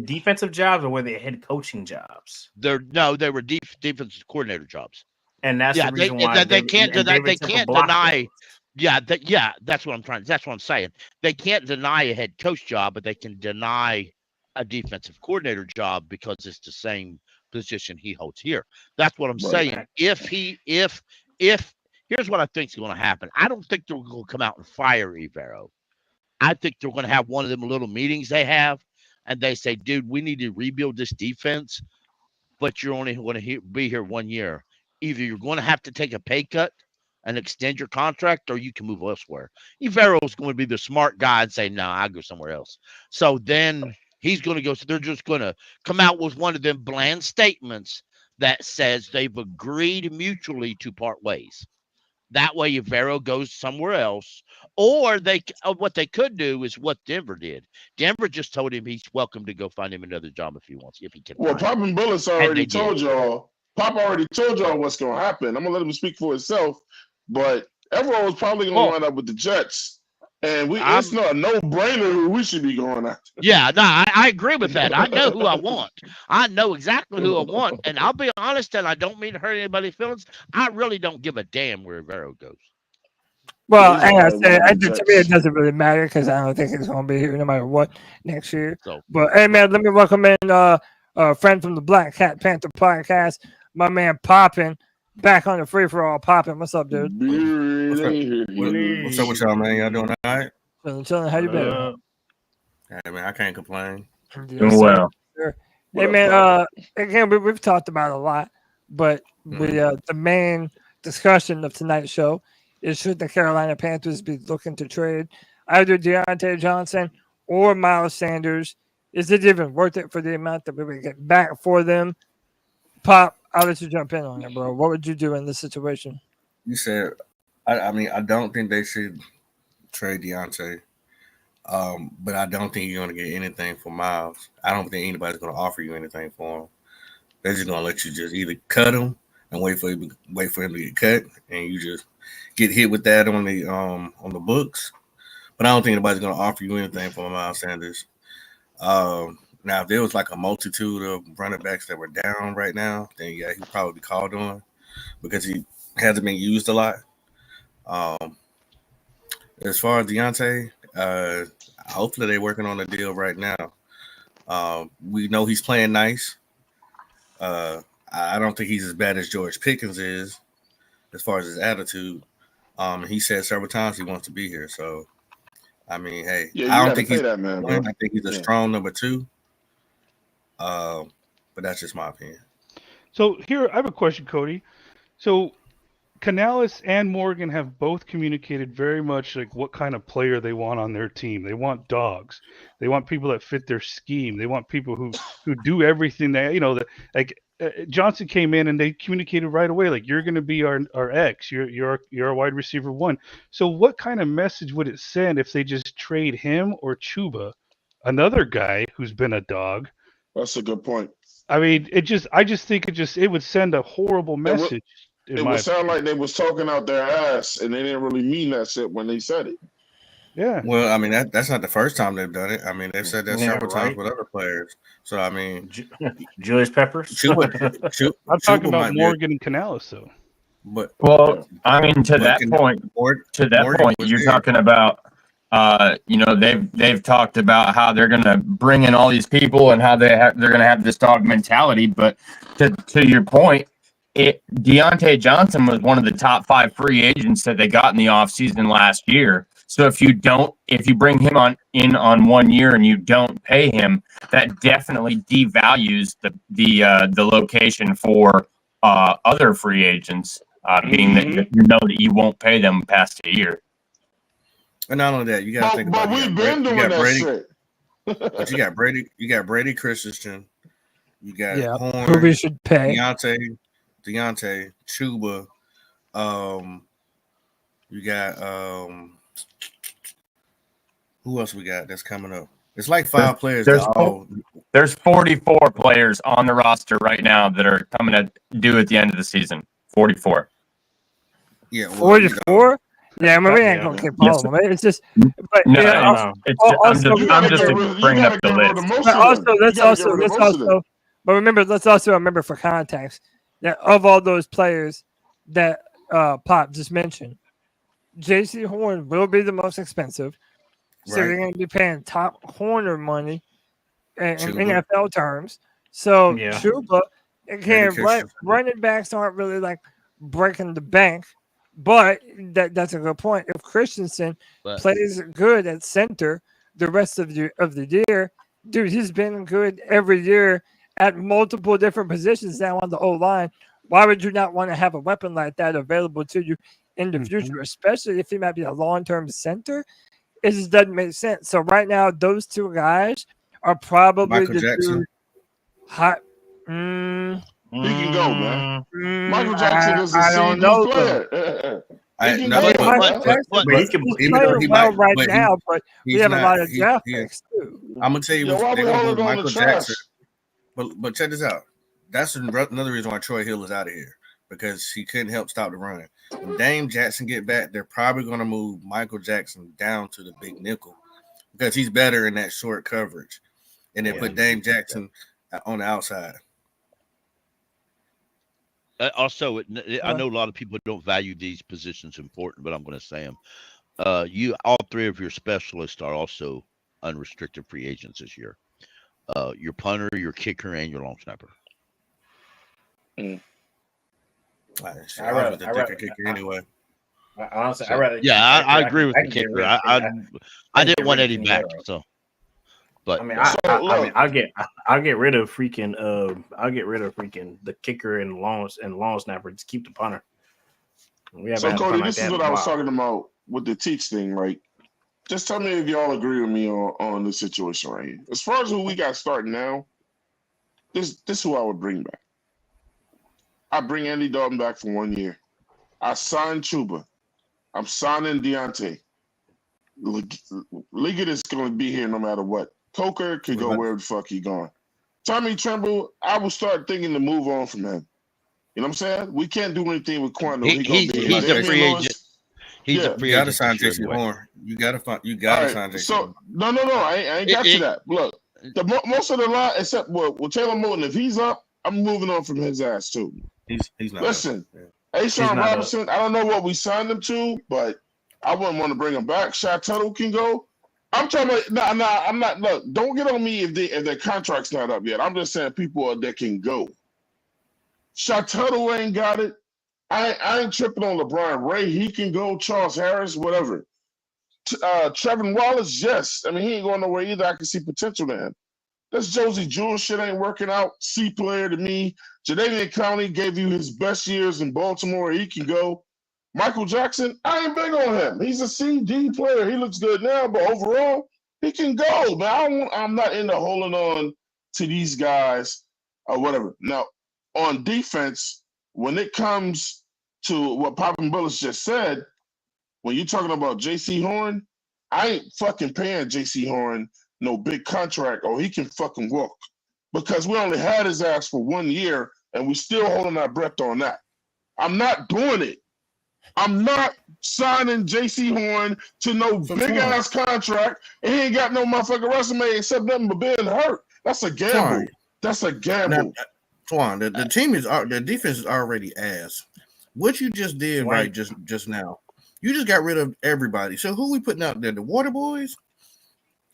defensive jobs or were they head coaching jobs? They were defensive coordinator jobs. And that's the reason why they can't deny. That's what I'm saying. They can't deny a head coach job, but they can deny a defensive coordinator job because it's the same position he holds here. That's what I'm saying. If here's what I think is going to happen. I don't think they're going to come out and fire Evero. I think they're going to have one of them little meetings they have, and they say, dude, we need to rebuild this defense, but you're only going to be here 1 year. Either you're going to have to take a pay cut and extend your contract, or you can move elsewhere. Evero is going to be the smart guy and say, no, I'll go somewhere else. So then he's going to go. So they're just going to come out with one of them bland statements that says they've agreed mutually to part ways. That way, Evero goes somewhere else, or what they could do is what Denver did. Denver just told him he's welcome to go find him another job if he wants, if he can. Well, Pop and Bullets already told y'all. Pop already told y'all what's going to happen. I'm gonna let him speak for himself, but everyone was probably going to wind up with the Jets, and it's not a no-brainer who we should be going after. Yeah, no, I agree with that. I know who I want. I know exactly who I want, and I'll be honest, and I don't mean to hurt anybody's feelings. I really don't give a damn where Evero goes. Well, to me, it doesn't really matter because I don't think it's going to be here no matter what next year. But, hey, man, let me welcome in a friend from the Black Cat Panther Podcast, my man Poppin', back on the free-for-all. Poppin', what's up, dude? What's up with y'all, man? Y'all doing all right? Chilling. How you been? Hey, man, I can't complain. Doing well. Sure. Hey, man, again, we've talked about it a lot, but the main discussion of tonight's show is should the Carolina Panthers be looking to trade either Diontae Johnson or Miles Sanders? Is it even worth it for the amount that we would get back for them? Pop, I'll let you jump in on it, bro. What would you do in this situation? You said, I don't think they should trade Diontae, but I don't think you're going to get anything for Miles. I don't think anybody's going to offer you anything for him. They're just going to let you just either cut him and wait for him to get cut, and you just get hit with that on the books. But I don't think anybody's going to offer you anything for Miles Sanders. Now, if there was like a multitude of running backs that were down right now, then yeah, he'd probably be called on because he hasn't been used a lot. As far as Diontae, hopefully they're working on a deal right now. We know he's playing nice. I don't think he's as bad as George Pickens is as far as his attitude. He said several times he wants to be here. So, I mean, hey, I don't think he's that, man, I think he's a strong number 2. But that's just my opinion. So here, I have a question, Cody. So Canales and Morgan have both communicated very much like what kind of player they want on their team. They want dogs. They want people that fit their scheme. They want people who do everything that Johnson came in and they communicated right away, like, you're going to be our X. You're a wide receiver 1. So what kind of message would it send if they just trade him or Chuba, another guy who's been a dog? That's a good point. I mean, I just think it would send a horrible message. It would sound like they was talking out their ass and they didn't really mean that shit when they said it. Yeah. Well, I mean that's not the first time they've done it. I mean they've said that several times with other players. So I mean, Julius Peppers. I'm talking about Morgan and Canales, though. But I mean, to that point, you're talking about. They've talked about how they're going to bring in all these people and how they're going to have this dog mentality. But to your point, Diontae Johnson was one of the top 5 free agents that they got in the offseason last year. So if you bring him on 1 year and you don't pay him, that definitely devalues the location for other free agents, being that you know that you won't pay them past a year. And not only that, you got to think about. But we've been doing that shit. But you got Brady Christensen, you got Horn, who we should pay, Diontae, Chuba, you got who else we got that's coming up? It's like 5 players. There's 44 players on the roster right now that are coming to due at the end of the season. 44. Yeah, 44. Yeah, I mean, we ain't gonna keep all of them. It's just, but I'm just bringing up the list. But let's also remember for context that of all those players that Pop just mentioned, J.C. Horn will be the most expensive, so they're going to be paying top corner money in NFL terms. So Chuba, again, running backs aren't really like breaking the bank. But that's a good point. If Christensen plays good at center the rest of the year, dude, he's been good every year at multiple different positions now on the O-line. Why would you not want to have a weapon like that available to you in the future, especially if he might be a long-term center? It just doesn't make sense. So right now, those 2 guys are probably Michael Jackson. He can go, man. Michael Jackson is a C3 player. He have a lot of draft picks too. I'm gonna tell you what they're gonna do Michael Jackson. But check this out. That's another reason why Troy Hill is out of here, because he couldn't help stop the run. When Dame Jackson get back, they're probably gonna move Michael Jackson down to the big nickel because he's better in that short coverage, and then put Dame Jackson on the outside. Also, I know a lot of people don't value these positions important, but I'm going to say them. All 3 of your specialists are also unrestricted free agents this year. Your punter, your kicker, and your long snapper. I'd rather the thicker kicker anyway. Honestly, I agree with the kicker. I didn't want Eddie back, so. But I mean, I'll get rid of freaking the kicker and long snapper. Just keep the punter. So Cody, this is what I was talking about with the teach thing, right? Just tell me if y'all agree with me on this situation right here. As far as who we got starting now, this is who I would bring back. I bring Andy Dalton back for 1 year. I sign Chuba. I'm signing Diontae. Liggett is going to be here no matter what. Coker could go wherever the fuck he gone. Tommy Tremble, I will start thinking to move on from him. You know what I'm saying? We can't do anything with Quando. He's a free agent. He's a free agent. You got to sign J.C. Horn. You got to sign J.C. So no, I ain't got to that. Look, most of the line, except with Taylor Moton, if he's up, I'm moving on from his ass too. He's not. Listen, A'Shawn Robinson, I don't know what we signed him to, but I wouldn't want to bring him back. Shy Tuttle can go. I'm talking about I'm not. Look, don't get on me if their contract's not up yet. I'm just saying people that can go. Shy Tuttle ain't got it. I ain't tripping on LeBron Ray. He can go. Charles Harris, whatever. Trevin Wallace, yes. I mean, he ain't going nowhere either. I can see potential in him. This Josie Jewell shit ain't working out. C player to me. Jadeveon Clowney gave you his best years in Baltimore. He can go. Michael Jackson, I ain't big on him. He's a CD player. He looks good now, but overall, he can go. Man, I'm not into holding on to these guys or whatever. Now, on defense, when it comes to what Poppin' Bullets just said, when you're talking about J.C. Horn, I ain't fucking paying J.C. Horn no big contract or he can fucking walk because we only had his ass for 1 year and we still holding our breath on that. I'm not doing it. I'm not signing J.C. Horn to no big-ass contract, and he ain't got no motherfucking resume except nothing but being hurt. That's a gamble. That's a gamble. Twan, the team is the defense is already ass. What you just did right just now, you just got rid of everybody. So who we putting out there? The Water Boys?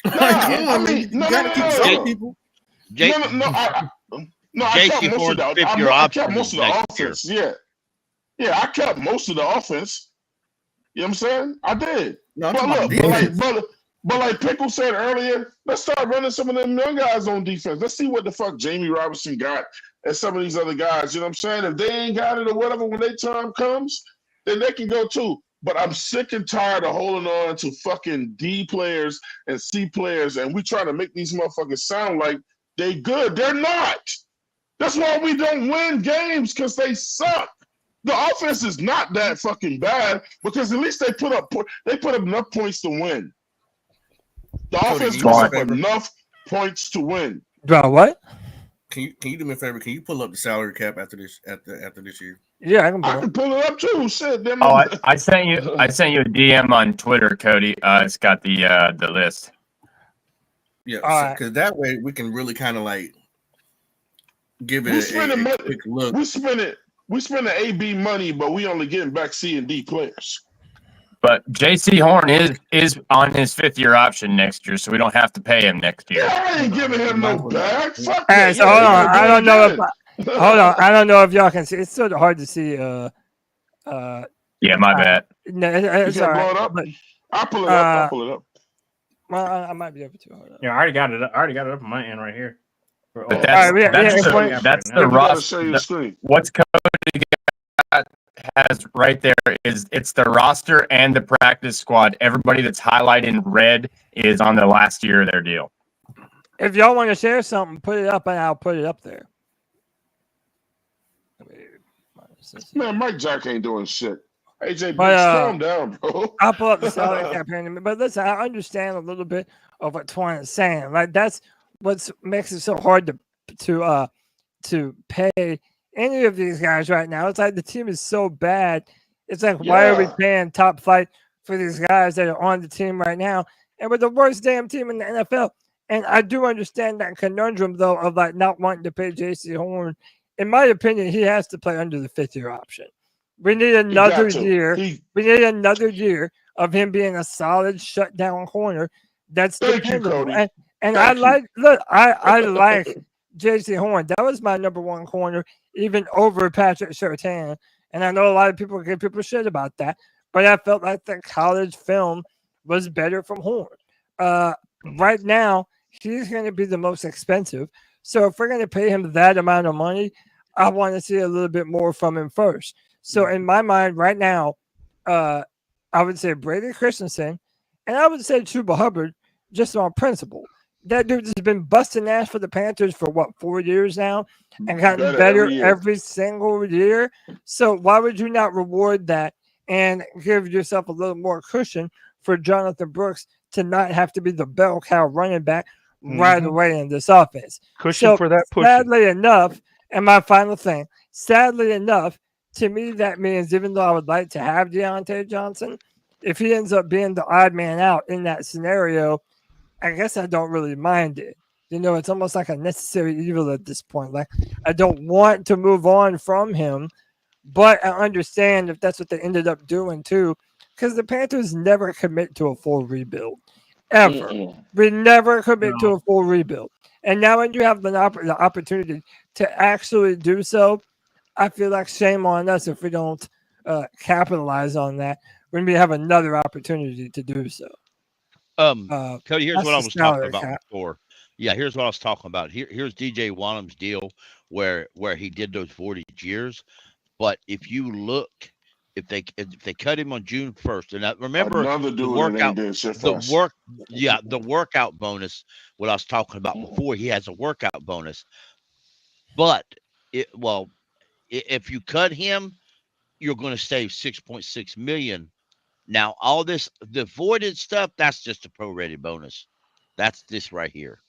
No, I mean, no. People. I kept most of the offense. Yeah, I kept most of the offense. You know what I'm saying? I did. No, but like Pickle said earlier, let's start running some of them young guys on defense. Let's see what the fuck Jamie Robinson got and some of these other guys. You know what I'm saying? If they ain't got it or whatever, when their time comes, then they can go too. But I'm sick and tired of holding on to fucking D players and C players, and we trying to make these motherfuckers sound like they good. They're not. That's why we don't win games, because they suck. The offense is not that fucking bad, because at least they put up enough points to win. The offense puts up enough points to win. What? Can you do me a favor? Can you pull up the salary cap after this year? Yeah, I can pull it up too. Shit, I sent you a DM on Twitter, Cody. It's got the list. Yeah, because that way we can really kind of like give it a quick look. We spend the AB money, but we only getting back C and D players. But J.C. Horn is on his 5th-year option next year, so we don't have to pay him next year. Yeah, I ain't giving him no back. Fuck that. So hold on. I don't know if I don't know if y'all can see. It's sort of hard to see. Yeah, my bad. No, it's all right. But I'll pull it up. Well, I might be able to. Hold on. Yeah, I already got it up on my end right here. But that's the roster. What's Cody has right there is it's the roster and the practice squad. Everybody that's highlighted in red is on the last year of their deal. If y'all want to share something, put it up and I'll put it up there. Man, Mike Jack ain't doing shit. AJ, calm down, bro. I'll pull up the salary cap here in a minute. But listen, I understand a little bit of what Twan is saying. Like that's what makes it so hard to pay any of these guys right now. It's like the team is so bad. It's like, why are we paying top flight for these guys that are on the team right now? And we're the worst damn team in the NFL. And I do understand that conundrum, though, of like not wanting to pay J.C. Horn. In my opinion, he has to play under the 5th-year option. We need another year. We need another year of him being a solid shutdown corner. That's dependable. And I like J.C. Horn. That was my number 1 corner, even over Patrick Surtain. And I know a lot of people give people shit about that, but I felt like the college film was better from Horn. Right now, he's going to be the most expensive. So if we're going to pay him that amount of money, I want to see a little bit more from him first. So in my mind right now, I would say Brady Christensen, and I would say Chuba Hubbard, just on principle. That dude has been busting ass for the Panthers for 4 years now and gotten better every single year. So why would you not reward that and give yourself a little more cushion for Jonathan Brooks to not have to be the bell cow running back right away in this offense? Cushion for that push. Sadly enough, and my final thing, sadly enough, to me that means even though I would like to have Diontae Johnson, if he ends up being the odd man out in that scenario, I guess I don't really mind it. You know, it's almost like a necessary evil at this point. Like, I don't want to move on from him, but I understand if that's what they ended up doing too, because the Panthers never commit to a full rebuild. Ever. We never commit to a full rebuild. And now when you have the opportunity to actually do so, I feel like shame on us if we don't capitalize on that when we have another opportunity to do so. Cody, here's what I was talking about before. Yeah, here's what I was talking about. Here's DJ Wanham's deal where he did those 40 years. But if you look, if they cut him on June 1st, and I remember the workout bonus, what I was talking about before, he has a workout bonus. But if you cut him, you're going to save $6.6 million. Now, all this, the voided stuff, that's just a prorated bonus. That's this right here.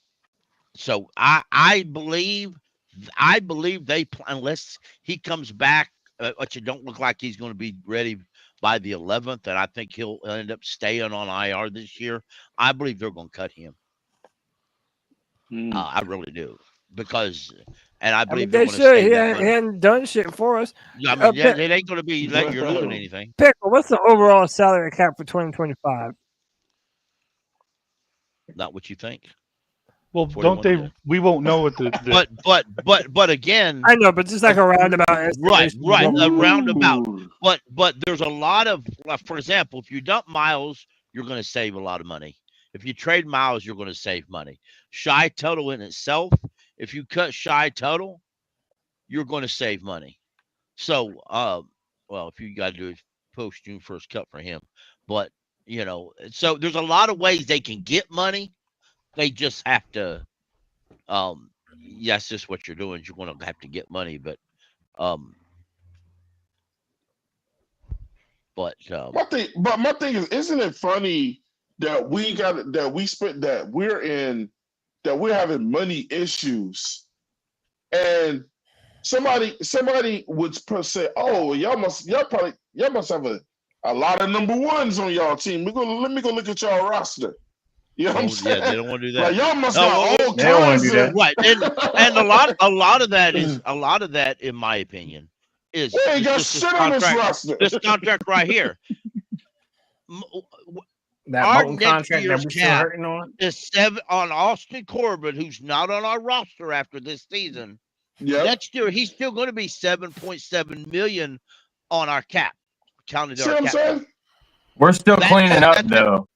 So I believe they, unless he comes back, which it don't look like he's going to be ready by the 11th, and I think he'll end up staying on IR this year. I believe they're going to cut him. I really do, because, and I believe they should. He hadn't done shit for us. I mean, it ain't going to be letting you doing anything. Pickle, what's the overall salary cap for 2025? Not what you think. Well, don't they? Million. We won't know what the but again, I know, but just like a roundabout. Right, a roundabout. But there's a lot of, for example, if you dump Miles, you're going to save a lot of money. If you trade Miles, you're going to save money. Shy total in itself, if you cut Shy total, you're going to save money. So, well, if you got to do a post June 1st cut for him, but so there's a lot of ways they can get money. They just have to, that's just what you're doing. You're going to have to get money, but my thing is, isn't it funny that we're having money issues, and somebody would say, "Oh, y'all must have a lot of number ones on y'all team. Let me go look at y'all roster." You know what I'm saying? Yeah, they don't want to do that. Like, y'all must have all kinds of that. Right, and a lot of that, in my opinion, is they got shit on this roster. This contract right here. That our Bolton next contract year's that we're still cap hurting on is 7 on Austin Corbett, who's not on our roster after this season. Yep. Next year, he's still going to be $7.7 million on our cap. Counted See our what I'm cap. saying? We're still cleaning up, though.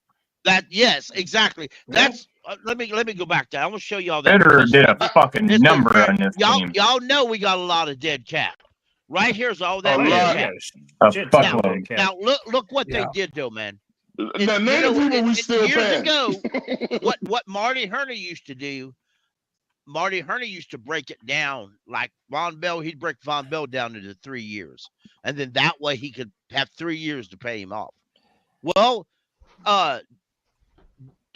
Yes, exactly. That's let me go back to that. I'm gonna show y'all that. Federer did a fucking number on this team. Y'all know we got a lot of dead cap. Right here's all that dead cap. Now look what they did though, man. Years ago, what Marty Hurney used to do. Marty Hurney used to break it down like Von Bell. He'd break Von Bell down into 3 years, and then that way he could have 3 years to pay him off. Well,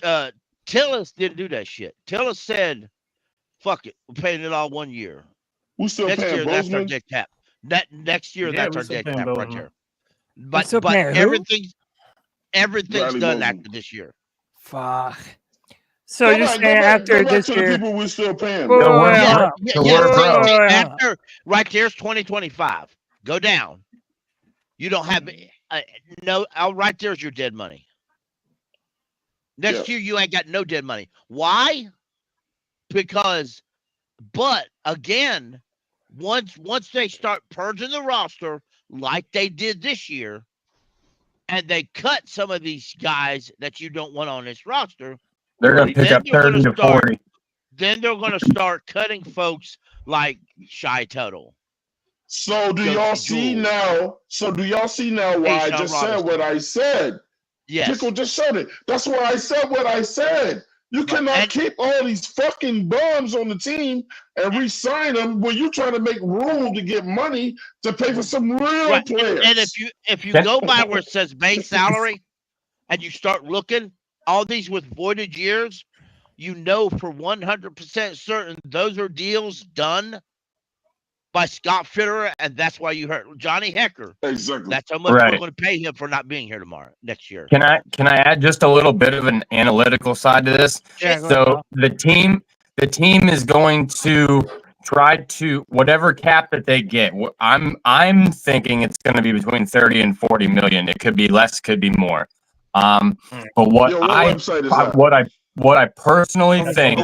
Tillis didn't do that shit. Tillis said, "Fuck it, we're paying it all 1 year. We still next paying year, Bozeman? That's our dead cap. Next year, that's our dead cap right there. But everything's done after this year. Fuck. So you're saying after this year, people we're still paying. After right there's 2025. Go down. You don't have no. Right there's your dead money. Next year, you ain't got no dead money. Why? Because, but again, once they start purging the roster like they did this year, and they cut some of these guys that you don't want on this roster, they're going to pick up 30 to 40. Then they're going to start cutting folks like Shy Tuttle. So do y'all see now? Why I just said what I said? Yes. Pickle just showed it. That's why I said what I said. You cannot keep all these fucking bums on the team and re-sign them when you're trying to make room to get money to pay for some real players. And if you go by where it says base salary and you start looking, all these with voided years, for 100% certain those are deals done by Scott Fitterer, and that's why you heard Johnny Hecker. Exactly. That's how much we're going to pay him for not being here next year. Can I add just a little bit of an analytical side to this? Yeah, so the team is going to try to whatever cap that they get. I'm thinking it's going to be between 30 and 40 million. It could be less, could be more. But what I personally think.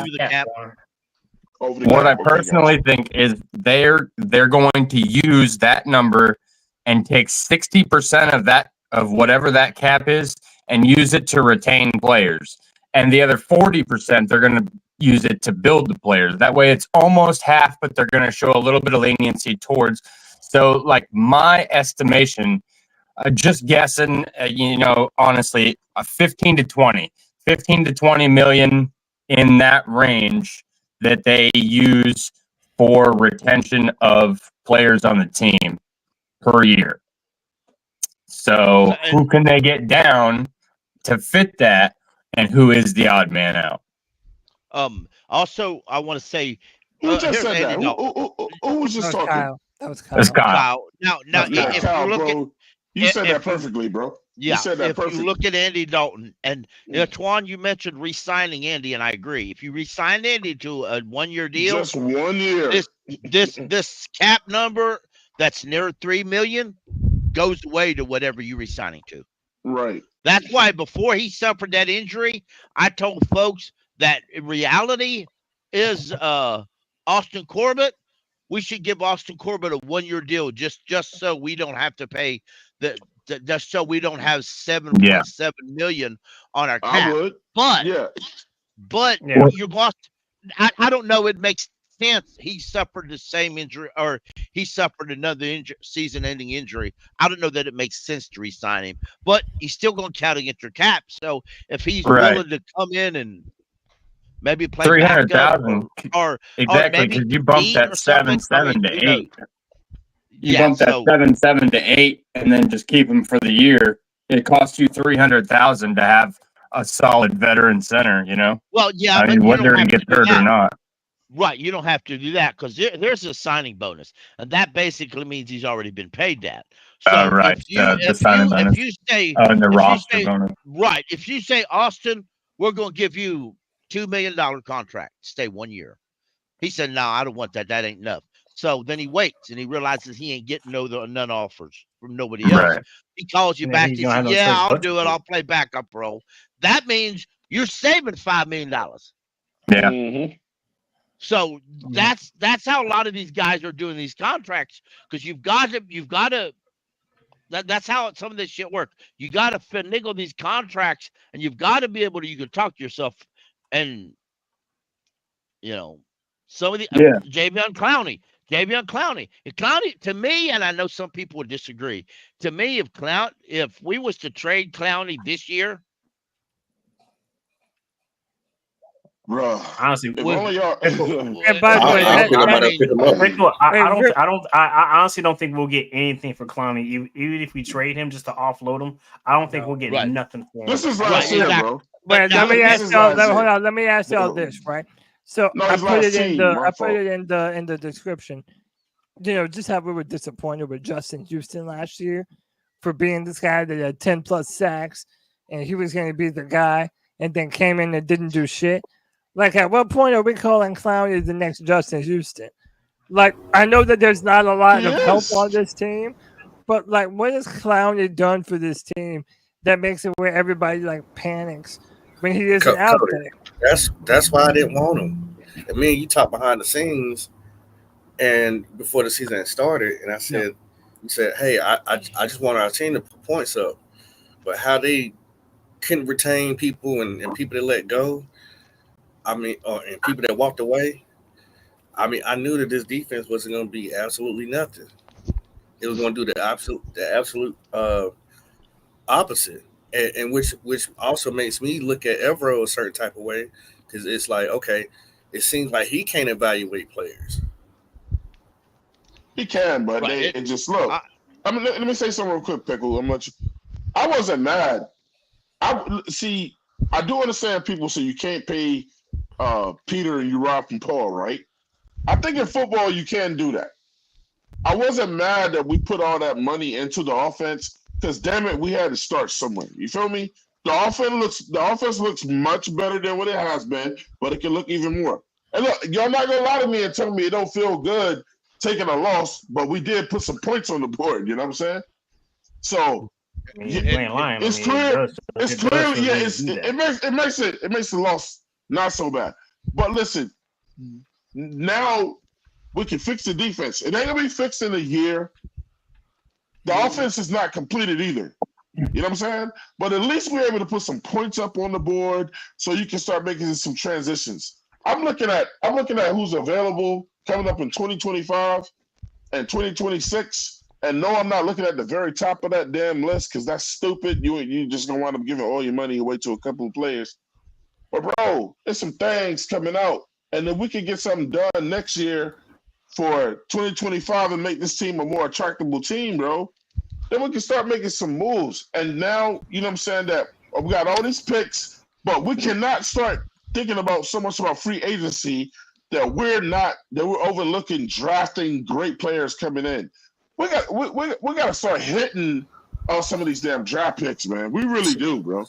What I personally think is they're going to use that number and take 60% of whatever that cap is and use it to retain players. And the other 40%, they're going to use it to build the players. That way it's almost half, but they're going to show a little bit of leniency towards. So like my estimation, just guessing, honestly, 15 to 20 million in that range that they use for retention of players on the team per year. So who can they get down to fit that, and who is the odd man out? Also, I want to say, who just said that? Who was just talking? Kyle. That was Kyle. That's Kyle. Now, if You said that perfectly, bro. Yeah, you said that if perfectly. you look at Andy Dalton and Twan, you mentioned re-signing Andy, and I agree. If you re-sign Andy to a 1-year deal, just 1 year, this cap number that's near $3 million goes away to whatever you re-signing to. Right. That's why before he suffered that injury, I told folks that in reality is Austin Corbett. We should give Austin Corbett a 1-year deal just so we don't have to pay just so we don't have $7.7 million on our cap. I would. But you lost. I don't know. It makes sense. He suffered the same injury, or he suffered another season-ending injury. I don't know that it makes sense to re-sign him, but he's still going to count against your cap. So if he's willing to come in and maybe play 300,000, or exactly, because you bumped that 7.7 to 8. You bumped that 7.7 to 8, and then just keep him for the year. It costs you 300,000 to have a solid veteran center. You know. Well, yeah. I mean, whether he gets hurt or not. Right, you don't have to do that because there's a signing bonus, and that basically means he's already been paid that. So right, if you say the roster bonus. Right, if you say Austin, we're going to give you $2 million contract, stay 1 year. He said, "No, I don't want that. That ain't enough." So then he waits and he realizes he ain't getting none offers from nobody else. Right. He calls you back. He says, "Yeah, I'll do it. I'll play backup role." That means you're saving $5 million. Yeah. Mm-hmm. So that's how a lot of these guys are doing these contracts, because you've got to that's how some of this shit works. You got to finagle these contracts, and you've got to be able to, you can talk to yourself, and some of the Jadeveon Clowney, to me, and I know some people would disagree. To me, if we was to trade Clowney this year, bro, honestly, if only y'all. And by the way, I honestly don't think we'll get anything for Clowney. Even if we trade him just to offload him, I don't think we'll get nothing for him. This is last year, bro. But let me ask y'all. Hold on. Let me ask y'all this, right? So I put it in the description. Just how we were disappointed with Justin Houston last year for being this guy that had 10+ sacks, and he was going to be the guy, and then came in and didn't do shit. Like, at what point are we calling Clowney the next Justin Houston? Like, I know that there's not a lot of help on this team, but like, what has Clowney done for this team that makes it where everybody like panics when he isn't out there? That's why I didn't want him. And me and you talked behind the scenes, and before the season had started, and I said, "You said, hey, I just want our team to put points up, but how they couldn't retain people and people that let go." I mean, and people that walked away. I mean, I knew that this defense wasn't going to be absolutely nothing. It was going to do the absolute opposite, and which also makes me look at Evero a certain type of way, because it's like, okay, it seems like he can't evaluate players. He can, but it just look. Let me say something real quick, Pickle. I wasn't mad. I do understand people say you can't pay Peter and you rob from Paul, right? I think in football you can do that. I wasn't mad that we put all that money into the offense, because damn it, we had to start somewhere. You feel me? The offense looks much better than what it has been, but it can look even more. And look, y'all not gonna lie to me and tell me it don't feel good taking a loss, but we did put some points on the board. You know what I'm saying? So it's clear. It makes the loss not so bad. But listen, now we can fix the defense. It ain't gonna be fixed in a year. The offense is not completed either. You know what I'm saying? But at least we're able to put some points up on the board so you can start making some transitions. I'm looking at who's available coming up in 2025 and 2026. And no, I'm not looking at the very top of that damn list, because that's stupid. You just gonna wind up giving all your money away to a couple of players. But bro, there's some things coming out, and if we can get something done next year for 2025 and make this team a more attractable team, bro, then we can start making some moves. And now, you know what I'm saying, that we got all these picks, but we cannot start thinking about so much about free agency that we're overlooking drafting great players coming in. We got to start hitting on some of these damn draft picks, man. We really do, bro.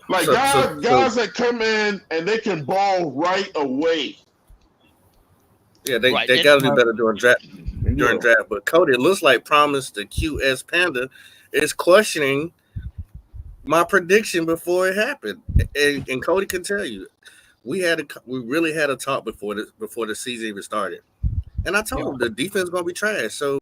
Guys that come in and they can ball right away. Yeah, they got to do better during draft. But Cody, it looks like Promise the QS Panda is questioning my prediction before it happened, and Cody can tell you, we really had a talk before the season even started, and I told him the defense is gonna be trash. So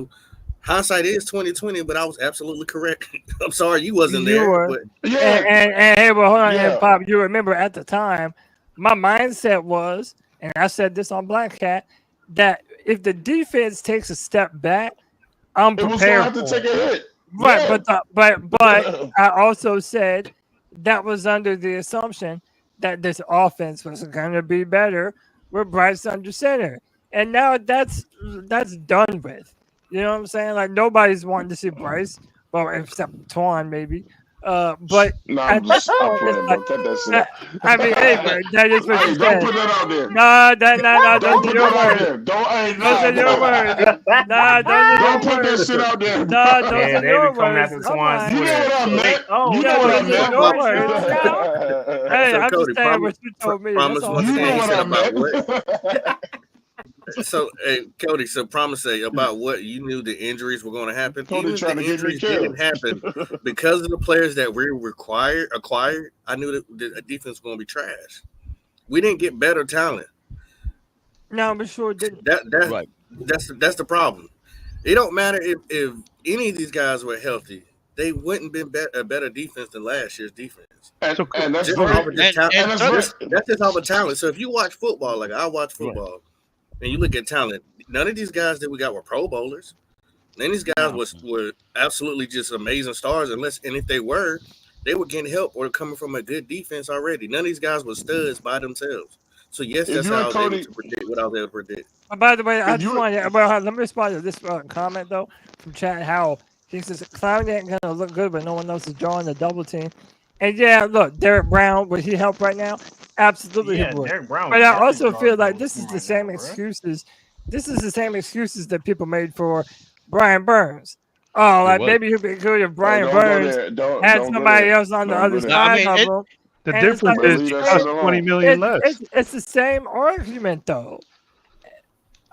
hindsight is 2020, but I was absolutely correct. I'm sorry you wasn't there. But and hey, well, hold on, and Pop, you remember at the time, my mindset was, and I said this on Black Cat, that if the defense takes a step back, I'm prepared. It was gonna have to take a hit. Right, but I also said that was under the assumption that this offense was going to be better with Bryce under center, and now that's done with. You know what I'm saying? Like nobody's wanting to see Bryce, well, except Twan maybe. But I mean, hey, man, that is what you said. Don't put that out there. Don't put your words. Those are your words. Don't put that shit out there. Those are your words. You know what I meant. You know what I meant. Hey, I'm just saying what you told me. You know what I meant. So, Cody, Promise say about what you knew the injuries were going to happen. Cody Even trying the to get me injuries killed. didn't happen because of the players that we acquired. I knew that the defense was going to be trash. We didn't get better talent. No, but sure didn't. That's the problem. It don't matter if any of these guys were healthy. They wouldn't been a better defense than last year's defense. And that's just off of talent. So if you watch football, like I watch football. And you look at talent, none of these guys that we got were Pro Bowlers. None of these guys were absolutely just amazing stars, and if they were getting help or coming from a good defense already. None of these guys were studs by themselves. So, yes, that's how I was able to predict what I was able to predict. By the way, I just want to let me respond to this comment, though, from Chad Howell. He says, Clowney ain't going to look good, but no one else is drawing the double team. And, yeah, look, Derek Brown, would he help right now? Absolutely, he would. Derek Brown, but I also feel like this is the same excuses. This is the same excuses that people made for Brian Burns. Oh, like maybe he'd be good if Brian Burns had somebody else on the other side of him. The difference is just $20 million less. It's the same argument, though.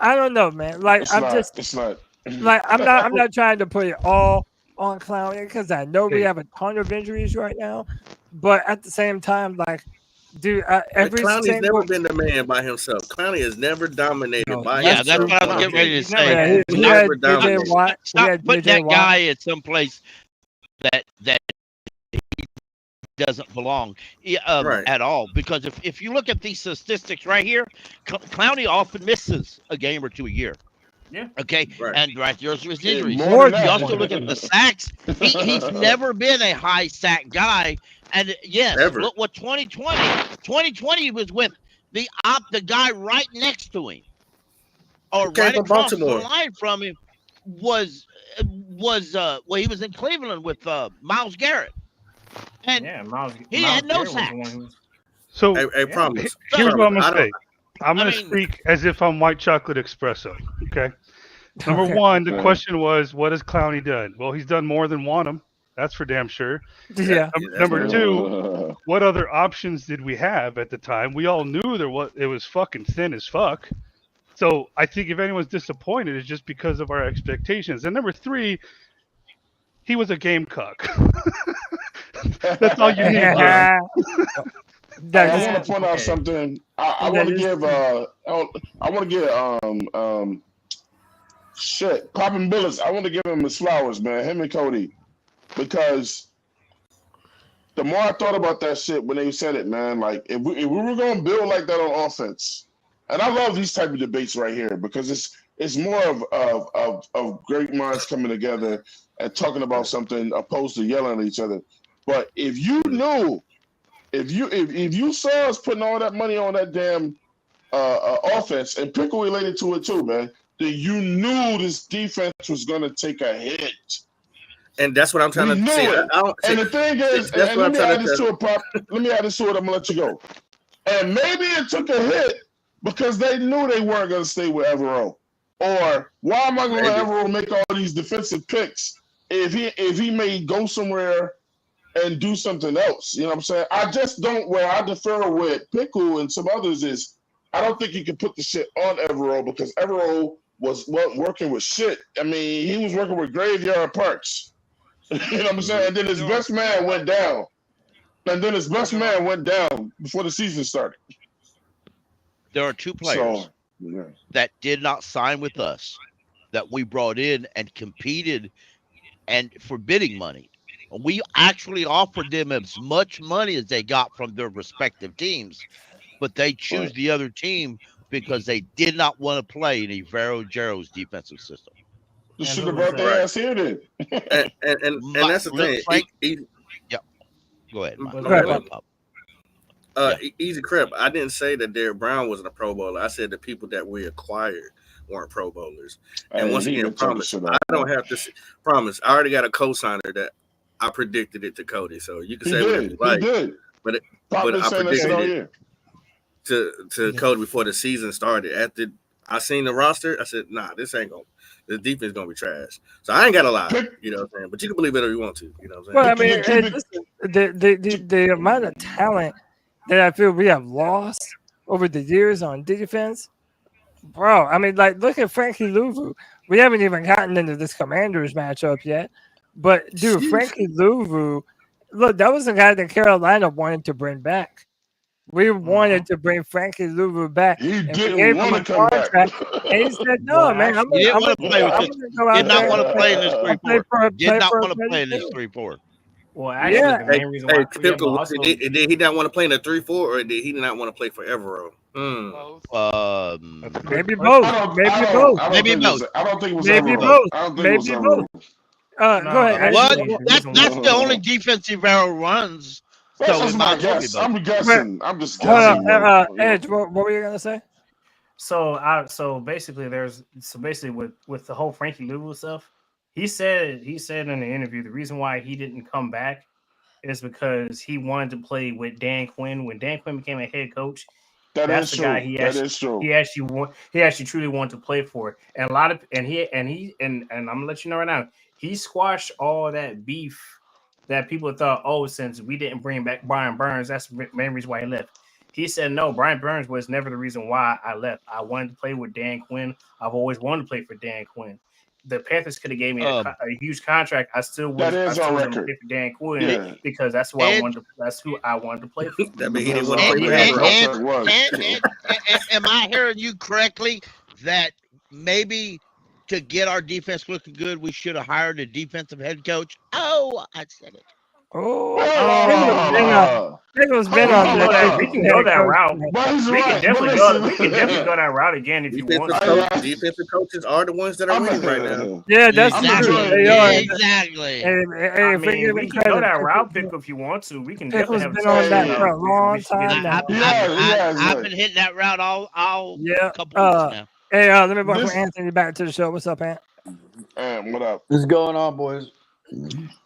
I don't know, man. Like it's not. Like I'm not trying to put it all on Clowney because I know we have a ton of injuries right now, but at the same time, like. Dude, Clowney's never been the man by himself. Clowney has never dominated by himself. Yeah, that's what I was getting ready to say. He never dominated. Stop putting that guy at some place that he doesn't belong at all. Because if you look at these statistics right here, Clowney often misses a game or two a year. Yeah. Okay. Right. And there's his injuries. You also look at the sacks. He's never been a high sack guy. And yes, look what 2020 was with the guy right next to him, or right across the line from him was he was in Cleveland with Myles Garrett, and he had no sacks. So I promise. Here's what I'm gonna say. I'm gonna speak as if I'm white chocolate espresso. Okay. Number one, the question was, what has Clowney done? Well, he's done more than Wanham. That's for damn sure. Yeah. Number two, what other options did we have at the time? We all knew it was fucking thin as fuck. So I think if anyone's disappointed, it's just because of our expectations. And number three, he was a gamecock. That's all you need. I want to point out something. I want to give. I want to give. Popping Bullets. I want to give him his flowers, man. Him and Cody. Because the more I thought about that shit when they said it, man, like if we were going to build like that on offense, and I love these type of debates right here because it's more of great minds coming together and talking about something opposed to yelling at each other. But if you knew, if you saw us putting all that money on that damn offense, and Pickle related to it too, man, then you knew this defense was going to take a hit. And that's what I'm trying to say. And the thing is, let me add this to it. I'm going to let you go. And maybe it took a hit because they knew they weren't going to stay with Evero. Or why am I going to let Evero make all these defensive picks if he may go somewhere and do something else. You know what I'm saying? I just don't. Where I defer with Pickle and some others is I don't think you can put the shit on Evero because Evero wasn't working with shit. I mean, he was working with graveyard parts. You know what I'm saying? And then his best man went down. Before the season started. There are two players that did not sign with us that we brought in and competed and for bidding money. We actually offered them as much money as they got from their respective teams, but they choose the other team because they did not want to play in Evero Jero's defensive system. You should have brought their ass here then. and that's the thing. Go ahead. Easy Crip. I didn't say that Derrick Brown wasn't a Pro Bowler. I said the people that we acquired weren't Pro Bowlers. And once again, promise. I don't have to promise. I already got a co-signer that I predicted it to Cody. So you can say whatever you like. But I predicted it to Cody before the season started. After I seen the roster, I said, "Nah, this ain't gonna. The defense is gonna be trash." So I ain't got a lie, you know what I'm saying? But you can believe it if you want to, you know what I'm saying? Well, I mean, the amount of talent that I feel we have lost over the years on defense, bro. I mean, like, look at Frankie Louvu. We haven't even gotten into this Commanders matchup yet, but dude, Frankie Louvu, look, that was the guy that Carolina wanted to bring back. We wanted to bring Frankie Louvu back. He didn't want to come back. And he said, "No, man, I'm going to play with this. Did not want to play in this 3-4. Did not want to play in this 3-4. Well, actually, the main reason why did he not want to play in the 3-4, or did he not want to play for Evero? Maybe both. Maybe both. Maybe both. I don't think it was maybe both. Maybe both. Go ahead. What? That's the only defensive Evero runs. That's my guess. I'm guessing. I'm just guessing. Edge, what were you gonna say? So basically with the whole Frankie Louvu stuff, he said in the interview the reason why he didn't come back is because he wanted to play with Dan Quinn. When Dan Quinn became a head coach, that's the guy he actually truly wanted to play for. And I'm gonna let you know right now, he squashed all that beef that people thought, since we didn't bring back Brian Burns, that's the main reason why he left. He said, no, Brian Burns was never the reason why I left. I wanted to play with Dan Quinn. I've always wanted to play for Dan Quinn. The Panthers could have gave me a huge contract. I still would have played for Dan Quinn because that's who I wanted to play for. That means he didn't want to play for Am I hearing you correctly that maybe to get our defense looking good, we should have hired a defensive head coach? Oh, I said it. Pickle's been on that. We can go that route. We can definitely go that route again if you want to. Defensive coaches are the ones that are winning right now. Yeah, that's true. They are. Exactly. We can go that route, Pickle, if you want to. We can definitely have been on that for a long time now. I've been hitting that route all couple weeks now. Hey, let me welcome Anthony back to the show. What's up, Ant? What up? What's going on, boys?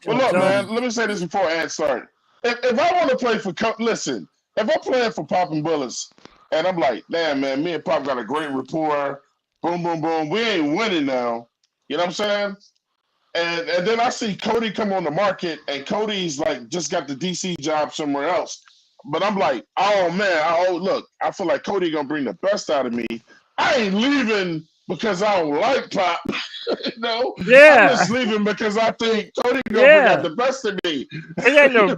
Well, look, man, let me say this before Ant starts. If I want to play for listen, if I'm playing for Poppin' Bullets and I'm like, damn, man, me and Pop got a great rapport, boom, boom, boom, we ain't winning now. You know what I'm saying? And then I see Cody come on the market and Cody's like just got the DC job somewhere else. But I'm like, oh, man, look, I feel like Cody going to bring the best out of me. I ain't leaving because I don't like Pop. No, yeah, I'm just leaving because I think Cody gonna bring out the best of me. It ain't no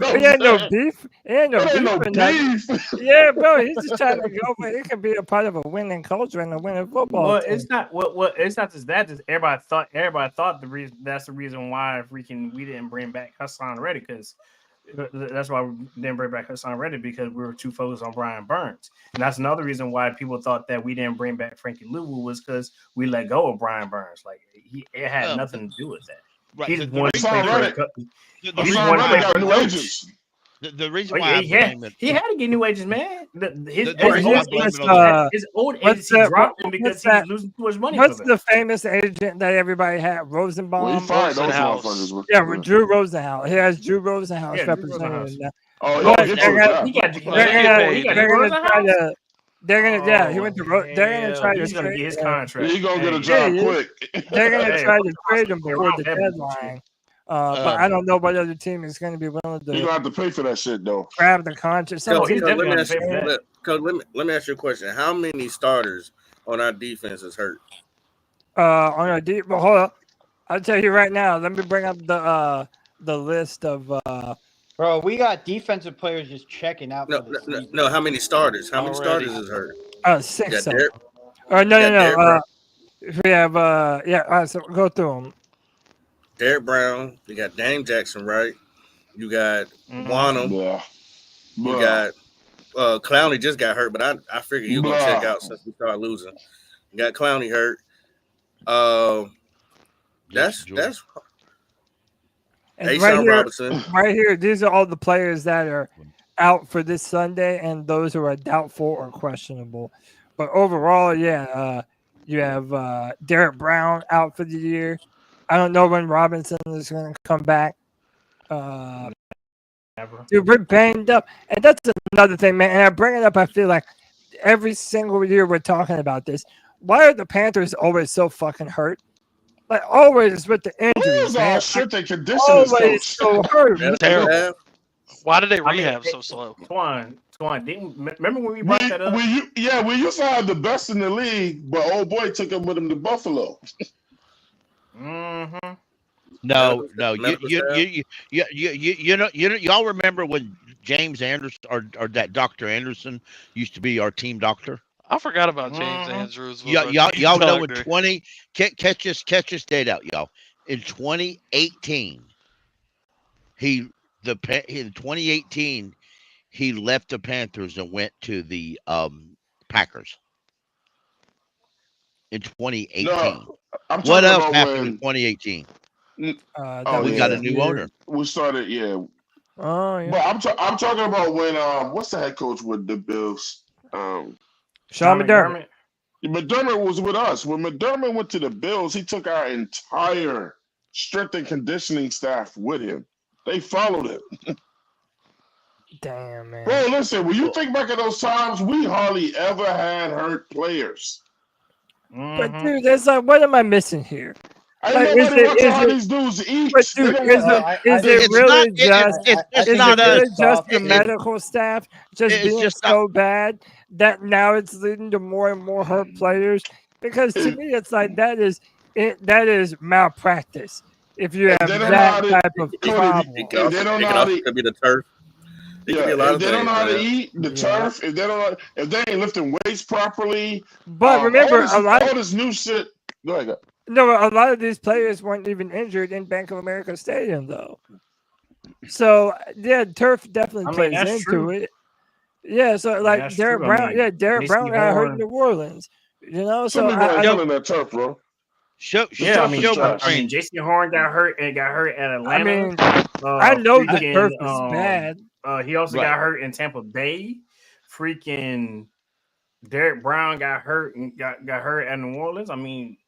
beef. It ain't no beef. Yeah, bro, he's just trying to go, but it can be a part of a winning culture and a winning football. Well, team. It's not. Well, it's not just that. Just everybody thought that's the reason why we didn't bring back Hassan Reddick because. That's why we didn't bring back Hassan Reddick because we were too focused on Brian Burns. And that's another reason why people thought that we didn't bring back Frankie Louvu was because we let go of Brian Burns. Like it had nothing to do with that. Right. He just wanted to play new agents. The reason why he had to get new agents, man. His old agency dropped him because he was losing too much money. What's the famous agent that everybody had? Rosenbaum. Well, he fired those motherfuckers. Yeah, with Drew Rosenhaus. He has Drew Rosenhaus representing him. He went to. They're gonna try to. He's gonna get his contract. He's gonna get a job quick. They're gonna try to trade him before the deadline. But I don't know what other team is going to be willing to. You're gonna have to pay for that shit though. Grab the contract. Let me ask you a question. How many starters on our defense is hurt? On our deep. Well, hold up. I'll tell you right now. Let me bring up the list of. Bro, we got defensive players just checking out. No. How many starters? How many starters is hurt? 6. No. We have All right, so go through them. Derek Brown. You got Dame Jackson, right? You got Wanham. Yeah. You got Clowney just got hurt, but I figured you were gonna check out since we started losing. You got Clowney hurt. That's and right here, these are all the players that are out for this Sunday and those who are doubtful or questionable. But overall, you have Derek Brown out for the year. I don't know when Robinson is going to come back. Dude, we're banged up. And that's another thing, man. And I bring it up, I feel like every single year we're talking about this. Why are the Panthers always so fucking hurt? Like, always with the injuries, man. Shit, they condition always so hurt. That's terrible. Why did they rehab so slow? Twan, remember when we brought that up? We used to have the best in the league, but old boy took him with him to Buffalo. Mm-hmm. No. Y'all remember when James Anderson or that Dr. Anderson used to be our team doctor? I forgot about James Andrews. Y'all know in 20 catch this date out, y'all. In 2018, in 2018 he left the Panthers and went to the Packers. In 2018. No, what else happened in 2018? We got a new owner. We started, Oh yeah. But I'm talking about when what's the head coach with the Bills? Sean McDermott. McDermott was with us. When McDermott went to the Bills, he took our entire strength and conditioning staff with him. They followed him. Damn, man. Bro, listen, when you think back at those times, we hardly ever had hurt players. But dude, that's like, what am I missing here? I nobody watching how these dudes eat. But dude, is it really just the medical staff being so bad that now it's leading to more and more hurt players? Because to me, it's like that is malpractice. If you have that type of problem, it could be the turf. If they don't know how to eat the turf, if they ain't lifting weights properly, but remember all this new shit. Go ahead. No, a lot of these players weren't even injured in Bank of America Stadium, though. So yeah, turf definitely plays into it. Yeah, so like Derek Brown, Derek Brown got hurt in New Orleans. You know, so I yelling at turf, bro. J.C. Horn got hurt at Atlanta. I mean, I know the turf is bad. He also got hurt in Tampa Bay. Freaking Derek Brown got hurt and got hurt at New Orleans. I mean,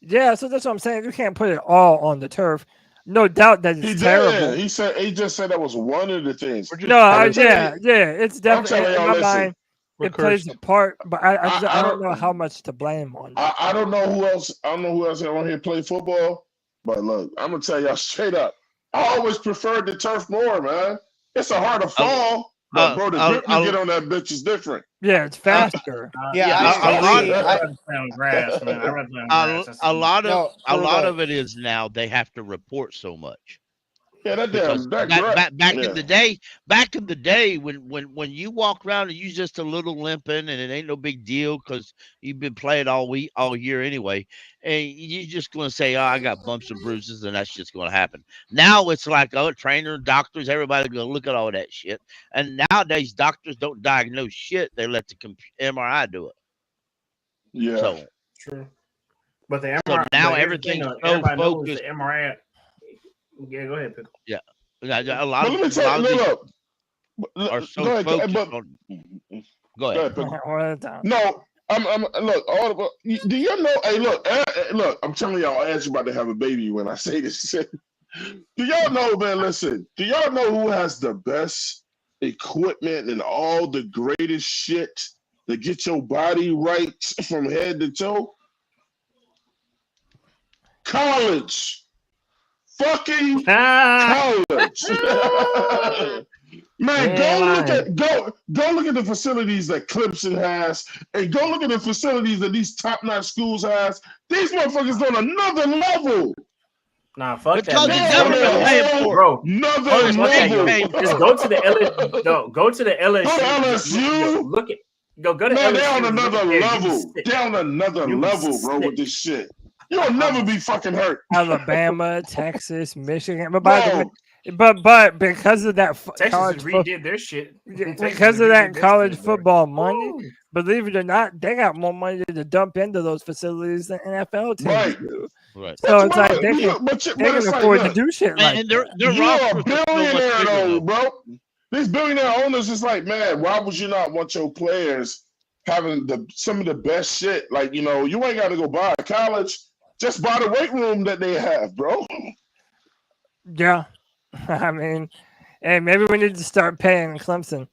yeah, so that's what I'm saying. You can't put it all on the turf. No doubt that it's terrible. He just said that was one of the things. It's definitely in my mind. It plays a part, but I don't know how much to blame on. I don't know who else. I don't know who else around here play football. But look, I'm gonna tell y'all straight up. I always preferred the turf more, man. It's a harder fall, but bro, the grip you get on that bitch is different. Yeah, it's faster. A lot of it is now they have to report so much. Yeah, back in the day when you walk around and you just a little limping and it ain't no big deal because you've been playing all year anyway, and you're just gonna say, I got bumps and bruises, and that's just gonna happen. Now it's like, trainer, doctors, everybody's gonna look at all that shit. And nowadays doctors don't diagnose shit; they let the MRI do it. Yeah, so true. But the MRI, so now everything's so focused. The MRI. Yeah, go ahead, Pickle. Yeah, a lot of these are so focused on. Go ahead. No, look. Do you know? Hey, look. I'm telling y'all, Angie about to have a baby when I say this shit. Do y'all know, man? Listen. Do y'all know who has the best equipment and all the greatest shit to get your body right from head to toe? College. fucking college. Man, go look at the facilities that Clemson has, and go look at the facilities that these top-notch schools has. These motherfuckers on another level. Nah, fuck because that, bro. Another level. Just go to the LSU. No, go to the LSU. Go to LSU. Look at. Go to man, LSU. They're on another level. They're on another level, bro, with this shit. You'll never be fucking hurt. Alabama, Texas, Michigan. But by the way, but because of that Texas redid their shit. Because of that college football money, believe it or not, they got more money to dump into those facilities than NFL teams do. Right. So it's like they can afford to do shit like and that. You're a billionaire though, bro. These billionaire owners is like, man, why would you not want your players having some of the best shit? Like, you ain't got to go buy a college. Just buy the weight room that they have, bro. Yeah. I mean, and maybe we need to start paying Clemson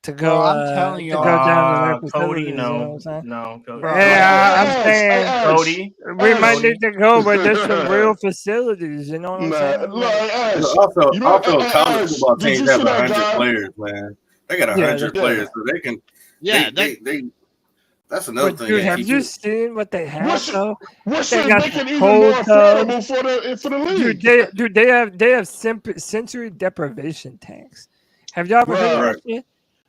to go. I'm telling you, to go down to Cody, no, Cody. Yeah, I'm saying, Cody, we might need to go where there's some real facilities. You know what I'm saying? Also, college football teams have 100 players, man. They got 100 players, so they can. Yeah, they that's another thing. Dude, have you seen what they have though? What should make it even more affordable for the league? Dude, they have sensory deprivation tanks. Have y'all ever heard of that shit?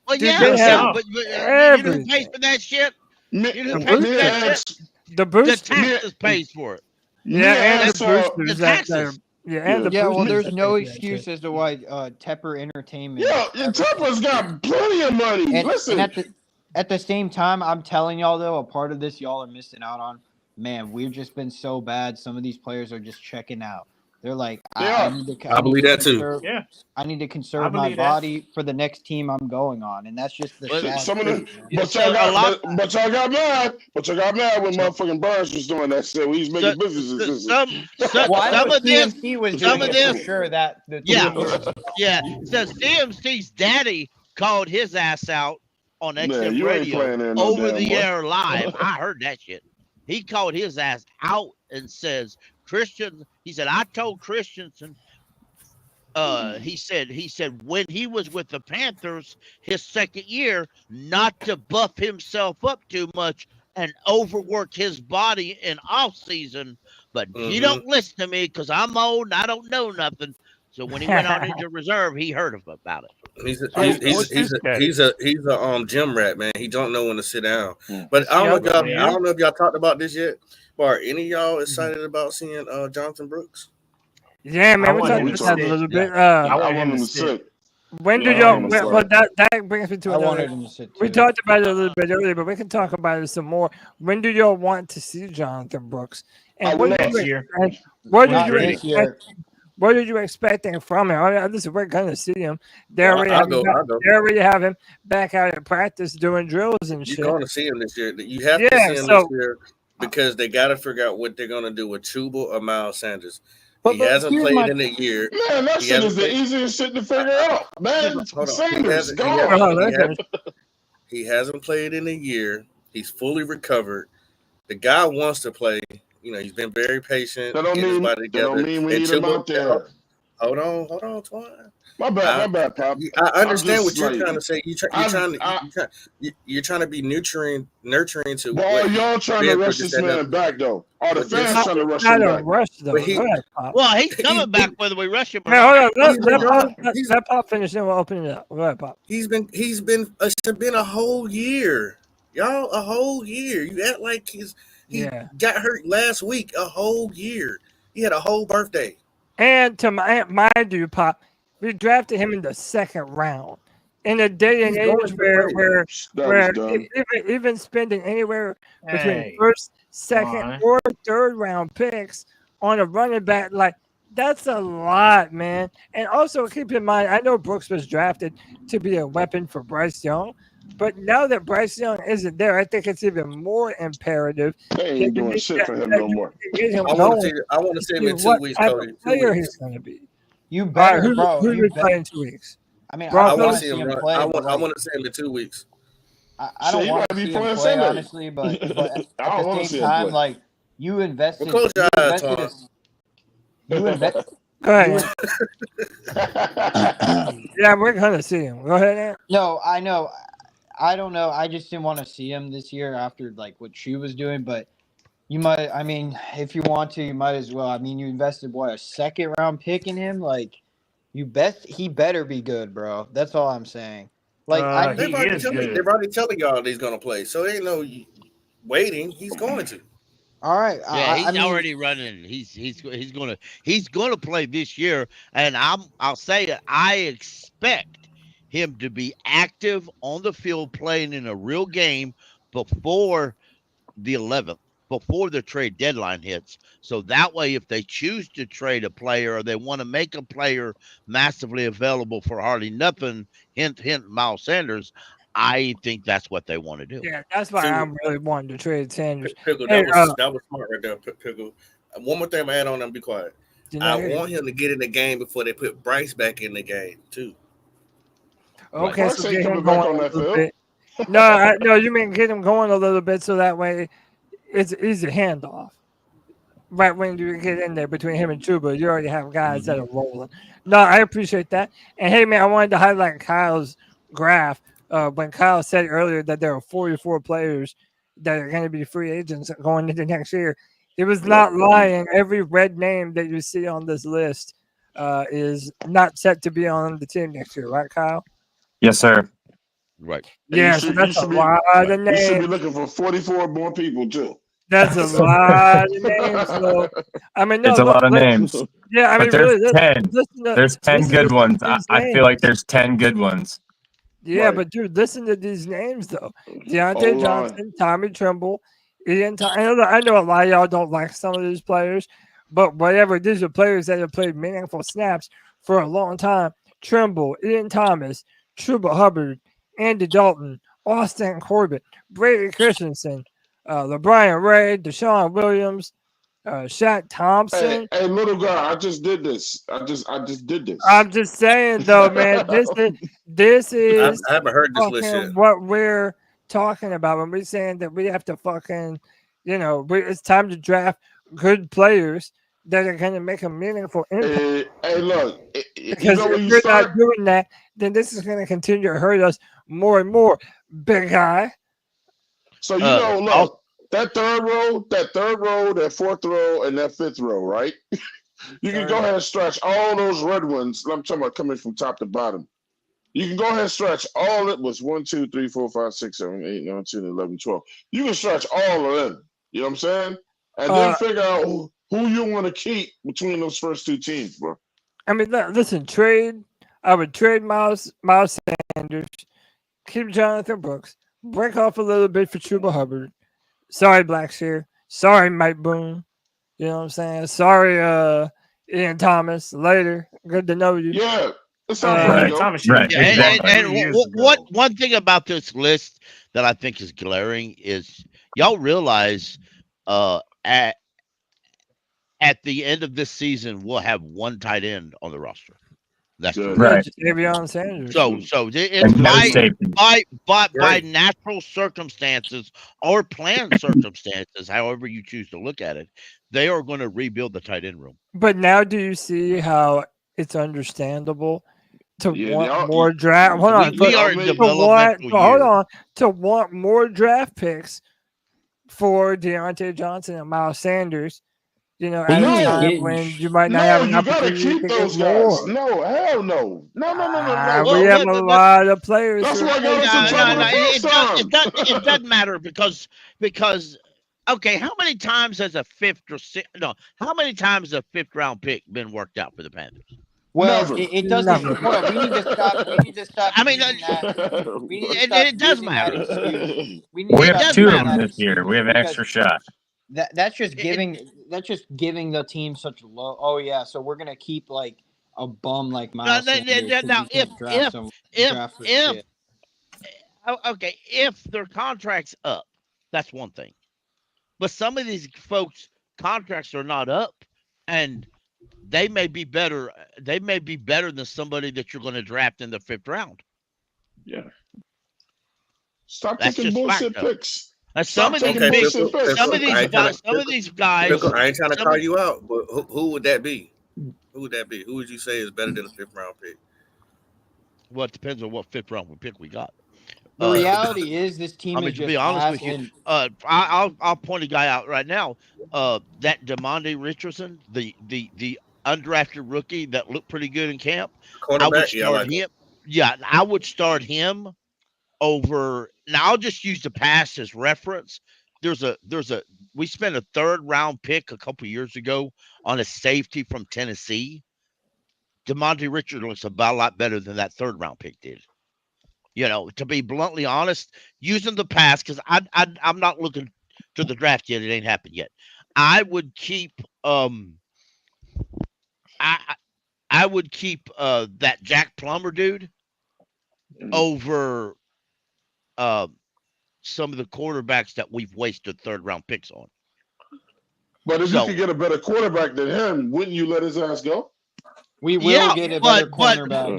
Well, Dude, yeah, but you didn't pay for that shit. You didn't pay for that shit. The boosters, the taxes pays for it. And the boosters. The taxes. Well, there's no excuse as to why Tepper Entertainment. Yeah, Tepper's got plenty of money. Listen. At the same time, I'm telling y'all, though, a part of this y'all are missing out on. Man, we've just been so bad. Some of these players are just checking out. They're like, I believe that too. Yeah, I need to conserve my body for the next team I'm going on, and that's just the sad truth. But y'all got mad. But y'all got mad when motherfucking Burns was doing that shit. When he was making businesses. Some of this was doing it for sure. That So CMC's daddy called his ass out on XM Radio over the air live. I heard that shit. He called his ass out and says, Christian, he said, I told Christensen, he said when he was with the Panthers his second year, not to buff himself up too much and overwork his body in off season. But he don't listen to me because I'm old and I don't know nothing. So when he went on into reserve, he heard about it. He's a gym rat, man. He don't know when to sit down. But I don't know if y'all talked about this yet. Are any of y'all excited about seeing Jonathan Brooks? Yeah, man, we talked about that a little bit. I want him to sit. When do y'all? Well, that brings me to another. We talked about it a little bit earlier, but we can talk about it some more. When do y'all want to see Jonathan Brooks? And what are you expecting from him? Listen, we're gonna see him. They already have him back out at practice doing drills and shit. You're gonna see him this year. You have to see him this year because they got to figure out what they're gonna do with Chuba or Miles Sanders. He hasn't played in a year. Man, that shit is the easiest shit to figure out. Man, Sanders he hasn't played in a year. He's fully recovered. The guy wants to play. He's been very patient. That don't mean we need him out there. Hold on, Twan. My bad, Pop. I understand what you're trying to say. You're trying to be nurturing to. Well, y'all trying to rush this man back though. Are the fans trying to rush him back? He's coming back whether we rush him or not. Let Pop finish, then we'll open it up. Go ahead, Pop. It's been a whole year, y'all. A whole year. You act like he got hurt last week. A whole year. He had a whole birthday. And to mind you, Pop, we drafted him in the second round. In a day and age where even spending anywhere between first, second, or third round picks on a running back, like that's a lot, man. And also keep in mind, I know Brooks was drafted to be a weapon for Bryce Young, but now that Bryce Young isn't there, I think it's even more imperative. They ain't doing shit for him no more. I want to see him in 2 weeks, Cody. Player he's going to be. You better, bro. Who's we play in 2 weeks? I mean, I want to see him play. I want to see him in 2 weeks. I don't want to see him play, honestly, but at the same time, like you invested. Go ahead. Yeah, we're gonna see him. Go ahead, Ant. No, I know. I don't know. I just didn't want to see him this year after like what Chu was doing, but you might. I mean, if you want to, you might as well. I mean, you invested a second round pick in him. Like, he better be good, bro. That's all I'm saying. Like, they've already telling y'all that he's gonna play, so there ain't no waiting. He's going to. All right. Yeah, he's already running. He's gonna play this year, and I'll say it. I expect him to be active on the field playing in a real game before the 11th, before the trade deadline hits. So that way, if they choose to trade a player or they want to make a player massively available for hardly nothing, hint, Miles Sanders, I think that's what they want to do. Yeah, that's why I'm really wanting to trade Sanders. Pickle, that was smart right there, Pickle. One more thing I'm add on and be quiet. I want him to get in the game before they put Bryce back in the game, too. Okay, so get him going a little bit. No, you mean get him going a little bit so that way it's an easy handoff. Right when you get in there between him and Chuba, you already have guys that are rolling. No, I appreciate that. And hey, man, I wanted to highlight Kyle's graph. When Kyle said earlier that there are 44 players that are going to be free agents going into next year, he was not lying. Every red name that you see on this list is not set to be on the team next year, right, Kyle? Yes, sir. Right. Yeah, so that's a lot of names. You should be looking for 44 more people, too. That's a lot of names. So, I mean, it's a lot of names. Yeah, I mean, but there's really, 10. There's 10 good ones. I feel like there's 10 good ones. Yeah, but dude, listen to these names though: Deontay Johnson, Tommy Tremble, Ian. I know a lot of y'all don't like some of these players, but whatever. These are players that have played meaningful snaps for a long time. Tremble, Ian Thomas, Chuba Hubbard, Andy Dalton, Austin Corbett, Brady Christensen, LeBron Ray, Deshaun Williams, Shaq Thompson. Hey, little guy, I just did this. I just did this. I'm just saying though, man. This is. I haven't heard this list yet. What we're talking about when we're saying that we have to fucking, it's time to draft good players that are going to make a meaningful impact. Hey, look, because if you're not doing that, then this is going to continue to hurt us more and more, big guy. So look. That third row, that fourth row, and that fifth row, right? You can go ahead and stretch all those red ones. I'm talking about coming from top to bottom. You can go ahead and stretch all it was 1, 2, 3, 4, 5, 6, 7, 8, 9, 10, 11, 12. You can stretch all of them. You know what I'm saying? And then figure out who you want to keep between those first two teams, bro. I mean, listen, I would trade Miles Sanders, keep Jonathan Brooks, break off a little bit for Chuba Hubbard. Sorry, Blackshear. Sorry, Mike Boone. You know what I'm saying? Sorry, Ian Thomas. Later. Good to know you. Yeah. Thomas. Right. And one thing about this list that I think is glaring is y'all realize at the end of this season we'll have one tight end on the roster. That's right. Jadeveon Sanders. So it's by natural circumstances or planned circumstances, however you choose to look at it, they are going to rebuild the tight end room. But now, do you see how it's understandable to want more draft? Hold on, to want more draft picks for Diontae Johnson and Miles Sanders. When you might not have an opportunity to keep those guys. More. No, hell no. No. We have a lot of players. That's why it doesn't matter because okay, how many times has a fifth round pick been worked out for the Panthers? Well, it doesn't. We need to stop. I mean, it does matter. We have two of them this year. We have an extra shot. That's just giving the team such low. Oh yeah, so we're gonna keep like a bum like Miles. Now, if their contract's up, that's one thing. But some of these folks' contracts are not up, and they may be better. They may be better than somebody that you're going to draft in the 5th round. Yeah. Stop taking bullshit picks. Some of these guys. Pickle, I ain't trying to call you out, but who would that be? Who would that be? Who would you say is better than a 5th round pick? Well, it depends on what 5th round pick we got. The reality is this team is to just be honest with you, I'll point a guy out right now. That Demonte Richardson, the undrafted rookie that looked pretty good in camp. I would start him. Yeah, I would start him over. Now I'll just use the past as reference. We spent a 3rd round pick a couple years ago on a safety from Tennessee. Demonte Richardson looks about a lot better than that 3rd round pick did. You know, to be bluntly honest, using the past, because I'm not looking to the draft yet. It ain't happened yet. I would keep I would keep that Jack Plummer dude over some of the quarterbacks that we've wasted 3rd round picks on. But if you could get a better quarterback than him, wouldn't you let his ass go? We will get a better cornerback.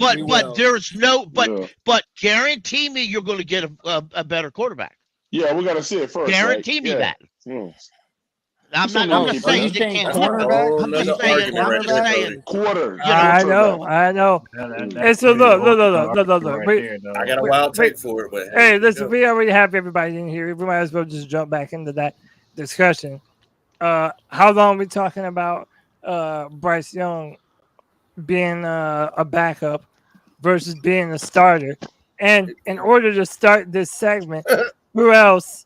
But guarantee me you're going to get a better quarterback. Yeah, we got to see it first. Guarantee me that. I'm not saying you can't. Cornerback. I'm just saying quarter. I know. It's a look. I got a wild take for it, but hey, listen, we already have everybody in here. We might as well just jump back into that discussion. How long are we talking about Bryce Young being a backup versus being a starter? And in order to start this segment, who else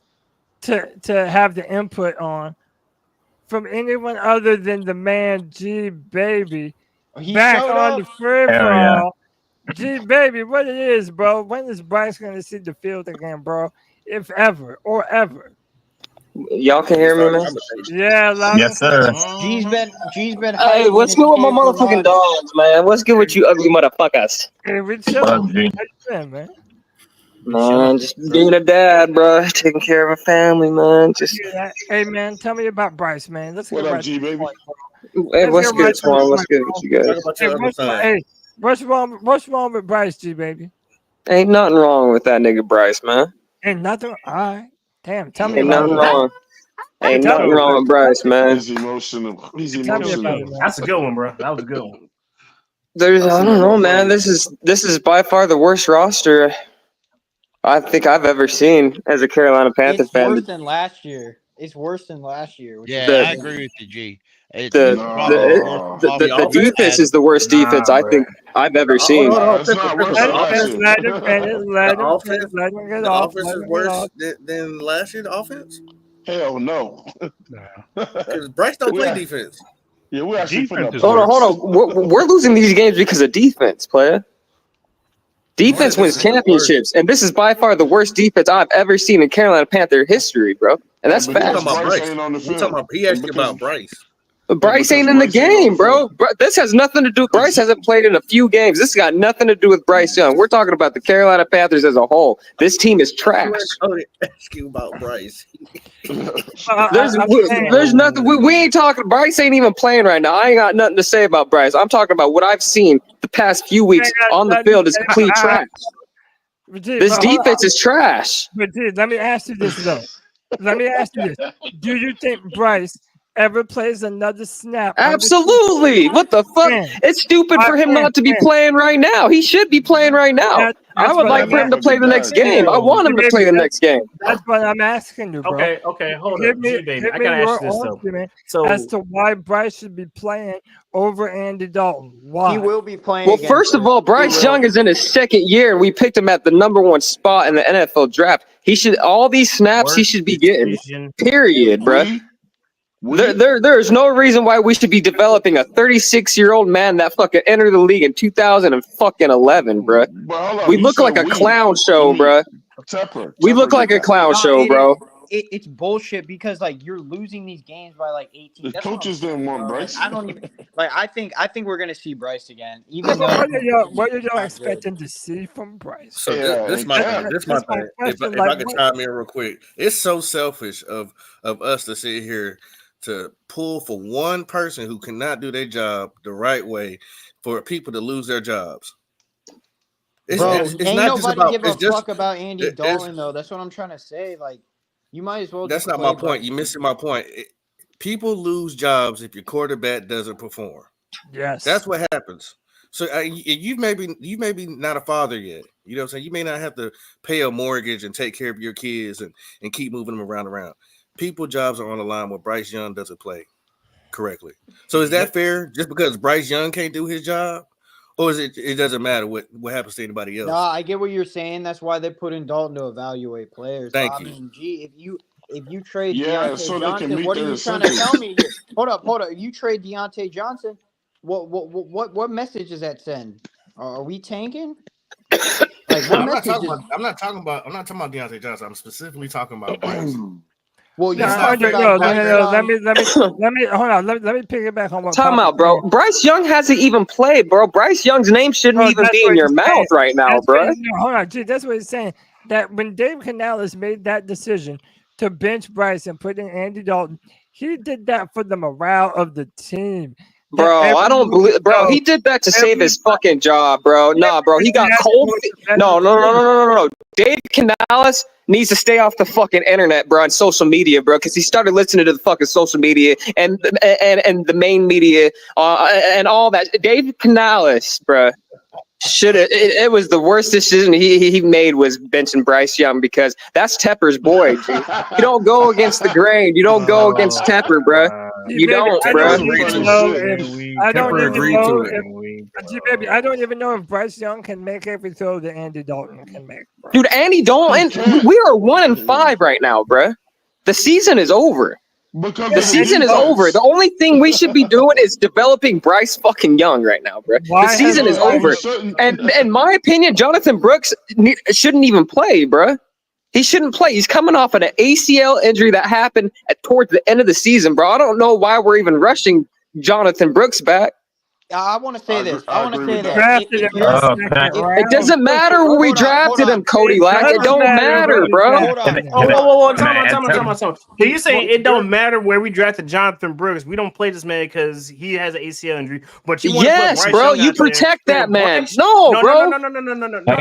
to have the input on from anyone other than the man G Baby back on the free for all? G Baby, what it is, bro? When is Bryce going to see the field again, bro? If ever or ever. Y'all can hear me, man? Yeah, yes, sir. G's been. Hey, what's good with my motherfucking dogs, man? What's good with you ugly motherfuckers? Hey, we chilling. Man, man, just being a dad, bro. Taking care of a family, man. Just. Hey, man, tell me about Bryce, man. Let's get right G, baby? Hey, what's good, Swan? What's good with you guys? What's wrong with Bryce, G, baby? Ain't nothing wrong with that nigga Bryce, man. Ain't nothing. All right. Damn, tell me Ain't about nothing it. wrong. Ain't nothing wrong with Bryce, man. He's emotional. That's a good one, bro. That was a good one. I don't know, man. This is by far the worst roster I think I've ever seen as a Carolina Panthers fan. It's worse than last year. Yeah, I agree with you, G. The defense is the worst defense I think I've ever seen. The offense is worse than last year. The offense? Hell no. Because Bryce don't play defense. Yeah, we actually hold on. We're losing these games because of defense, player. Defense wins championships, and this is by far the worst defense I've ever seen in Carolina Panther history, bro. And that's fact. He asked you about Bryce. But Bryce ain't in the game, bro. This has nothing to do. Bryce hasn't played in a few games. This got nothing to do with Bryce Young. We're talking about the Carolina Panthers as a whole. This team is trash. Ask you about Bryce. There's nothing. We ain't talking. Bryce ain't even playing right now. I ain't got nothing to say about Bryce. I'm talking about what I've seen the past few weeks on the field is complete trash. This defense is trash. But dude, let me ask you this though. Do you think Bryce ever plays another snap? Absolutely. What the fuck? It's stupid for him not to be playing right now. He should be playing right now. I would like for him to play the next game. I want him to play the next game. That's what I'm asking you, bro. Okay, hold on, baby. I gotta ask you this though. As to why Bryce should be playing over Andy Dalton. Why? He will be playing. Well, first of all, Bryce Young is in his second year, and we picked him at the #1 spot in the NFL draft. He should all these snaps he should be getting. Period, bro. There is no reason why we should be developing a 36-year-old man that fucking entered the league in 2011, bro. We look like a clown show, bro. We look like a clown show, bro. It's bullshit because like you're losing these games by like 18. The coaches didn't want Bryce. I don't even like. I think we're gonna see Bryce again. Even what are y'all expecting to see from Bryce? So this my thing. If I could chime in real quick, it's so selfish of us to sit here to pull for one person who cannot do their job the right way for people to lose their jobs. It's ain't not nobody give a fuck about Andy Dalton though. That's what I'm trying to say. Like, you might as well. That's not my point. You're missing my point. People lose jobs if your quarterback doesn't perform. Yes, that's what happens. So you may be not a father yet. You know what I'm saying? You may not have to pay a mortgage and take care of your kids and keep moving them around. People jobs are on the line where Bryce Young doesn't play correctly. So is that fair? Just because Bryce Young can't do his job, or is it doesn't matter what happens to anybody else? No, I get what you're saying. That's why they put in Dalton to evaluate players. Thank you. I mean, gee, if you trade Yeah, Diontae so they can Johnson, meet what are their you trying to incentives. tell me here? Hold up. If you trade Diontae Johnson, what message does that send? Are we tanking? Like what I'm not message? talking about Diontae Johnson. I'm specifically talking about Bryce. Well, no, let me hold on. Let me pick it back on what. Time out, bro. Bryce Young hasn't even played, bro. Bryce Young's name shouldn't even be in your mouth right now, bro. Hold on, G. That's what he's saying. That when Dave Canales made that decision to bench Bryce and put in Andy Dalton, he did that for the morale of the team. Bro, I don't believe. Bro, he did that to save his fucking job, bro. Nah, bro, he got cold. No. Dave Canales needs to stay off the fucking internet, bro, and social media, bro, because he started listening to the fucking social media and the main media and all that. Dave Canales, bro. It was the worst decision he made was benching Bryce Young because that's Tepper's boy. G. You don't go against the grain. You don't go against Tepper, bro. You don't, bro. I don't even know if Bryce Young can make every throw that Andy Dalton can make. Bro. Dude, Andy Dalton, we are 1-5 right now, bro. The season is over. The season is over. The only thing we should be doing is developing Bryce fucking Young right now, bro. The season is over. And in my opinion, Jonathan Brooks shouldn't even play, bro. He shouldn't play. He's coming off an ACL injury that happened towards the end of the season, bro. I don't know why we're even rushing Jonathan Brooks back. I want to say this. It doesn't matter where we drafted him, Cody Lack. It don't matter, bro. Whoa, time out. You saying it don't matter where we drafted Jonathan Brooks? We don't play this man because he has an ACL injury. But you yes, bro, you protect that man. No, bro.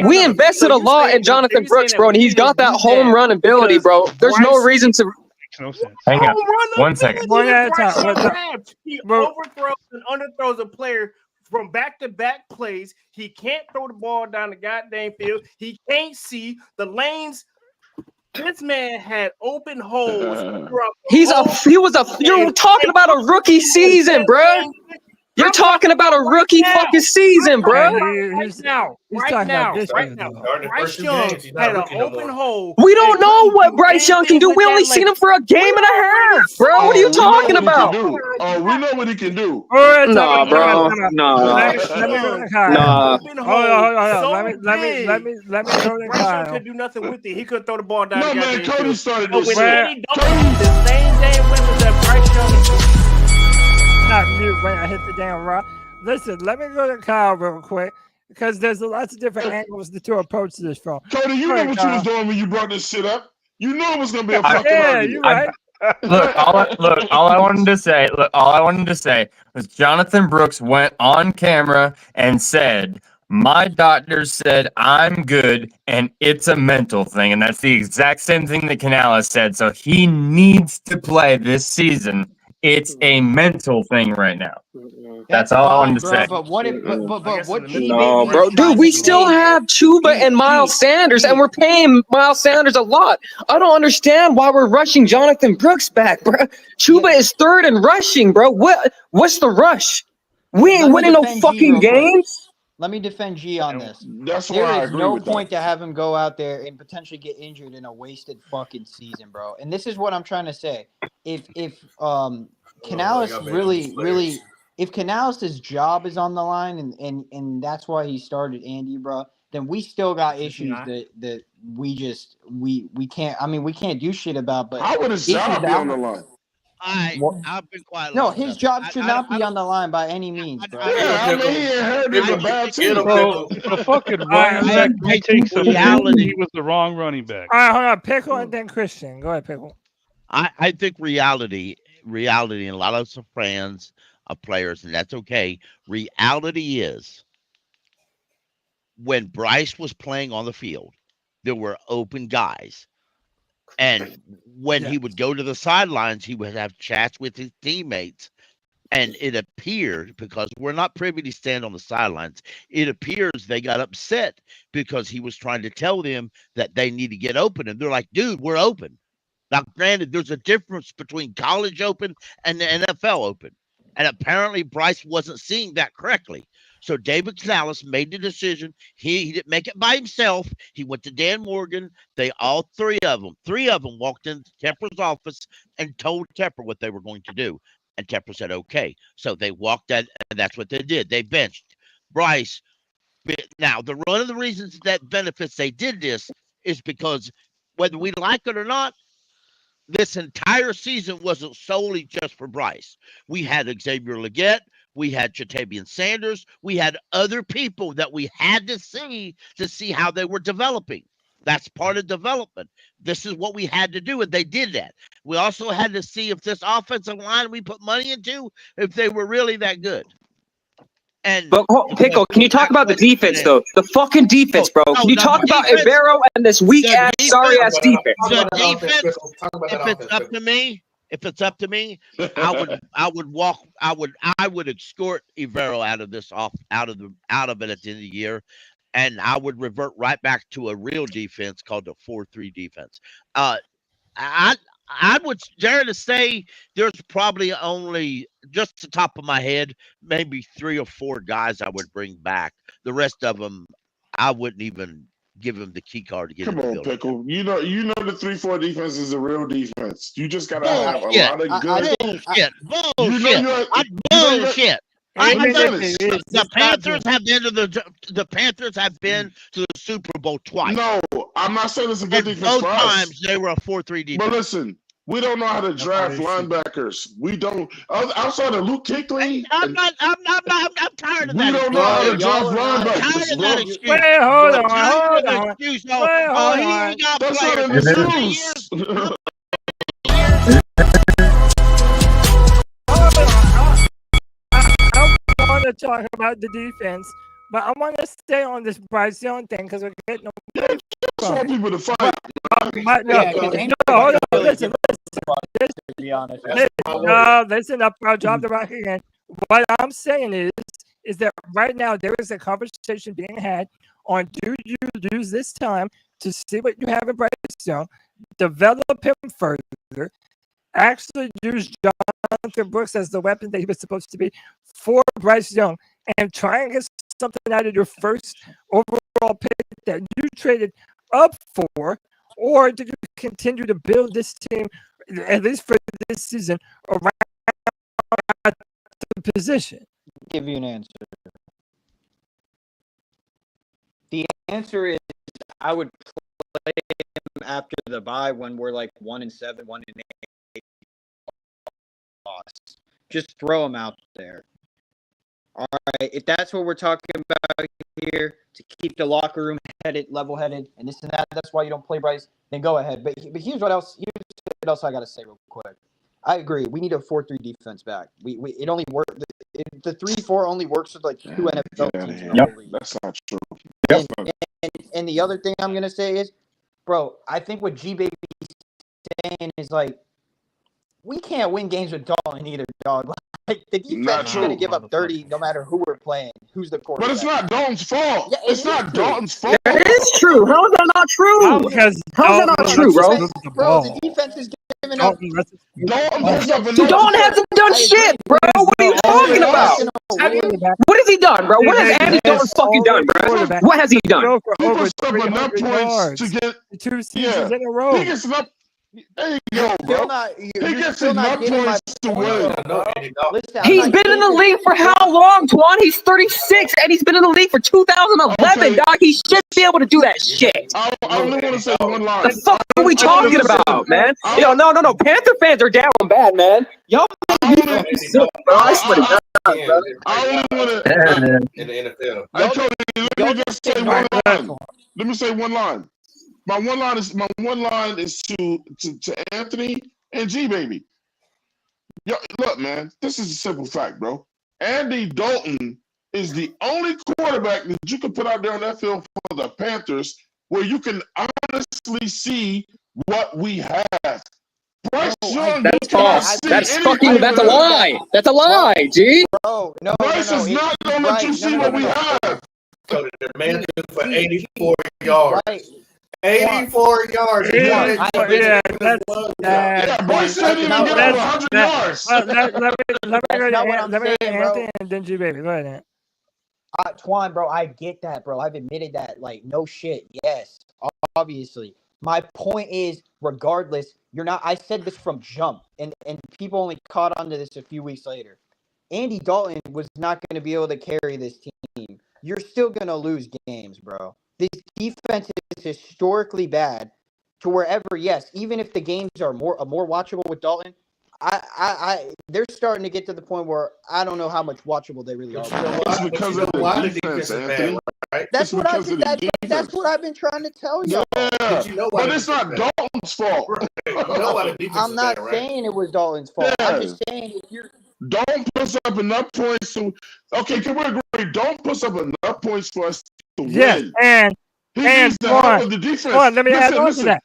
We invested a lot in Jonathan Brooks, bro, and he's got that home run ability, bro. There's no reason to. No sense. Hang on. 1 second. He overthrows and underthrows a player from back-to-back plays. He can't throw the ball down the goddamn field. He can't see the lanes. This man had open holes. You're talking about a rookie season, bro. You're talking about a rookie fucking season, bro. Right now. Bryce Young had an open hole. We don't know what Bryce Young can do. We only seen him for a game and a half, bro. What are you talking about? Oh, we know what he can do. Nah, bro. Nah. Let me go to Bryce Young Kyle. could do nothing with it. He could throw the ball down. No, the man, Cody started this. with Andy Dalton, the same damn weapons that Bryce Young. Not mute when I hit the damn rock. Listen, let me go to Kyle real quick because there's lots of different angles to approach this from. Cody, you know what you was doing when you brought this shit up. You knew it was gonna be a fucking argument. You're right. All I wanted to say was Jonathan Brooks went on camera and said, "My doctors said I'm good, and it's a mental thing," and that's the exact same thing that Canales said. So he needs to play this season. It's a mental thing right now. That's all I wanted to say. But what? Bro, dude, we still have Chuba and Miles Sanders, and we're paying Miles Sanders a lot. I don't understand why we're rushing Jonathan Brooks back, bro. Chuba is third in rushing, bro. What's the rush? We ain't winning no fucking games. Let me defend G on this. That's why There I is agree no with point to have him go out there and potentially get injured in a wasted fucking season, bro. And this is what I'm trying to say. If Canales really if Canales' job is on the line and that's why he started Andy, bro, then we still got issues that we can't. I mean, we can't do shit about. But how would his job be on the line? I've been quiet. No, his job should not be on the line by any means, bro. Yeah, I mean, he inherited a bad team. The fucking running back takes reality. He was the wrong running back. All right, hold on. Pickle and then Christian. Go ahead, Pickle. I think reality, and a lot of some fans of players, and that's okay. Reality is when Bryce was playing on the field, there were open guys. And when he would go to the sidelines, he would have chats with his teammates. And it appeared, because we're not privy to stand on the sidelines, it appears they got upset because he was trying to tell them that they need to get open. And they're like, dude, we're open. Now, granted, there's a difference between college open and the NFL open. And apparently Bryce wasn't seeing that correctly. So David Canales made the decision. He didn't make it by himself. He went to Dan Morgan. All three of them walked into Tepper's office and told Tepper what they were going to do. And Tepper said, okay. So they walked that, and that's what they did. They benched Bryce. Now, one of the reasons that benefits they did this is because whether we like it or not, this entire season wasn't solely just for Bryce. We had Xavier Legette. We had Jatavian Sanders. We had other people that we had to see how they were developing. That's part of development. This is what we had to do, and they did that. We also had to see if this offensive line we put money into, if they were really that good. But Pickle, can you talk about the defense though? The fucking defense, bro. Can you talk about Ibero and this weak ass, sorry ass defense? The defense. If it's up to me, I would escort Ibero out of it at the end of the year. And I would revert right back to a real defense called the 4-3 defense. I would dare to say there's probably only, just the top of my head, maybe 3 or 4 guys I would bring back. The rest of them, I wouldn't even give them the key card to get. Come on, Pickle. You know the 3-4 defense is a real defense. You just gotta have a lot of good. Bullshit. The Panthers have been to the Super Bowl twice. No, I'm not saying it's a good defense. Both times they were a 4-3 defense. But listen, we don't know how to draft linebackers. We don't. Outside of Luke Kuechly, I'm tired of that. We don't know how to draft linebackers. Wait, hold on. He ain't got players. I want to talk about the defense, but I want to stay on this Bryce Young thing because we're getting people to fight. Hold on. Listen. Listen up, I'll drop the rock again. What I'm saying is that right now there is a conversation being had on do you use this time to see what you have in Bryce Young, develop him further, actually use Jonathan Brooks as the weapon that he was supposed to be for Bryce Young, and try and get something out of your first overall pick that you traded up for, or did you continue to build this team, at least for this season, around the position? I'll give you an answer. The answer is I would play him after the bye when we're like 1-7, 1-8. Just throw him out there. All right, if that's what we're talking about here, to keep the locker room level-headed, and this and that, that's why you don't play Bryce, then go ahead. But here's what else I got to say real quick. I agree. We need a 4-3 defense back. It only works. The 3-4 only works with like 2 NFL teams. Yep. That's not true. And the other thing I'm gonna say is, bro, I think what G Baby is saying is like, we can't win games with Dalton either, dog. Like the defense is going to give up 30 no matter who we're playing. Who's the quarterback? But it's not Dalton's fault. Yeah, it's not Dalton's fault. That is true. How is that not true? How is that not true, bro? Bro, the defense is giving up. Dalton hasn't done shit, bro. What are you talking about? What has he done, bro? What has Andy Dalton fucking done, bro? What has he done? He puts up enough points to get 2 seasons in a row. He gets enough. There you go, bro. He gets enough points to win. He's been in the league for how long, Twan? He's 36, and he's been in the league for 2011, dog. He should be able to do that shit. I only want to say one line. The fuck are we talking about, man? Yo, no. Panther fans are down bad, man. Y'all I swear to God, bro. I only want to. In the NFL. Let me just say one line. Let me say one line. My one line is to Anthony and G Baby. Yo, look, man, this is a simple fact, bro. Andy Dalton is the only quarterback that you can put out there on that field for the Panthers where you can honestly see what we have. Bryce Young, That's false. That's fucking. That's a lie. That's a lie, G. Bro, no, Bryce is not going to let you see what we have. Cody, the man for 84 yards. Right. 84 yards. Yeah, Bryce didn't even get over 100 yards. Let me go not what I'm to saying, Anthony and then G Baby. Go ahead. Twan, bro, I get that, bro. I've admitted that. Like, no shit. Yes, obviously. My point is, regardless, you're not. I said this from jump, and people only caught on to this a few weeks later. Andy Dalton was not going to be able to carry this team. You're still going to lose games, bro. This defense is historically bad to wherever, yes, even if the games are more watchable with Dalton, they're starting to get to the point where I don't know how much watchable they really are. It's because of the defense, Anthony. Right? That's what I've been trying to tell y'all. Yeah, you know but it's not Dalton's fault. I'm not saying it was Dalton's fault. Yeah. I'm just saying if you're Don't put up enough points to. Okay, can we agree? Don't put up enough points for us to win. And he needs the help of the defense. Let me add on to that.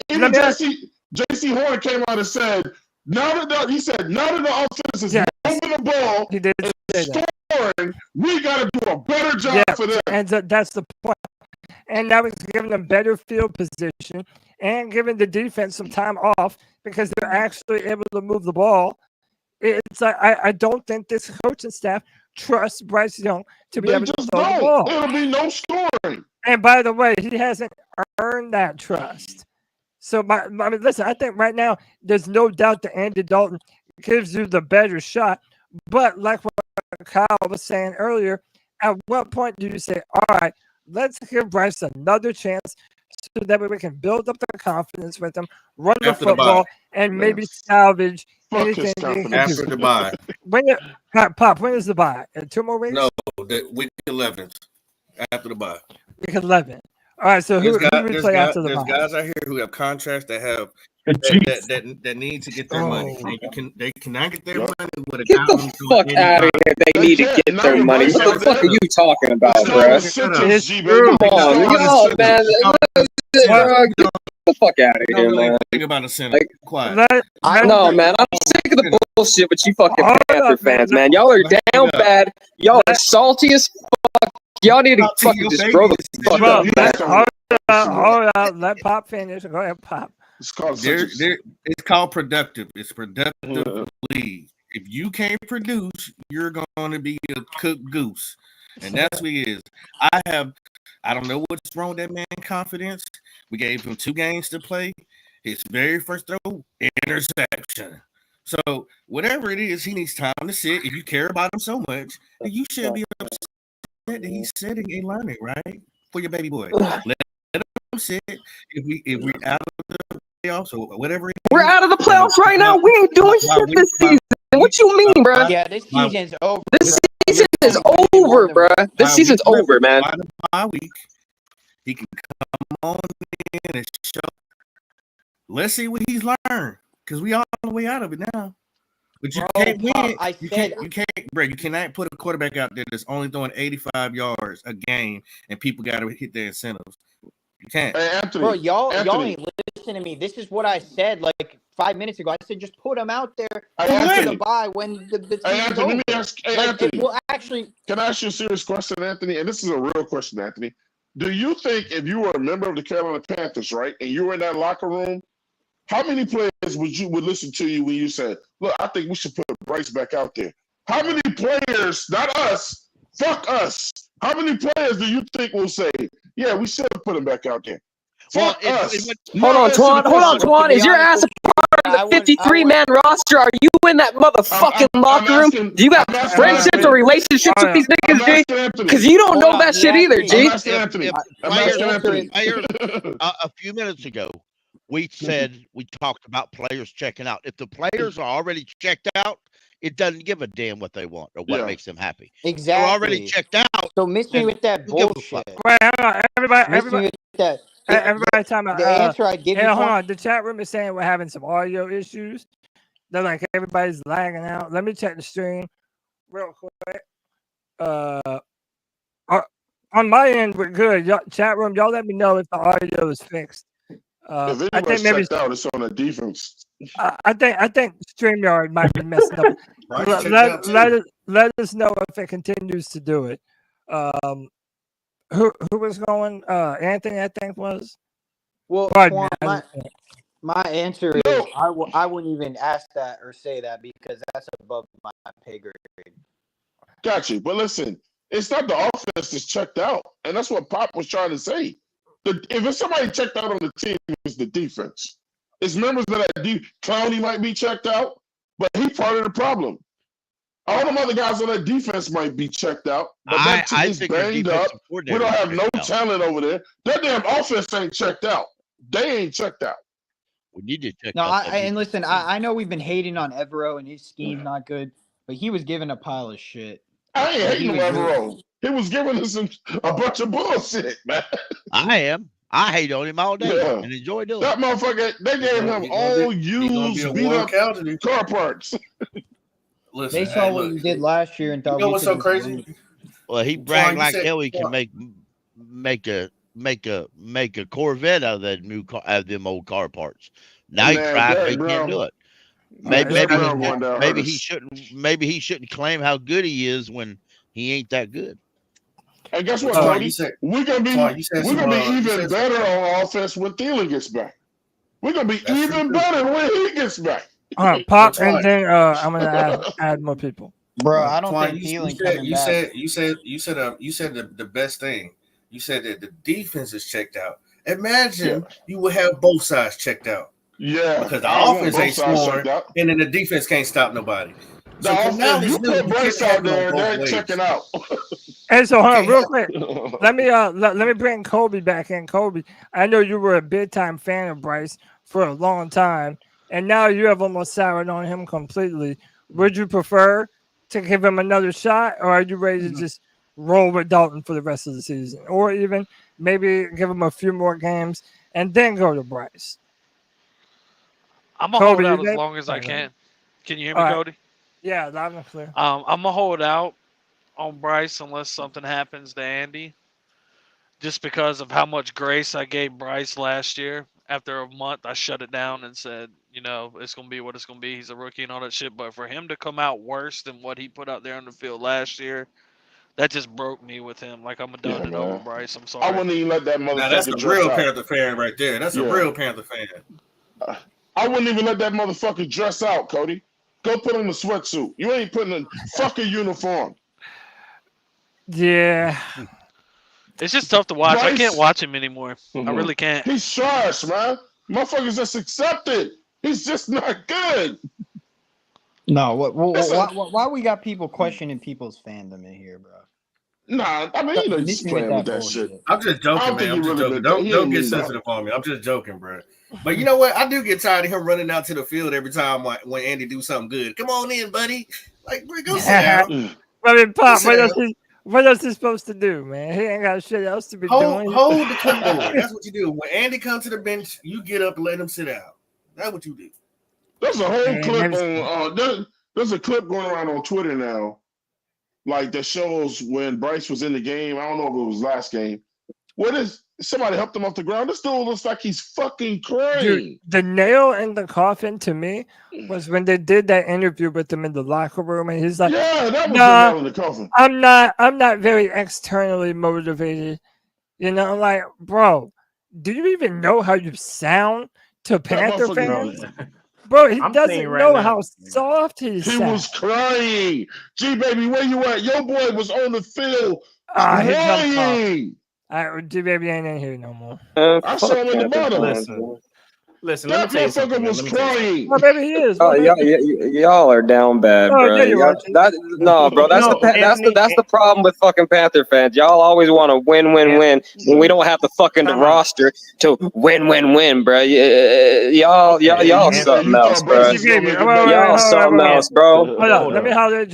Even J.C. Horn came out and said, now that the offense is moving the ball he did and scoring, we got to do a better job for them. And that's the point. And now it's giving them better field position and giving the defense some time off because they're actually able to move the ball. It's like I don't think this coaching staff trusts Bryce Young to be able to throw the ball. It'll be no scoring. And by the way, he hasn't earned that trust. So, I mean, listen, I think right now there's no doubt that Andy Dalton gives you the better shot. But like what Kyle was saying earlier, at what point do you say, all right, let's give Bryce another chance so that way we can build up the confidence with him, run the football, and maybe salvage anything. After the bye. Pop, when is the bye? 2 more weeks? No, the week 11th. After the bye. Week 11. All right, so who we play after the bye? There's guys out here who have contracts that have that need to get their money. They cannot get their money with a Get the fuck out of here. They need to get their money. What the fuck are you talking about, bro? Come on, yo, man. Get the fuck out of here, man. Think about a center. Quiet. No, man. I'm sick of the bullshit with you fucking Panther fans, man. Y'all are down bad. Y'all are salty as fuck. Y'all need to fucking just grow the fuck up. Hold on. Let Pop finish. Go ahead, Pop. It's called productive. It's productive league. If you can't produce, you're going to be a cooked goose. And that's what it is. I don't know what's wrong with that man confidence. We gave him 2 games to play. His very first throw, interception. So whatever it is, he needs time to sit. If you care about him so much, you shouldn't be upset that he's sitting and learning, right? For your baby boy. Let him sit. If we're out of the playoffs or whatever it is. We're out of the playoffs right now. We ain't doing shit this season. What you mean, bro? Yeah, this season's over. This season is over, bro. This season's over, man. By week, he can come on in and show. Let's see what he's learned, because we all the way out of it now. But you can't win. You can't, bro. You cannot put a quarterback out there that's only throwing 85 yards a game, and people got to hit their incentives. You can't. Hey, Anthony, bro, y'all ain't listening to me. This is what I said like 5 minutes ago. I said just put him out there after the bye when the season's over. Let me ask, Anthony. Well, actually, can I ask you a serious question, Anthony? And this is a real question, Anthony. Do you think if you were a member of the Carolina Panthers, right, and you were in that locker room, how many players would listen to you when you said, "Look, I think we should put Bryce back out there"? How many players, not us, fuck us? How many players do you think will say, "Yeah, we should have put him back out there"? Fuck us. Hold on, Twan. Is your ass a part of the 53-man roster? Are you in that motherfucking locker room? Do you got friendships or relationships with these niggas, G? Because you don't know that shit either, G. A few minutes ago, we talked about players checking out. If the players are already checked out, it doesn't give a damn what they want or what makes them happy. Exactly. They're already checked out. So miss me with that bullshit. Wait, everybody, Everybody, time out. The answer I give you. Hold on. The chat room is saying we're having some audio issues. They're like everybody's lagging out. Let me check the stream real quick. On my end, we're good. Chat room, y'all let me know if the audio is fixed. If I think anybody's maybe checked out, it's on the defense. I think Streamyard might be messing up. Let us know if it continues to do it. Who was going? Anthony, I think was. Well, Pardon Quan, me. my answer is I wouldn't even ask that or say that because that's above my pay grade. Got you. But listen, it's not the offense that's checked out. And that's what Pop was trying to say. If it's somebody checked out on the team, it's the defense. It's members of that Clowney might be checked out, but he's part of the problem. All them other guys on that defense might be checked out, but that team is banged up. We don't have no talent over there. That damn offense ain't checked out. They ain't checked out. We need to check No, out. and listen, I know we've been hating on Evero and his scheme's not good, but he was given a pile of shit. I ain't hating on Evero. He was giving us a bunch of bullshit, man. I am. I hate on him all day and enjoy doing that. Motherfucker, they gave him all used, beat up car parts. Listen, they saw what you did last year and thought, you know what's so crazy? Well, he bragged like hell he can make a Corvette out of that new car, out of them old car parts. Now he tries, he can't do it. Maybe he shouldn't claim how good he is when he ain't that good. And guess what, Cody? We're gonna be even better on offense when Thielen gets back. We're gonna be even better when he gets back. All right, Pop, and then I'm gonna add more people. Bro, I don't think Thielen coming back. You said the best thing. You said that the defense is checked out. Imagine you would have both sides checked out. Yeah, because the offense ain't scoring, and then the defense can't stop nobody. So now you put Bryce out there, they're checking out. And so, hold on, real quick. Let me bring Kobe back in. Kobe, I know you were a big time fan of Bryce for a long time, and now you have almost soured on him completely. Would you prefer to give him another shot, or are you ready to just roll with Dalton for the rest of the season, or even maybe give him a few more games and then go to Bryce? I'm gonna hold out as long as I can. Can you hear me, Cody? Yeah, loud and clear. I'm gonna hold out on Bryce unless something happens to Andy, just because of how much grace I gave Bryce last year. After a month, I shut it down and said, it's gonna be what it's gonna be. He's a rookie and all that shit. But for him to come out worse than what he put out there on the field last year, that just broke me with him. Like, I'm done it over, Bryce. I'm sorry. I wouldn't even let that motherfucker. That's a real Panther fan right there. That's a real Panther fan. I wouldn't even let that motherfucker dress out, Cody. Go put on a sweatsuit. You ain't putting a fucking uniform. Yeah. It's just tough to watch. Bryce, I can't watch him anymore. I really can't. He's trash, man. Motherfuckers just accept it. He's just not good. No, why we got people questioning people's fandom in here, bro? Nah, I mean, you're just playing with that shit. I'm just joking, man. I'm just joking. Don't get sensitive on me. I'm just joking, bro. But you know what? I do get tired of him running out to the field every time when Andy do something good. Come on in, buddy. Like, bro, go sit down. I mean, Pop, what else is supposed to do, man? He ain't got shit else to be doing. Hold the clipboard. That's what you do. When Andy comes to the bench, you get up and let him sit down. That's what you do. There's a whole clip on. There's a clip going around on Twitter now, like that shows when Bryce was in the game. I don't know if it was last game. What is somebody helped him off the ground? This dude looks like he's fucking crying. Dude, the nail in the coffin to me was when they did that interview with him in the locker room, and he's like, "Yeah, that was the nail in the coffin." I'm not very externally motivated. I'm like, bro, do you even know how you sound to Panther fans? Bro, he doesn't know how soft he sounds. He was crying. G baby, where you at? Your boy was on the field crying. G-Baby ain't in here no more. I saw him in the bottom. Listen. That motherfucker was crying. Well, maybe he is. Y'all are down bad, bro. No, bro. That's the problem with fucking Panther fans. Y'all always want to win when we don't have the fucking roster to win, bro. Y'all something else, bro. Y'all something else, bro. Hold on. Let me holler at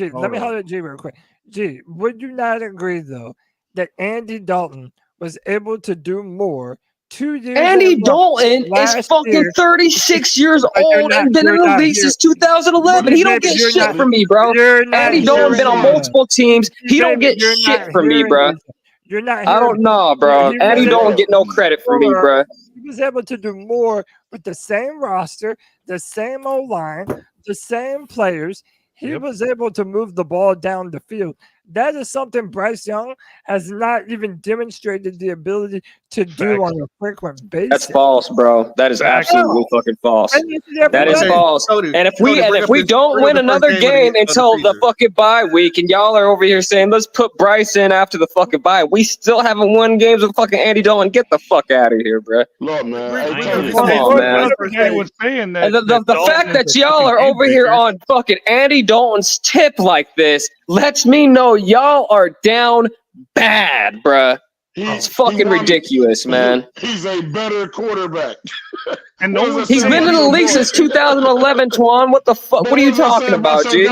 G real quick. G, would you not agree though that Andy Dalton was able to do more 2 years? Andy Dalton is fucking 36 years old and been in the league since 2011. He don't get shit from me, bro. Andy Dalton been on multiple teams. He don't get shit from me, bro. You're not. I don't know, bro. Andy don't get no credit from me, bro. He was able to do more with the same roster, the same O-line, the same players. He was able to move the ball down the field. That is something Bryce Young has not even demonstrated the ability to do on a frequent basis. That's false, bro. That is absolutely fucking false. That is false. And if we don't win another game until the fucking bye week, and y'all are over here saying let's put Bryce in after the fucking bye, we still haven't won games with fucking Andy Dalton. Get the fuck out of here, bro. Look, man. Come on, man. The fact that y'all are over here on fucking Andy Dalton's tip like this lets me know y'all are down bad, bruh. It's fucking ridiculous, man. He's a better quarterback. And he's been in the league since 2011, Twan. What the fuck? What are you talking about, G?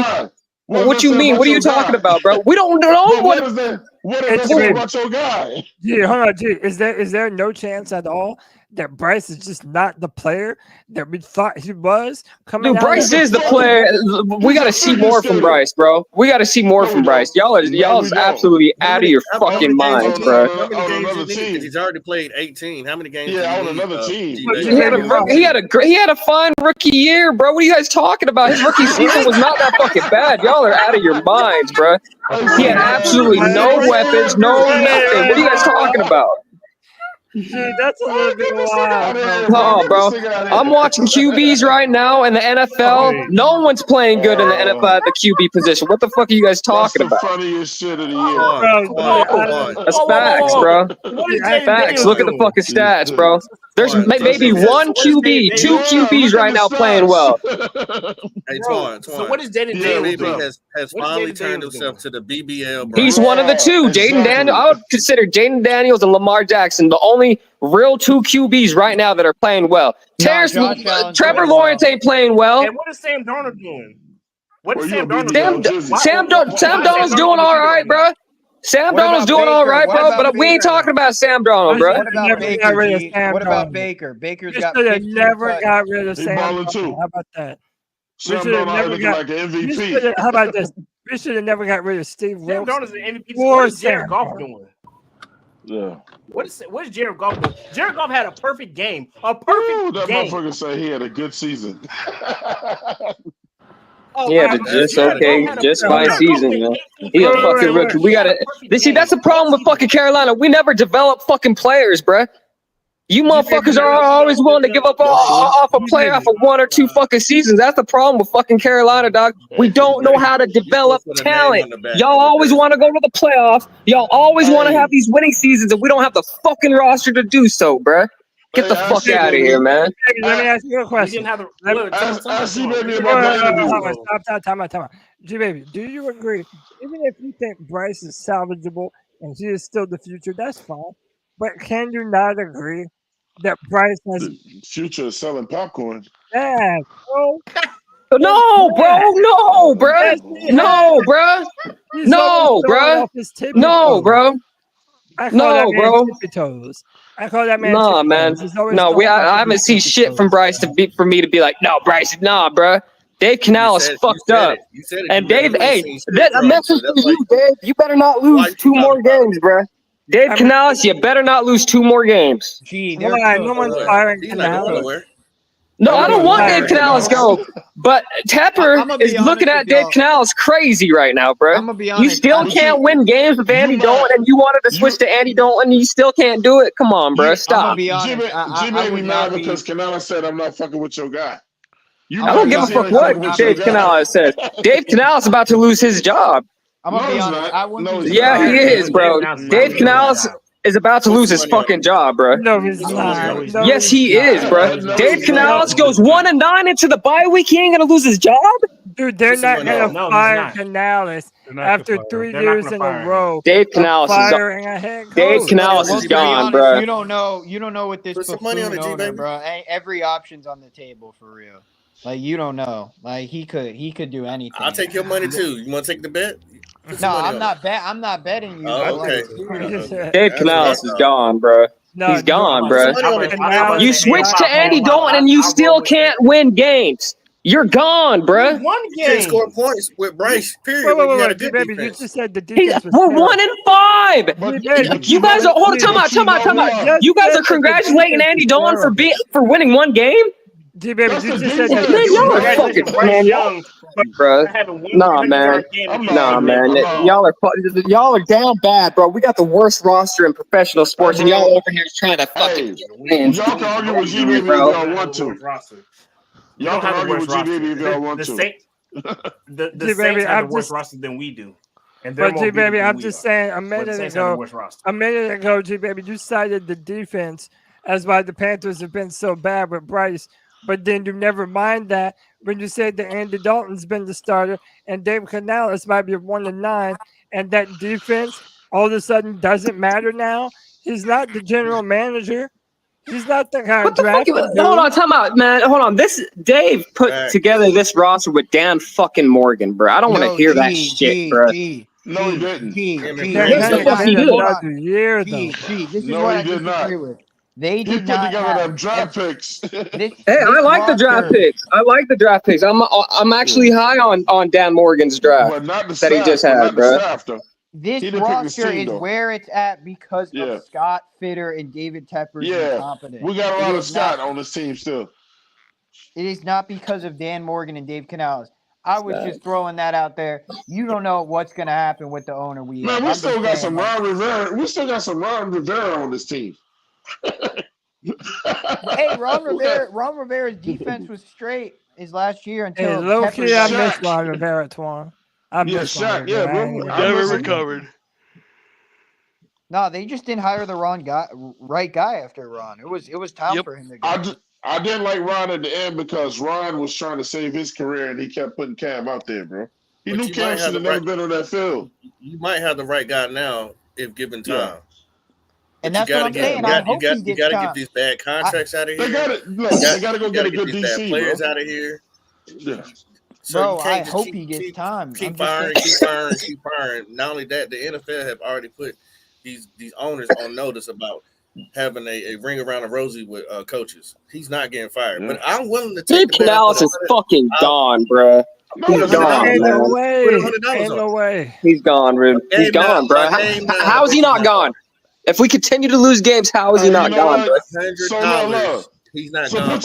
What you mean? What are you talking about, bro? We don't know what is that. What is that about your guy? Yeah, hold on, G. Is there no chance at all that Bryce is just not the player that we thought he was? Dude, Bryce is the player. We got to see more from Bryce, bro. We got to see more from Bryce. Y'all is absolutely out of your fucking minds, bro. He's already played 18. How many games? Yeah, on another team. He had a fine rookie year, bro. What are you guys talking about? His rookie season was not that fucking bad. Y'all are out of your minds, bro. He had absolutely no weapons, no nothing. What are you guys talking about? Dude, that's a little bit wild. Oh, bro. I'm watching QBs right now in the NFL. No one's playing good in the NFL at the QB position. What the fuck are you guys talking about? That's the funniest shit of the year. That's facts, bro. Facts. Look at the fucking stats, bro. There's maybe one QB, two QBs right now playing well. Hey, Twan. So what is Jaden Daniels? Has finally turned himself to the BBL. Bro. He's one of the two. Jaden Daniels. I would consider Jaden Daniels and Lamar Jackson the only real two QBs right now that are playing well. Trevor Lawrence ain't playing well. And what is Sam Darnold doing? What is Sam Darnold doing? Sam Darnold's doing all right, bro. Sam Darnold's doing all right, bro, but we ain't talking about Sam Darnold, bro. What about Baker? What about Baker? Baker's got never got rid of Sam Darnold. How about that? Sam Darnold looking like an MVP. How about this? We should have never got rid of Steve Wilson. Sam Darnold's an MVP. What is Jared Goff doing? Yeah. What is Jared Goff doing? Jared Goff had a perfect game. That motherfucker said he had a good season. Yeah, but just fine season, man. He a fucking rookie. We gotta see. That's the problem with fucking Carolina. We never develop fucking players, bruh. You motherfuckers are always willing to give up off a player off of 1 or 2 fucking seasons. That's the problem with fucking Carolina, dog. We don't know how to develop talent. Y'all always want to go to the playoffs. Y'all always want to have these winning seasons, and we don't have the fucking roster to do so, bruh. Get the fuck out of here, man. Let me ask you a question. Time out. G-Baby, do you agree? Even if you think Bryce is salvageable and he is still the future, that's fine. But can you not agree that Bryce has the future of selling popcorn? Yeah, bro. No, bro. No, bro. No, bro. No, bro. No, bro. No, bro. I call that man. Nah, man. No, I haven't seen shit from Bryce for me to be like, no, Bryce, nah, bro. Dave Canales fucked up. And Dave, hey, a message for you, Dave. You better not lose 2 more games, bro. Dave Canales, you better not lose 2 more games. Gee, no one's firing Canales. No, I don't want Dave Canales go. But Tepper is looking at Dave Canales crazy right now, bro. I'm gonna be honest. You still can't win games with Andy Dalton, and you wanted to switch to Andy Dalton, and you still can't do it. Come on, bro. Stop. Jimmy mad because Canales said, "I'm not fucking with your guy." I don't give a fuck what Dave Canales says. Dave Canales is about to lose his job. I'm gonna be honest. Yeah, he is, bro. Dave Canales is about to lose his fucking job, bro. No, he's not. Yes, he is, bro. Dave Canales goes 1-9 into the bye week. He ain't gonna lose his job. Dude, they're not gonna fire Canales after 3 years in a row. Dave Canales is gone. Dave Canales is gone, bro. You don't know what this buffoon owner, bro. Every option's on the table for real. Like you don't know. Like he could do anything. I'll take your money too. You want to take the bet? No, I'm not betting you. Oh, okay. Dave Canales is gone, bro. He's gone, bro. You switched to Andy Dalton and you still can't win games. You're gone, bruh. One You can't game. score points with Bryce. Period. When you got a good baby, defense. you just said the defense was We're terrible. 1-5. You guys are hold on, time out. You guys are congratulating Andy Dalton for winning one game. G baby, you just said that. Man, y'all are fucking Bryce Young, bro. Nah, man. Y'all are down bad, bro. We got the worst roster in professional sports, and y'all over here trying to fucking y'all can argue with G baby if y'all want to. Y'all can argue with G baby if y'all want to. The Saints have a worse roster than we do. But G baby, I'm just saying a minute ago, G baby, you cited the defense as why the Panthers have been so bad with Bryce. But then you never mind that when you said that Andy Dalton's been the starter and Dave Canales might be 1-9, and that defense all of a sudden doesn't matter now. He's not the general manager. He's not the guy. Hold on, time out, man. Hold on. Dave put together this roster with Dan fucking Morgan, bro. I don't want to hear that shit, bro. No, he didn't. Yes, the fuck he did. This is what I disagree with. They did put together them draft picks. Hey, I like the draft picks. I'm actually high on Dan Morgan's draft that he just had, bro. This roster is where it's at because of Scott Fitter and David Tepper's incompetence. We got a lot of Scott on this team still. It is not because of Dan Morgan and Dave Canales. I was just throwing that out there. You don't know what's going to happen with the owner. We still got some Ron Rivera. We still got some Ron Rivera on this team. Hey, Ron Rivera's defense was straight his last year until I miss Ron Rivera, Twan. Never recovered. No, they just didn't hire the right guy after Ron. It was time for him to go. I didn't like Ron at the end because Ron was trying to save his career and he kept putting Cam out there, bro. He knew Cam should have never been on that field. You might have the right guy now if given time. Yeah. And that's what I'm saying. You got to get these bad contracts out of here. They got to go get a good DC. Players out of here. Yeah. So I hope he gets time. Keep firing. Not only that, the NFL have already put these owners on notice about having a ring around the rosy with coaches. He's not getting fired. But I'm willing to take Dave Canales is fucking gone, bro. He's gone. Ain't no way. He's gone, Rude. He's gone, bro. How is he not gone? If we continue to lose games, how is he not gone, bro? He's not gone.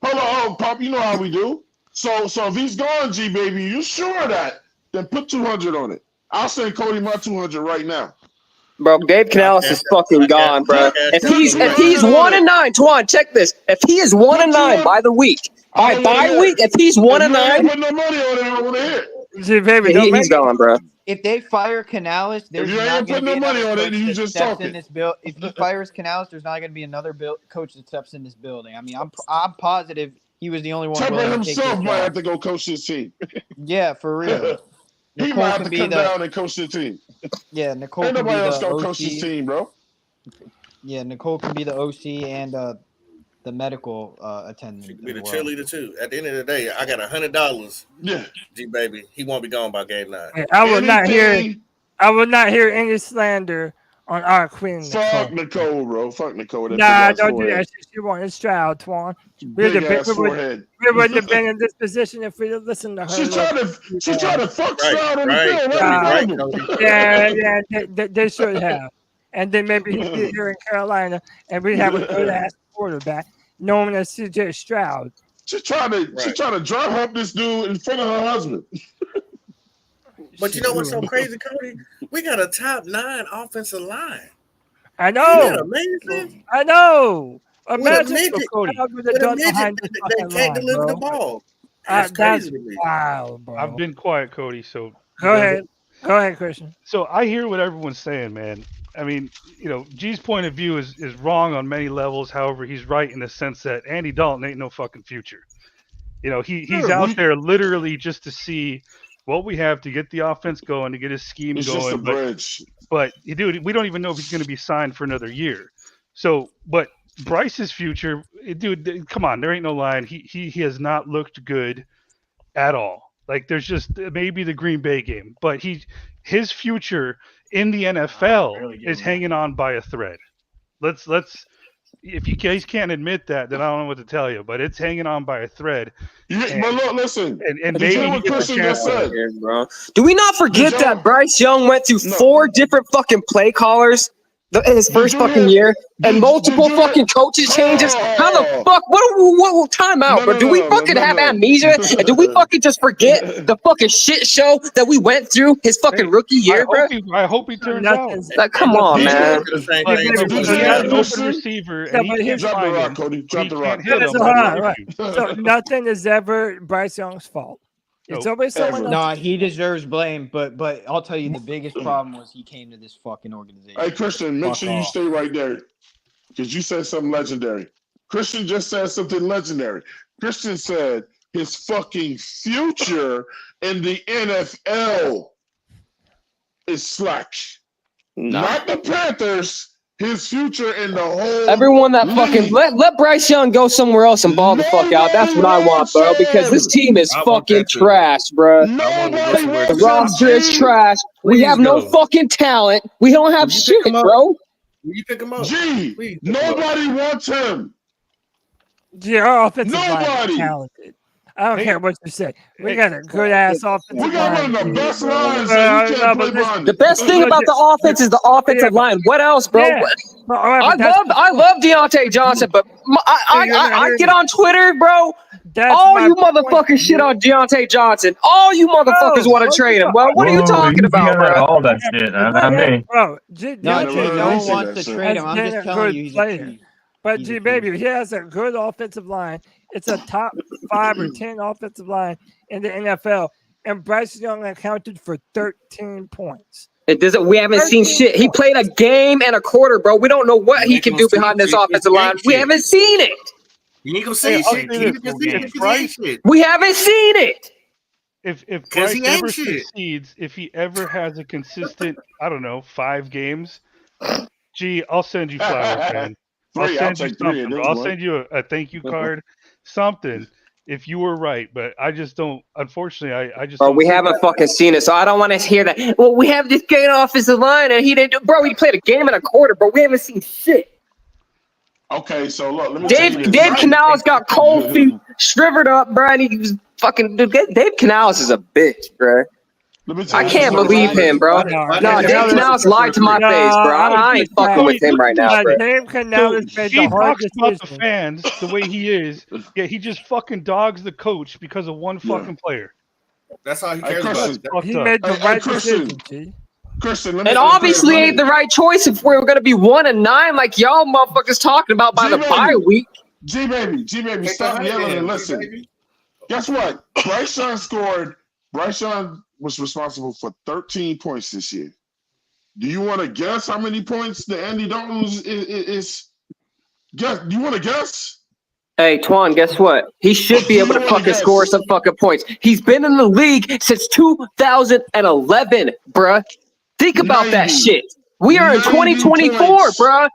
Hold on, Pop. You know how we do. So if he's gone, G baby, you sure of that? Then put 200 on it. I'll send Cody my 200 right now. Bro, Dave Canales is fucking gone, bro. If he's 1-9, Twan, check this. If he is 1-9 by the week, by week, if he's 1-9, put no money on it. I want to hear it. G baby, he's gone, bro. If they fire Canales, there's not going to be money on it. You just talk in this bill. If he fires Canales, there's not going to be another coach that steps in this building. I mean, I'm positive he was the only one. Tepper himself might have to go coach his team. Yeah, for real. He might have to come down and coach the team. Yeah, Nicole. Ain't nobody else gonna coach his team, bro. Yeah, Nicole can be the OC and the medical attendant. She can be the cheerleader too. At the end of the day, I got $100. Yeah, G baby, he won't be gone by game 9. I will not hear any slander on our queen. Fuck Nicole, bro. Fuck Nicole. Nah, don't do that. She won. It's Stroud, Twan. We wouldn't have been in this position if we listened to her. She's trying to fuck Stroud on the field. Yeah, they should have. And then maybe he'd be here in Carolina, and we'd have a good-ass quarterback known as C.J. Stroud. She's trying to dry hump this dude in front of her husband. But you know what's so crazy, Cody? We got a top 9 offensive line. I know. Isn't that amazing? I know. Imagine Cody. They can't deliver the ball. That's crazy to me. Wow, bro. I've been quiet, Cody. So go ahead, Christian. So I hear what everyone's saying, man. I mean, G's point of view is wrong on many levels. However, he's right in the sense that Andy Dalton ain't no fucking future. He's out there literally just to see what we have to get the offense going, to get his scheme it's going. Just a bridge. But dude, we don't even know if he's going to be signed for another year. So, but Bryce's future, dude, come on, there ain't no line. He has not looked good at all. Like there's just maybe the Green Bay game, but his future in the NFL is hanging on by a thread. Let's if you guys can't admit that, then I don't know what to tell you. But it's hanging on by a thread. But look, listen. And maybe what Christian just said. Bro. Do we not forget that Bryce Young went through 4 different fucking play callers in his first fucking year and multiple fucking coaches changes? How the fuck? What time out, bro? Do we fucking have amnesia? And do we fucking just forget the fucking shit show that we went through his fucking rookie year, bro? I hope he turns out. Like, come on, man. An open receiver. Drop the rock, Cody. Drop the rock. So nothing is ever Bryce Young's fault. It's always someone else. No, he deserves blame, but I'll tell you the biggest problem was he came to this fucking organization. Hey, Christian, make sure you stay right there because you said something legendary. Christian just said something legendary. Christian said his fucking future in the NFL is slack. Not the Panthers. His future in the whole everyone that fucking let Bryce Young go somewhere else and ball the fuck out. That's what I want, bro. Because this team is fucking trash, bro. The roster is trash. We have no fucking talent. We don't have shit, bro. Will you pick him up? G, nobody wants him. Yeah, our offensive line is talented. I don't care what you say. We got a good ass offensive line. We got one of the best lines. The best thing about the offense is the offensive line. What else, bro? Yeah. I love Diontae Johnson, but I get on Twitter, bro. All you motherfuckers shit on Diontae Johnson. All you motherfuckers want to trade him. Well, what are you talking about, bro? All that shit. Not me. Bro, no one wants to trade him. I'm just telling you, he's a player. But G baby, he has a good offensive line. It's a top 5 or 10 offensive line in the NFL, and Bryce Young accounted for 13 points. It doesn't. We haven't seen shit. He played a game and a quarter, bro. We don't know what he can do behind this offensive line. We haven't seen it. You ain't gonna say shit. We haven't seen it. If Bryce ever succeeds, if he ever has a consistent, I don't know, 5 games, G, I'll send you flowers, man. I'll send you something. I'll send you a thank you card, something. If you were right, but I just don't. Unfortunately, I just. Bro, we haven't fucking seen it, so I don't want to hear that. Well, we have this great offensive line, and he didn't. Bro, he played a game and a quarter, bro. We haven't seen shit. Okay, so look, let me. Dave Canales got cold feet, shrivered up, bro. And he was fucking. Dude, Dave Canales is a bitch, bro. I can't believe him, bro. No, Dave Canales lied to my face, bro. I ain't fucking with him right now, bro. Dave Canales made the hard talks about the fans the way he is, yet he just fucking dogs the coach because of one fucking player. That's how he cares about it. He made the right decision, G. Christian, and obviously ain't the right choice if we're going to be 1-9 like y'all motherfuckers talking about by the bye week. G baby, stop yelling and listen. Guess what? Bryce Young was responsible for 13 points this year. Do you want to guess how many points the Andy Dalton is? Guess? Do you want to guess? Hey, Twan, guess what? He should be able to fucking score some fucking points. He's been in the league since 2011, bruh. Think about that shit. We are in 2024, bruh.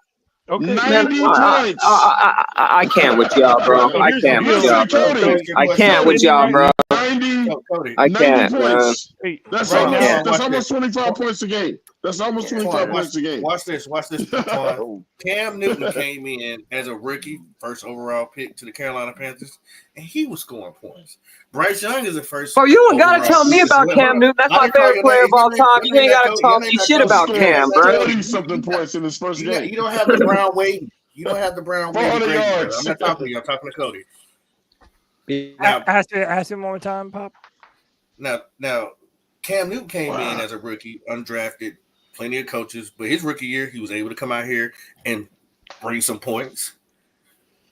Okay. 90 points. I can't with y'all, bro. I can't with y'all, bro. I can't with y'all, bro. I can't, man. That's almost 25 points a game. That's almost 25 points a game. Watch this. Cam Newton came in as a rookie, first overall pick to the Carolina Panthers, and he was scoring points. Bryce Young is the first. Bro, you don't gotta tell me about Cam Newton. That's my favorite player of all time. You ain't gotta talk shit about Cam, bro. 30-something points in his first game. You don't have the Brown Wade. You don't have the Brown Wade. 400 yards. I'm not talking to you. I'm talking to Cody. Ask him one more time, Pop. Now, Cam Newton came in as a rookie, undrafted, plenty of coaches, but his rookie year, he was able to come out here and bring some points.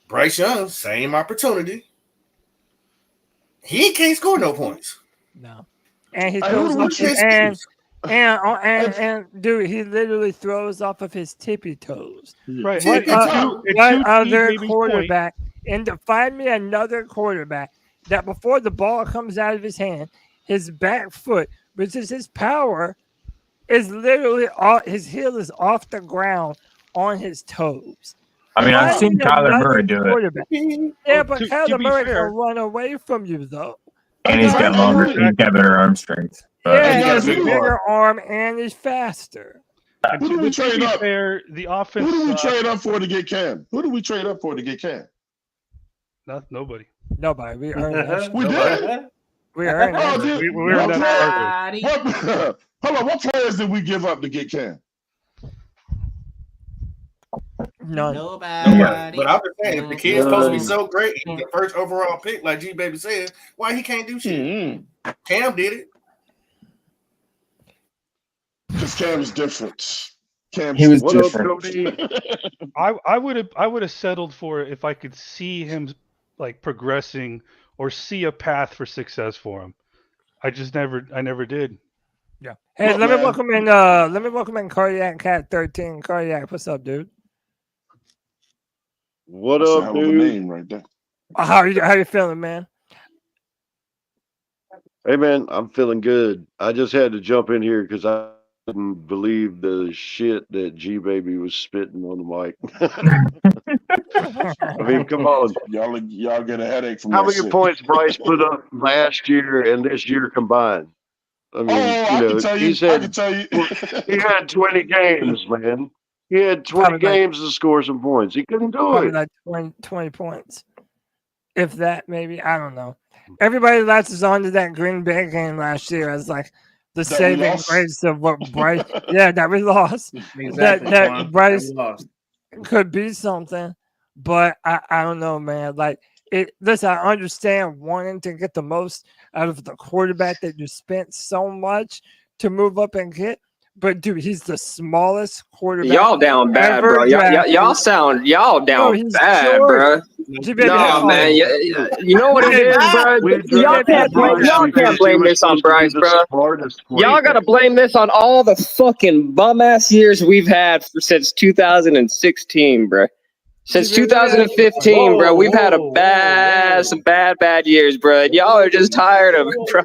Bryce Young, same opportunity. He can't score no points. No. And he throws and dude, he literally throws off of his tippy toes. Right. What other quarterback? And to find me another quarterback that before the ball comes out of his hand, his back foot, which is his power, is literally his heel is off the ground on his toes. I mean, I've seen Kyler Murray do it. Yeah, but Kyler Murray can run away from you, though. And he's got better arm strength. Yeah, he has a bigger arm and he's faster. Who do we trade up? Fair, the offense. Who do we trade up for to get Cam? Who do we trade up for to get Cam? Nobody. Nobody. We earned that. We did. We earned that. We earned that. Hold on. What players did we give up to get Cam? None. Nobody. But I'm just saying, if the kid's supposed to be so great, the first overall pick, like G Baby said, why he can't do shit? Mm-hmm. Cam did it. Because Cam's different. He was different. I would have settled for it if I could see him like progressing or see a path for success for him. I never did. Yeah. Hey, let me welcome in Cardiac Cat 13. Cardiac, what's up, dude? What That's up, a hell of a dude? name right there. How you feeling, man? Hey, man, I'm feeling good. I just had to jump in here because I couldn't believe the shit that G Baby was spitting on the mic. I mean, come on. Y'all get a headache from How that many shit. points Bryce put up last year and this year combined? I mean, I can tell you. I can tell you. He had 20 games, man. He had 20 games to score some points. He couldn't do Probably it. like 20 points. If that, maybe. I don't know. Everybody latches on to that Green Bay game last year as like the saving grace of what Bryce. Yeah, that we lost. Exactly, that Bryce we lost. could be something, but I don't know, man. Like listen, I understand wanting to get the most out of the quarterback that you spent so much to move up and get. But dude, he's the smallest quarterback. Y'all down bad, bro. Y'all sound down bad, bro. No, man. You know what it is, bro? Y'all can't blame this on Bryce, bro. Y'all gotta blame this on all the fucking bum ass years we've had since 2016, bro. Since 2015, bro, we've had some bad years, bro. Y'all are just tired of it, bro.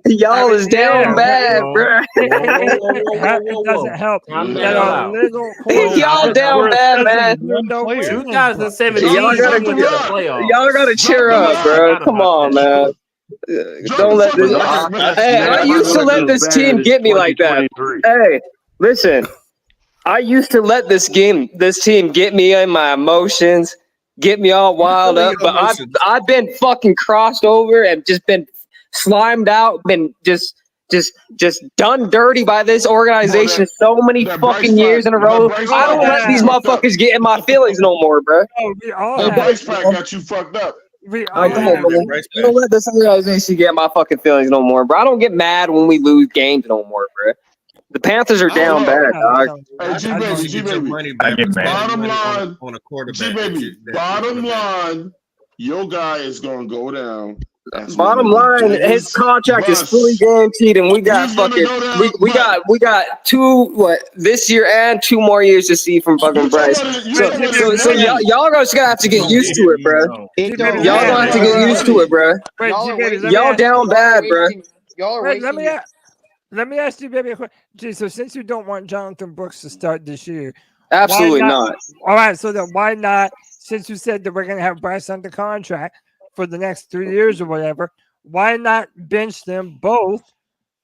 Y'all is down bad, bro. It doesn't help. Y'all down bad, man. 2017. Y'all gotta cheer up, bro. Come on, man. Don't let this. Hey, I used to let this team get me like that. Hey, listen. I used to let this team get me in my emotions, get me all wild up, but I've been fucking crossed over and just been slimed out, been just done dirty by this organization so many fucking years in a row. I don't let these motherfuckers get in my feelings no more, bro. The Bryce pack got you fucked up. I don't let this organization get in my fucking feelings no more, bro. I don't get mad when we lose games no more, bro. The Panthers are down bad, dog. Hey, G-Baby. Bottom line, on a quarterback. G-Baby, bottom line, your guy is going to go down. Bottom line, his contract is fully guaranteed, and we got we got this year and 2 more years to see from fucking Bryce. So y'all just gonna have to get used to it, bro. Y'all gonna have to get used to it, bro. Y'all down bad, bro. Let me ask you, baby, a question. Gee, so since you don't want Jonathan Brooks to start this year, absolutely not. All right, so then why not? Since you said that we're gonna have Bryce under contract for the next 3 years or whatever, why not bench them both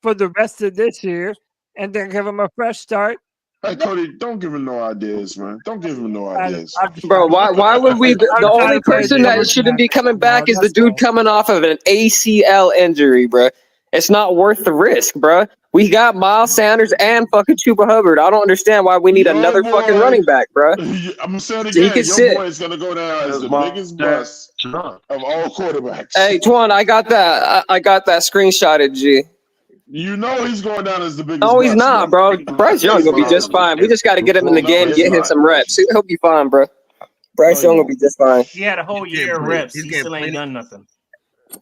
for the rest of this year and then give them a fresh start? Hey, Cody, don't give him no ideas, man. Don't give him no ideas. Bro, why would we? The only person that shouldn't be coming back is the dude coming off of an ACL injury, bro. It's not worth the risk, bro. We got Miles Sanders and fucking Chuba Hubbard. I don't understand why we need another fucking running back, bro. I'm saying it again. Your boy is going to go down as the biggest bust of all quarterbacks. Hey, Twan, I got that. I got that screenshotted, G. You know he's going down as the biggest No, he's bust, not, bro. Bryce Young will be just fine. We just got to get him in the game, get him some reps. He'll be fine, bro. Bryce Young will be just fine. He had a whole year of reps. He still ain't done nothing.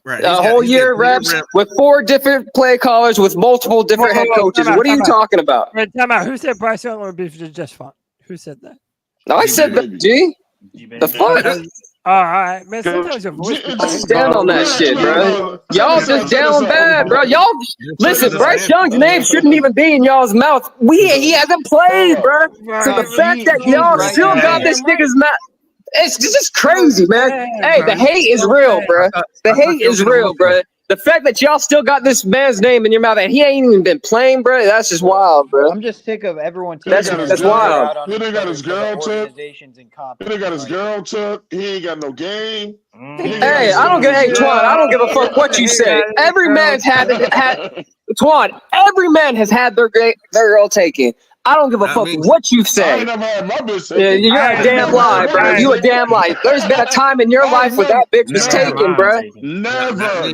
Right. A whole year reps with 4 different play callers with multiple different head coaches. What are you talking about? Wait, time out. Who said Bryce Young would be just fine? Who said that? No, I said that, G. The fuck? All right, man. Sometimes your voice. Stand on that shit, bro. Y'all just down bad, bro. Y'all listen. Bryce Young's name shouldn't even be in y'all's mouth. He hasn't played, bro. So the fact that y'all still got this nigga's mouth. It's just crazy, man. Hey, the hate is real, bro. The hate is real, bro. The fact that y'all still got this man's name in your mouth and he ain't even been playing, bro, that's just wild, bro. I'm just sick of everyone. That's wild. He done got his girl took. He done got his girl took. He ain't got no game. Hey, Twan, I don't give a fuck what you say. Every man's had Twan. Every man has had their girl taken. I don't give a fuck what you say. I ain't never had my bitch taken. You're a damn lie, bro. You a damn lie. There's been a time in your life where that bitch was taken, bro. Never.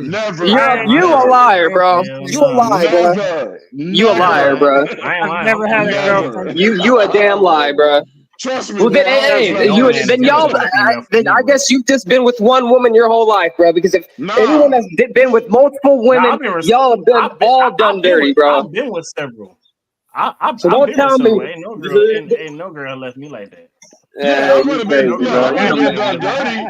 You a liar, bro. You a liar, bro. You a liar, bro. I've never had a girlfriend. You a damn lie, bro. Trust me. Well, then, then I guess you've just been with one woman your whole life, bro. Because if anyone has been with multiple women, y'all have been all done dirty, bro. I've been with several. So don't tell me. Ain't no girl left me like that. Yeah, I would have been done dirty.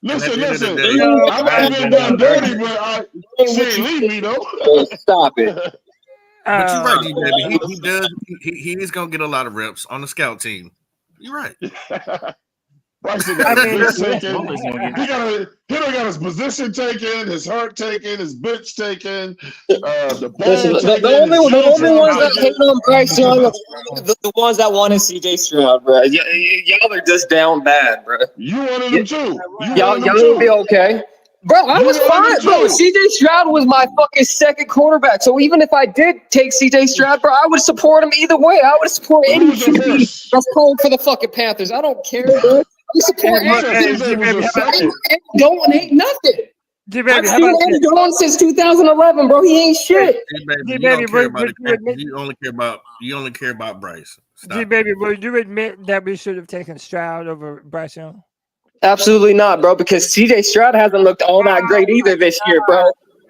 Listen. I might have been done dirty, but she ain't leave me though. Stop it. But you're right, D-Baby. He is gonna get a lot of reps on the scout team. You're right. Bryce got his taken. He done got his position taken, his heart taken, his bitch taken, the ball taken. The only ones that hate on Bryce Young are the ones that wanted CJ Stroud, bro. Y'all are just down bad, bro. You wanted him too. Y'all will be okay. Bro, I was fine, bro. CJ Stroud was my fucking second quarterback. So even if I did take CJ Stroud, bro, I would support him either way. I would support any QB that's playing for the fucking Panthers. I don't care, bro. I support don't hate nothing. I've seen Eddie Jones since 2011, bro. He ain't shit. You only care about Bryce. G-Baby, will you admit that we should have taken Stroud over Bryce Young? Absolutely not, bro, because CJ Stroud hasn't looked all that great either this year, bro.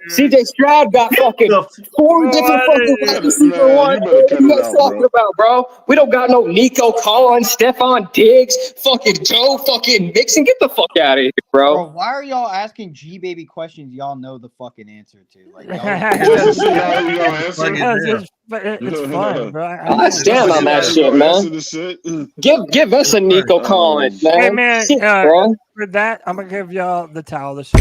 CJ Stroud got fucking 4 different fucking wide receiver ones. What are you guys talking about, bro? We don't got no Nico Collins, Stephon Diggs, fucking Joe fucking Mixon. Get the fuck out of here, bro. Why are y'all asking G-Baby questions y'all know the fucking answer to? Like, it's fun, bro. I stand on that shit, man. Give us a Nico Collins, man. Hey, man, shit, bro. For that, I'm going to give y'all the towel to show.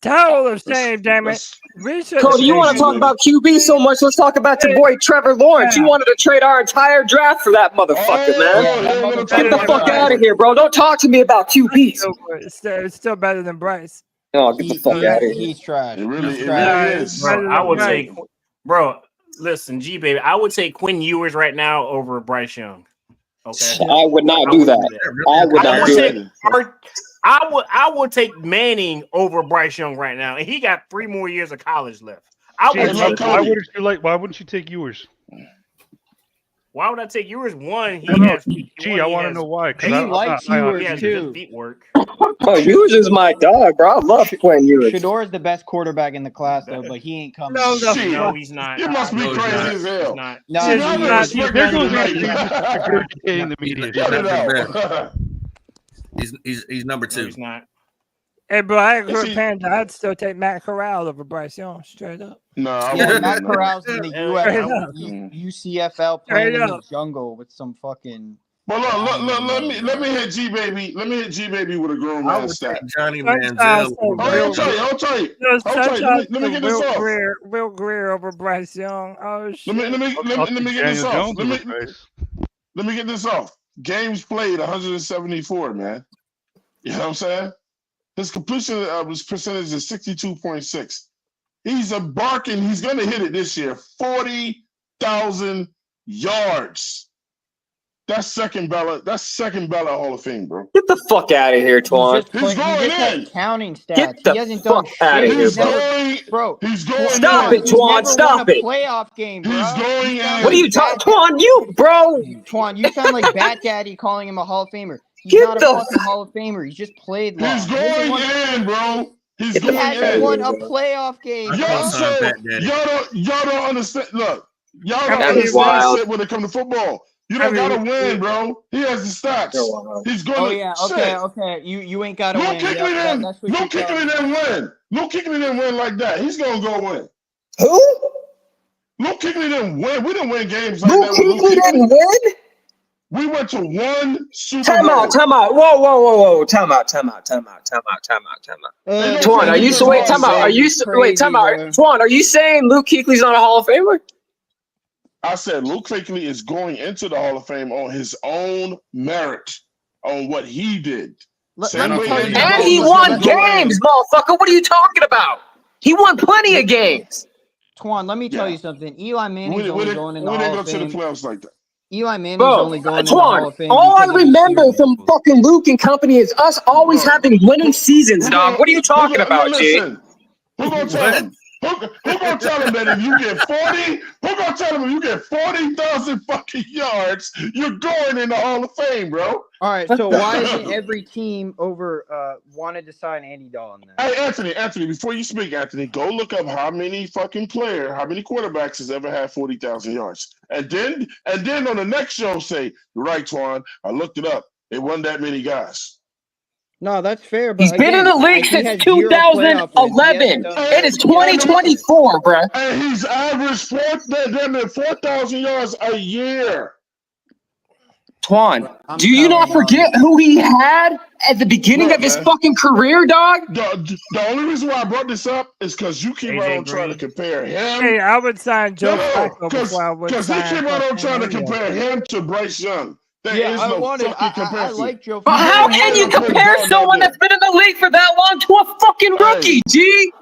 Towel of shame, damn it. Cody, you want to talk about QB so much? Let's talk about your boy Trevor Lawrence. You wanted to trade our entire draft for that motherfucker, man. Get the fuck out of here, bro. Don't talk to me about QBs. It's still better than Bryce. No, get the fuck out of here. He's trash. It really is. Bro, I would take, listen, G-Baby, I would take Quinn Ewers right now over Bryce Young. Okay. I would not do that. I would not do that. I would take Manning over Bryce Young right now, and he got 3 more years of college left. Why wouldn't you take yours? Why would I take yours? One, I want to know why. He likes Ewers too. Feet work. Oh, Ewers is my dog, bro. I love Quinn Ewers. Shador is the best quarterback in the class, though, but he ain't coming. No, he's not. You must be crazy as hell. There goes regurgitating the media. He's number 2. No, he's not. Hey, bro, I agree with Panda. I'd still take Matt Corral over Bryce Young, straight up. No, Matt Corral's in the UCFL playing in the jungle with some fucking. But look, let me hit G Baby. Let me hit G Baby with a grown man stat. Johnny Manziel. Hold tight. Let me get this off. Will Greer over Bryce Young. Oh shit. Let me get this off. Let me get this off. Games played 174, man. You know what I'm saying? His completion percentage is 62.6. He's he's going to hit it this year. 40,000 yards. That's second ballot Hall of Fame, bro. Get the fuck out of here, Twan. He's going in. Counting stats. Get the he hasn't done fuck out of here, bro. He's going. Stop it, Twan. Stop it. Playoff game, bro. He's going in. What are you talking, Twan? Bro. Twan, you sound like Bat Daddy calling him a Hall of Famer. He's not a fucking Hall of Famer. He's just played long. He's going in, bro. He hasn't won a playoff game. Y'all don't understand. Look, y'all don't understand shit when it comes to football. You don't gotta win, bro. He has the stats. He's going. Oh yeah, okay. You ain't gotta win. No kicking it and win. No kicking it and win like that. He's gonna go win. Who? Luke Kuechly didn't win. We didn't win games like Luke that. Kuechly didn't win? We went to one Super Time Bowl. out. Whoa. Time out. Twan, are you wait? Time out. Are you wait? Time out. Twan, are you saying Luke Kuechly's not a Hall of Famer? I said Luke Kuechly is going into the Hall of Fame on his own merit, on what he did. And he won games, motherfucker. What are you talking about? He won plenty of games. Twan, let me tell you something. Eli Manning's only going in the We Hall didn't go of to the Fame. playoffs like that. Eli Manning's only going in the Hall of Fame. All I remember from fucking Luke and company is us always having winning seasons, dog. What are you talking about, G? Who gonna tell him? Who gonna tell him that if you get 40? Who gonna tell him if you get 40,000 fucking yards, you're going in the Hall of Fame, bro? All right, so why isn't every team wanted to sign Andy Dalton then? Hey, Anthony, before you speak, Anthony, go look up how many quarterbacks has ever had 40,000 yards. And then on the next show say, you're right, Twan, I looked it up. It wasn't that many guys. No, that's fair. But He's been in the league since 2011. It is 2024, bro. And he's averaged 4,000 yards a year. Twan, do you not forget who he had at the beginning of his fucking career, dog? The only reason why I brought this up is because you keep on trying to compare him. Hey, I would sign Joe Flacco before I would Because he sign keep on fucking trying to Julio. compare him to Bryce Young. There is no fucking comparison. I like Joe Flacco. But how can you compare someone that's been in the league for that long to a fucking rookie, G?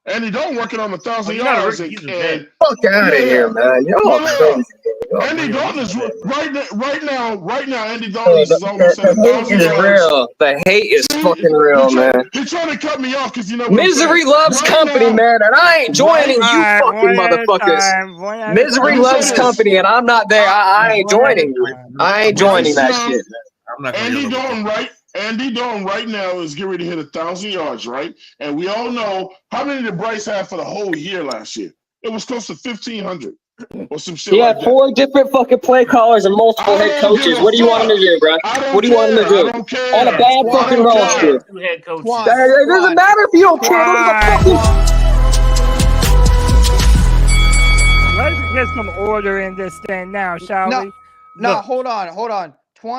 And he don't working on 1,000 yards. Fuck out of here, man. Y'all crazy. Andy Dalton is right now. Andy Dalton is almost at The hate 1,000 is yards. real. The hate is fucking real, man. He's trying to cut me off because you know. Misery loves company, man, and I ain't joining you fucking motherfuckers. Misery loves company, and I'm not there. I ain't joining you. I ain't joining that shit. Andy Dalton right now is getting ready to hit 1,000 yards, right? And we all know how many did Bryce have for the whole year last year? It was close to 1,500 or some shit. He like had that. 4 different fucking play callers and multiple head coaches. What do you want him to do, bro? What do you want him to do? On a bad fucking roster. It doesn't matter if you don't care. Let's get some order in this thing now, shall we? No, hold on.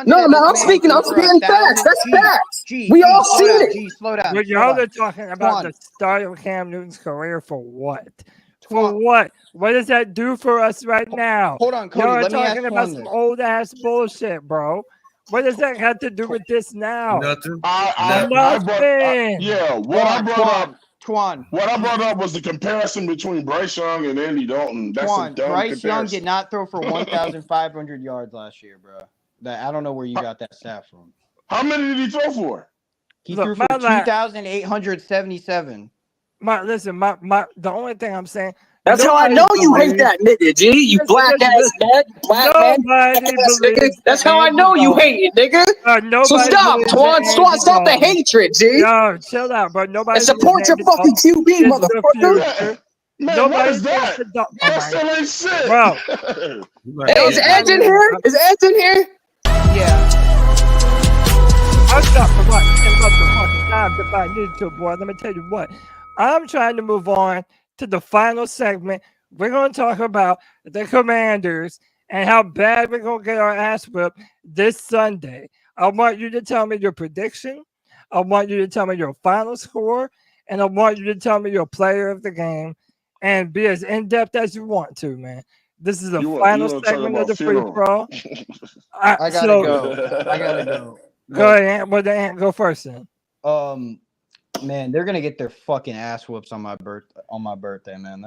No, I'm spitting facts. That's facts. We all seen it. Slow down. But y'all are talking about the start of Cam Newton's career for what? For what? What does that do for us right now? Hold on, Cody. Y'all are Let me ask talking about some old ass bullshit, bro. What does that have to do with this now? Nothing. Nothing. What I brought up was the comparison between Bryce Young and Andy Dalton. That's a dumb Bryce Young comparison. did not throw for 1,500 yards last year, bro. I don't know where you got that stat from. How many did he throw for? He threw for 2,877. The only thing I'm saying. That's how I know you hate that nigga, G. You black ass man. Black man. Nigga. That's how I know you hate it, nigga. So stop, Twan. Stop the hatred, G. Yo, chill out, bro. Nobody. And support your fucking QB, motherfucker. Man, what is that? That still ain't shit. Bro. Hey, is Edge in here? Is Edge in here? Yeah. I'll stop for what? About the fucking time if I need to, boy. Let me tell you what. I'm trying to move on to the final segment. We're going to talk about the Commanders and how bad we're going to get our ass whipped this Sunday. I want you to tell me your prediction. I want you to tell me your final score. And I want you to tell me your player of the game and be as in-depth as you want to, man. This is the final segment of the free-for-all. I gotta go. Go ahead, Ant. Well, the Ant go first then. Man, they're gonna get their fucking ass whoops on my birthday, man.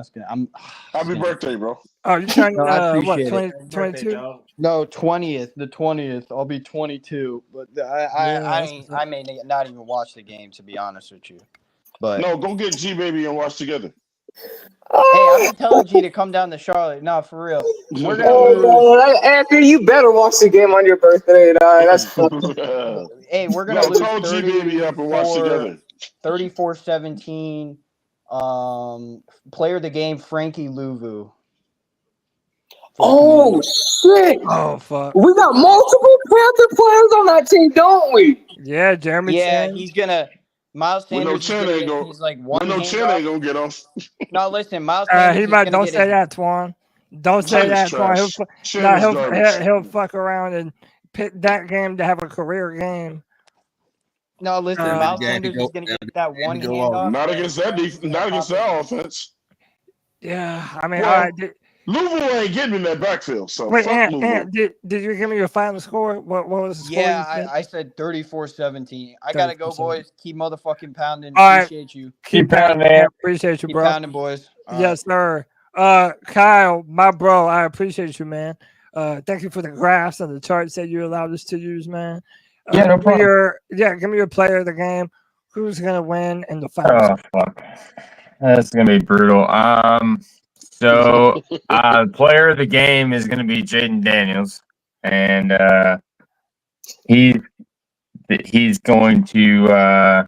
Happy birthday, bro. Oh, you trying to I what? appreciate 22? No, 20th. The 20th. I'll be 22. But I may not even watch the game, to be honest with you. But no, go get G Baby and watch together. Hey, I've been telling G to come down to Charlotte. No, for real. We're gonna Anthony, you better watch the game on your birthday, dog. That's Hey, we're gonna lose. Call G Baby up and watch together. 34-17. Player of the game, Frankie Louvu. Oh shit! Oh fuck! We got multiple Panther players on that team, don't we? Yeah, Jeremy. Yeah, Chinn. he's gonna. Miles Sanders he's like one hand Chin ain't gonna get off. No, listen, Miles Sanders he is might. gonna Don't get say that, Twan. Don't say that, Twan. He'll fuck around and pick that game to have a career game. No, listen, Miles Sanders is gonna get that one hand off. Not against that offense. Yeah, I mean, well, all right. Louisville ain't getting in that backfield. So wait, fuck Ant, did you give me your final score? What was the score? Yeah, I said 34-17. I gotta go, boys. Keep motherfucking pounding. All right. Appreciate you. Keep pounding. Appreciate you, Keep bro. pounding, boys. All yes, sir. Kyle, my bro, I appreciate you, man. Thank you for the graphs and the charts that you allowed us to use, man. Yeah, no problem. Give me your player of the game. Who's gonna win in the final? Oh fuck, that's gonna be brutal. So player of the game is gonna be Jaden Daniels, and he's going to.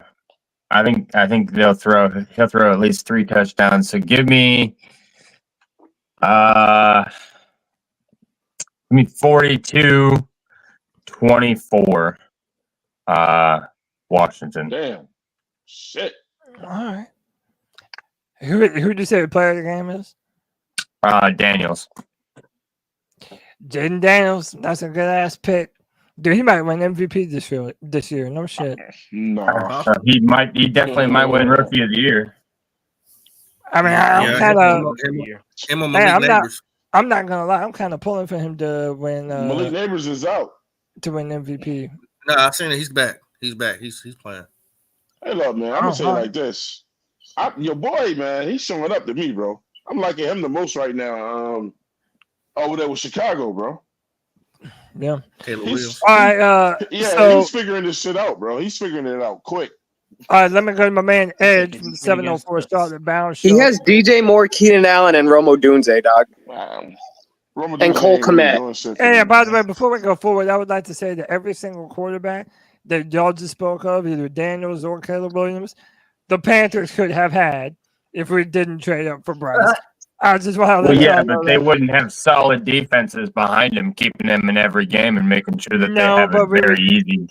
I think he'll throw at least 3 touchdowns. So give me 42-24. Washington. Damn. Shit. All right. Who did you say the player of the game is? Daniels. Jaden Daniels. That's a good ass pick. Dude, he might win MVP this year. No shit. No. He definitely might win Rookie of the Year. I mean, I'm not gonna lie. I'm kind of pulling for him to win. Malik Neighbors is out to win MVP. No, I've seen it. He's back. He's playing. Hey, look, man. I'm gonna say it like this. Your boy, man, he's showing up to me, bro. I'm liking him the most right now. Over there with Chicago, bro. Yeah. He's figuring this shit out, bro. He's figuring it out quick. All right, let me go to my man Edge from the 704 Started Bound Show. He has DJ Moore, Keenan Allen, and Romo Dunze, dog. And Cole Kmet. Hey, by the way, before we go forward, I would like to say that every single quarterback that y'all just spoke of, either Daniels or Caleb Williams, the Panthers could have had if we didn't trade up for Bryce. I just want to but they wouldn't have solid defenses behind them, keeping them in every game and making sure that they have it very easy.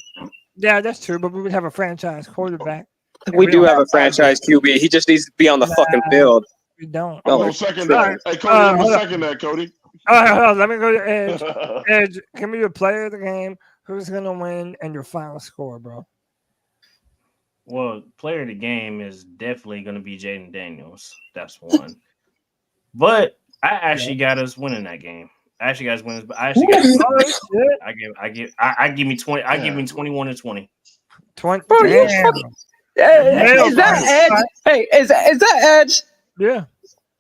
Yeah, that's true, but we would have a franchise quarterback. We do have a franchise QB. He just needs to be on the fucking field. We don't. Second that. Hey, Cody, second that, Cody. All right, hold on. Let me go to Edge. Edge, give me your player of the game. Who's going to win and your final score, bro? Well, player of the game is definitely going to be Jaden Daniels. That's one. But I actually got us winning that game. I actually got us winning. But I actually got us I give me 20. I give me 21-20. 20. Bro, is that Edge? Hey, is that Edge? Yeah.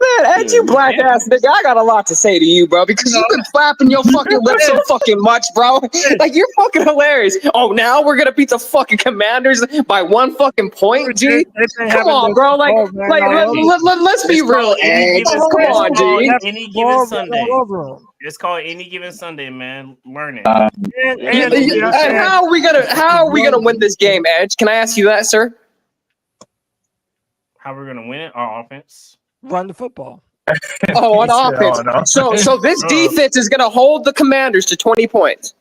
Man, Edge, you black ass nigga, I got a lot to say to you, bro, because you've been flapping your fucking lips so fucking much, bro. Like, you're fucking hilarious. Oh, now we're gonna beat the fucking Commanders by 1 fucking point, G? Come on, bro. Let's be real, Edge. Come on, G. Any given Sunday. It's called Any Given Sunday, man. Learn it. How are we gonna win this game, Edge? Can I ask you that, sir? How we're gonna win it? Our offense. Run the football. On offense. So this defense is going to hold the Commanders to 20 points.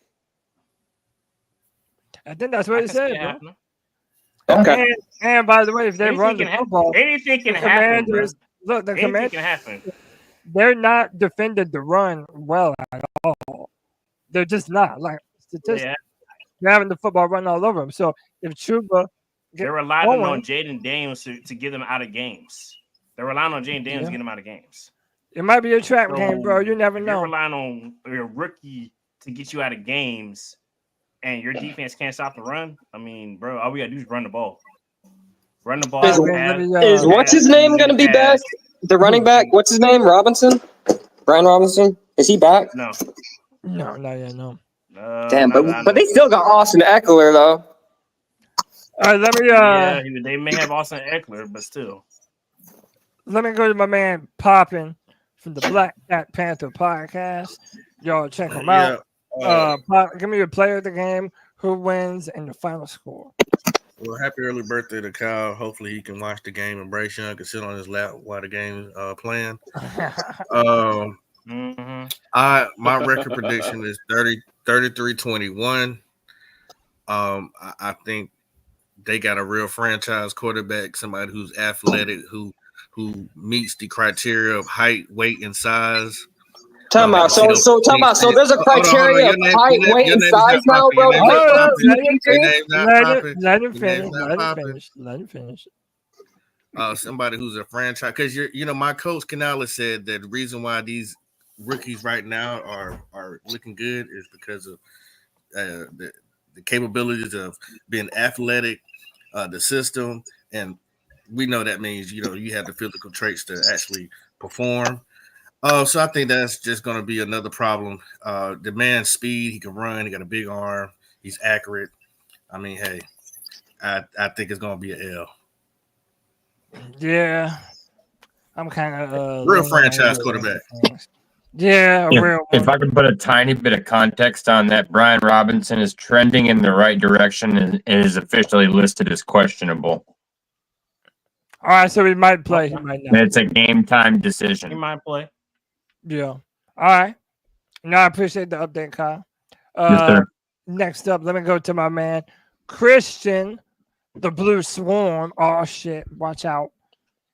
I think that's what he said, bro. Okay. And by the way, if they run the football, anything can happen. Look, the Commanders can happen. They're not defended the run well at all. They're just not. Like statistics, they're having the football run all over them. So if Chuba, they're relying on Jaden Daniels to get them out of games. They're relying on Jaden Daniels to get them out of games. It might be a trap game, bro. You never know. You're relying on your rookie to get you out of games, and your defense can't stop the run. I mean, bro, all we got to do is run the ball. Run the ball. Is what's his name going to be back? The running back? What's his name? Robinson? Brian Robinson? Is he back? No. No, not yet, no. Damn, but they still got Austin Eckler, though. All right, let me. Yeah, they may have Austin Eckler, but still. Let me go to my man Poppin from the Black Cat Panther Podcast. Y'all check him out. Give me your player of the game, who wins, and the final score. Well, happy early birthday to Kyle. Hopefully he can watch the game and Bryce Young can sit on his lap while the game is playing. My record prediction is 33-21. I think they got a real franchise quarterback, somebody who's athletic, who meets the criteria of height, weight, and size. Time out. So there's a criteria of height, weight, and size now, bro. Let him finish. Somebody who's a franchise, because my coach Canales said that the reason why these rookies right now are looking good is because of the capabilities of being athletic, the system, and we know that means you have the physical traits to actually perform. So I think that's just going to be another problem. The man's speed, he can run, he got a big arm, he's accurate. I mean, hey, I think it's going to be an L. Yeah, I'm kind of real franchise quarterback. Yeah, if I could put a tiny bit of context on that, Brian Robinson is trending in the right direction and is officially listed as questionable. All right, so he might play. He might not. It's a game time decision. He might play. Yeah. All right. No, I appreciate the update, Kyle. Yes, sir. Next up, let me go to my man Christian, the Blue Swarm. Oh shit! Watch out,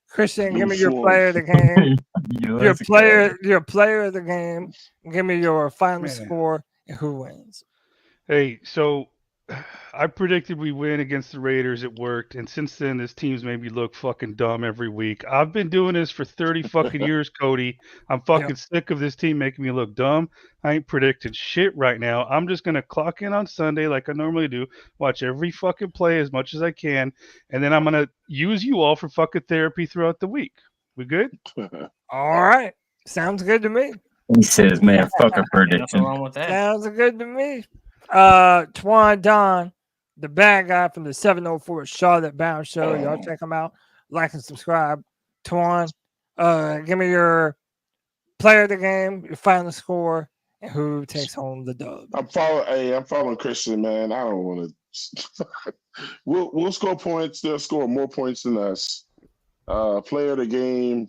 Christian. Give me your player of the game. Your player of the game. Give me your final score and who wins. Hey, so I predicted we win against the Raiders. It worked. And since then, this team's made me look fucking dumb every week. I've been doing this for 30 fucking years, Cody. I'm fucking sick of this team making me look dumb. I ain't predicting shit right now. I'm just going to clock in on Sunday like I normally do, watch every fucking play as much as I can, and then I'm going to use you all for fucking therapy throughout the week. We good? All right. Sounds good to me. He says, man, fuck a prediction. Nothing wrong with that. Sounds good to me. Twan Don, the bad guy from the 704 Charlotte Bound Show. Y'all check him out. Like and subscribe. Twan, give me your player of the game, your final score, and who takes home the dub. I'm following Christian, man. I don't want to. We'll score points. They'll score more points than us. Player of the game.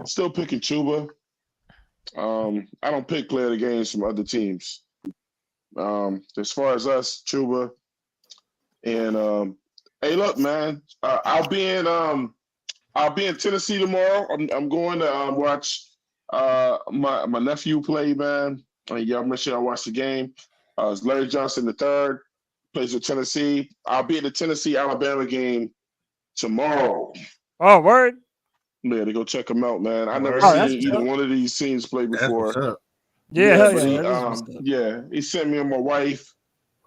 Still picking Chuba. I don't pick player of the games from other teams. As far as us, Chuba, and hey, look, man, I'll be in Tennessee tomorrow. I'm going to watch my nephew play, man. Y'all make sure I watch the game. It's Larry Johnson III plays with Tennessee. I'll be at the Tennessee-Alabama game tomorrow. Oh, word. Yeah, to go check them out, man. I never seen either one of these teams play before. Yeah, he sent me and my wife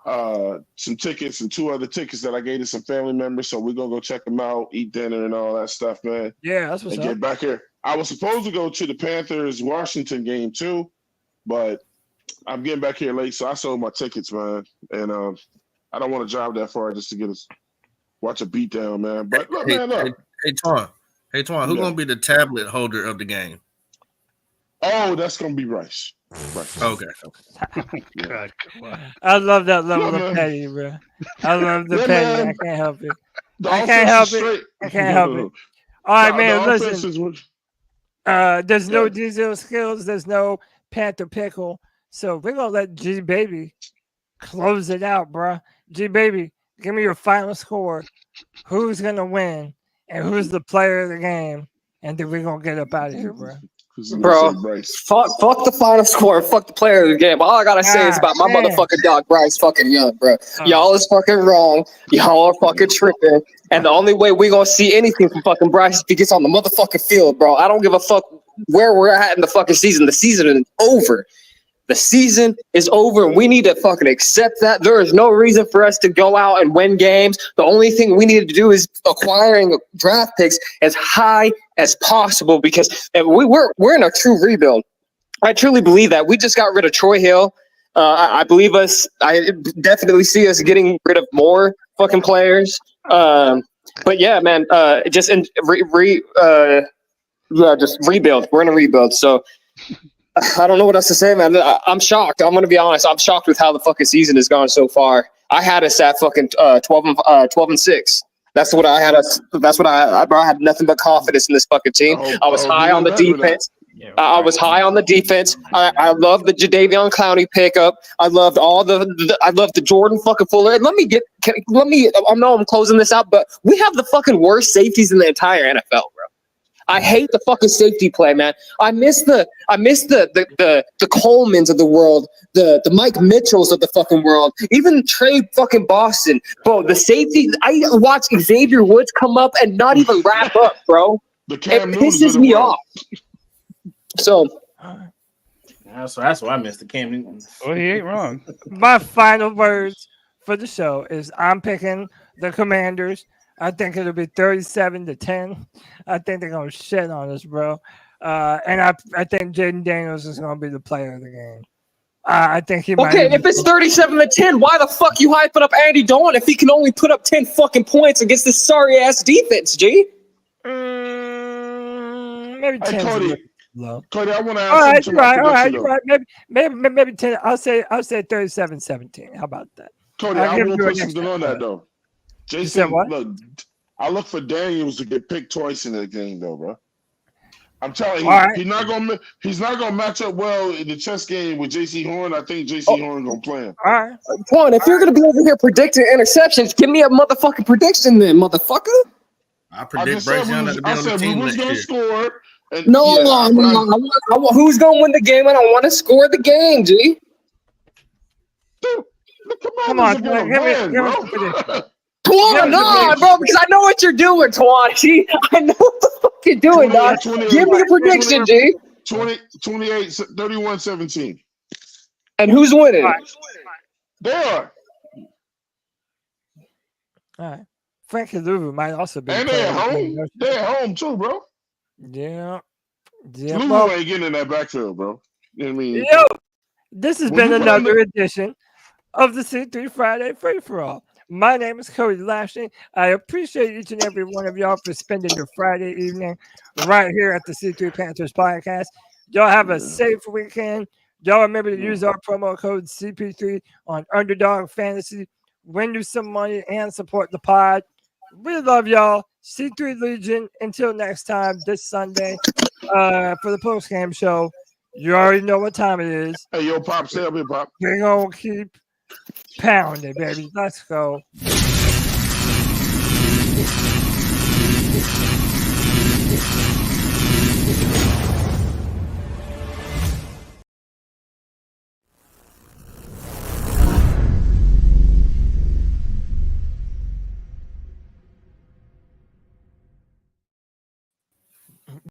some tickets and 2 other tickets that I gave to some family members. So we're gonna go check them out, eat dinner and all that stuff, man. Yeah, that's what's and up. Get back here. I was supposed to go to the Panthers Washington game too, but I'm getting back here late, so I sold my tickets, man. And I don't want to drive that far just to watch a beatdown, man. But look, man, look. Hey, Twan, who's going to be the tablet holder of the game? Oh, that's going to be Rice. Okay. God, I love that level of petty, bro. I love the petty. I can't help it. I can't help it. All right, man, listen. There's no diesel skills. There's no Panther Pickle. So we're going to let G Baby close it out, bro. G Baby, give me your final score. Who's going to win? And who's the player of the game? And then we're going to get up out of here, bro. Bro, fuck the final score. Fuck the player of the game. All I got to say is about my motherfucking dog, Bryce fucking Young, bro. Y'all is fucking wrong. Y'all are fucking tripping. And the only way we going to see anything from fucking Bryce is if he gets on the motherfucking field, bro. I don't give a fuck where we're at in the fucking season. The season is over. The season is over, and we need to fucking accept that. There is no reason for us to go out and win games. The only thing we need to do is acquiring draft picks as high as possible because we're in a true rebuild. I truly believe that. We just got rid of Troy Hill. I definitely see us getting rid of more fucking players. But yeah, man, just rebuild. We're in a rebuild, so. I don't know what else to say, man. I'm shocked. I'm gonna be honest. I'm shocked with how the fucking season has gone so far. I had us at fucking 12-6. That's what I had us. That's what I had nothing but confidence in this fucking team. I was high on the defense. I was high on the defense. I love the Jadeveon Clowney pickup. I loved I loved the Jordan fucking Fuller. And I know I'm closing this out, but we have the fucking worst safeties in the entire NFL, bro. I hate the fucking safety play, man. I miss the Colemans of the world, the Mike Mitchells of the fucking world, even Trey fucking Boston. Bro, the safety, I watch Xavier Woods come up and not even wrap up, bro. It pisses me off. So that's why I missed the Cam Newton. Well, he ain't wrong. My final words for the show is I'm picking the Commanders. I think it'll be 37-10. I think they're gonna shit on us, bro. And I think Jaden Daniels is gonna be the player of the game. I think he might. Okay, if it's 37-10, why the fuck you hyping up Andy Dalton if he can only put up 10 fucking points against this sorry ass defense, G? Maybe 10. Cody, low. Cody, I want to ask All right, you're right. Maybe 10. I'll say 37-17. How about that? Cody, I want to put something on that though. Jason, look, I look for Daniels to get picked twice in the game, though, bro. I'm telling you, he's not gonna match up well in the chess game with J.C. Horn. I think J.C. Horn gonna play him. All right, Quan, if you're gonna be over here predicting interceptions, give me a motherfucking prediction, then, motherfucker. I predict Bryce Young to be on the team next year. Score. No. Who's gonna win the game? I don't want to score the game, G. Dude, come on, give me a prediction. Twan, no, bro, because I know what you're doing, Twan. G, I know what the fuck you're doing, dog. Give me a prediction, G. 28, 31-17. And who's winning? They are. All right. Frankie Louvu might also be. And they're at home. They're at home too, bro. Yeah. Louvu ain't getting in that backfield, bro. You know what I mean? Yo, this has been another edition of the C3 Friday Free For All. My name is Cody Lashley. I appreciate each and every one of y'all for spending your Friday evening right here at the C3 Panthers Podcast. Y'all have a safe weekend. Y'all remember to use our promo code CP3 on Underdog Fantasy. Win you some money and support the pod. We love y'all. C3 Legion. Until next time, this Sunday for the post-game show. You already know what time it is. Hey, yo, Pop, say up here, Pop. We're going to keep pounding, baby. Let's go.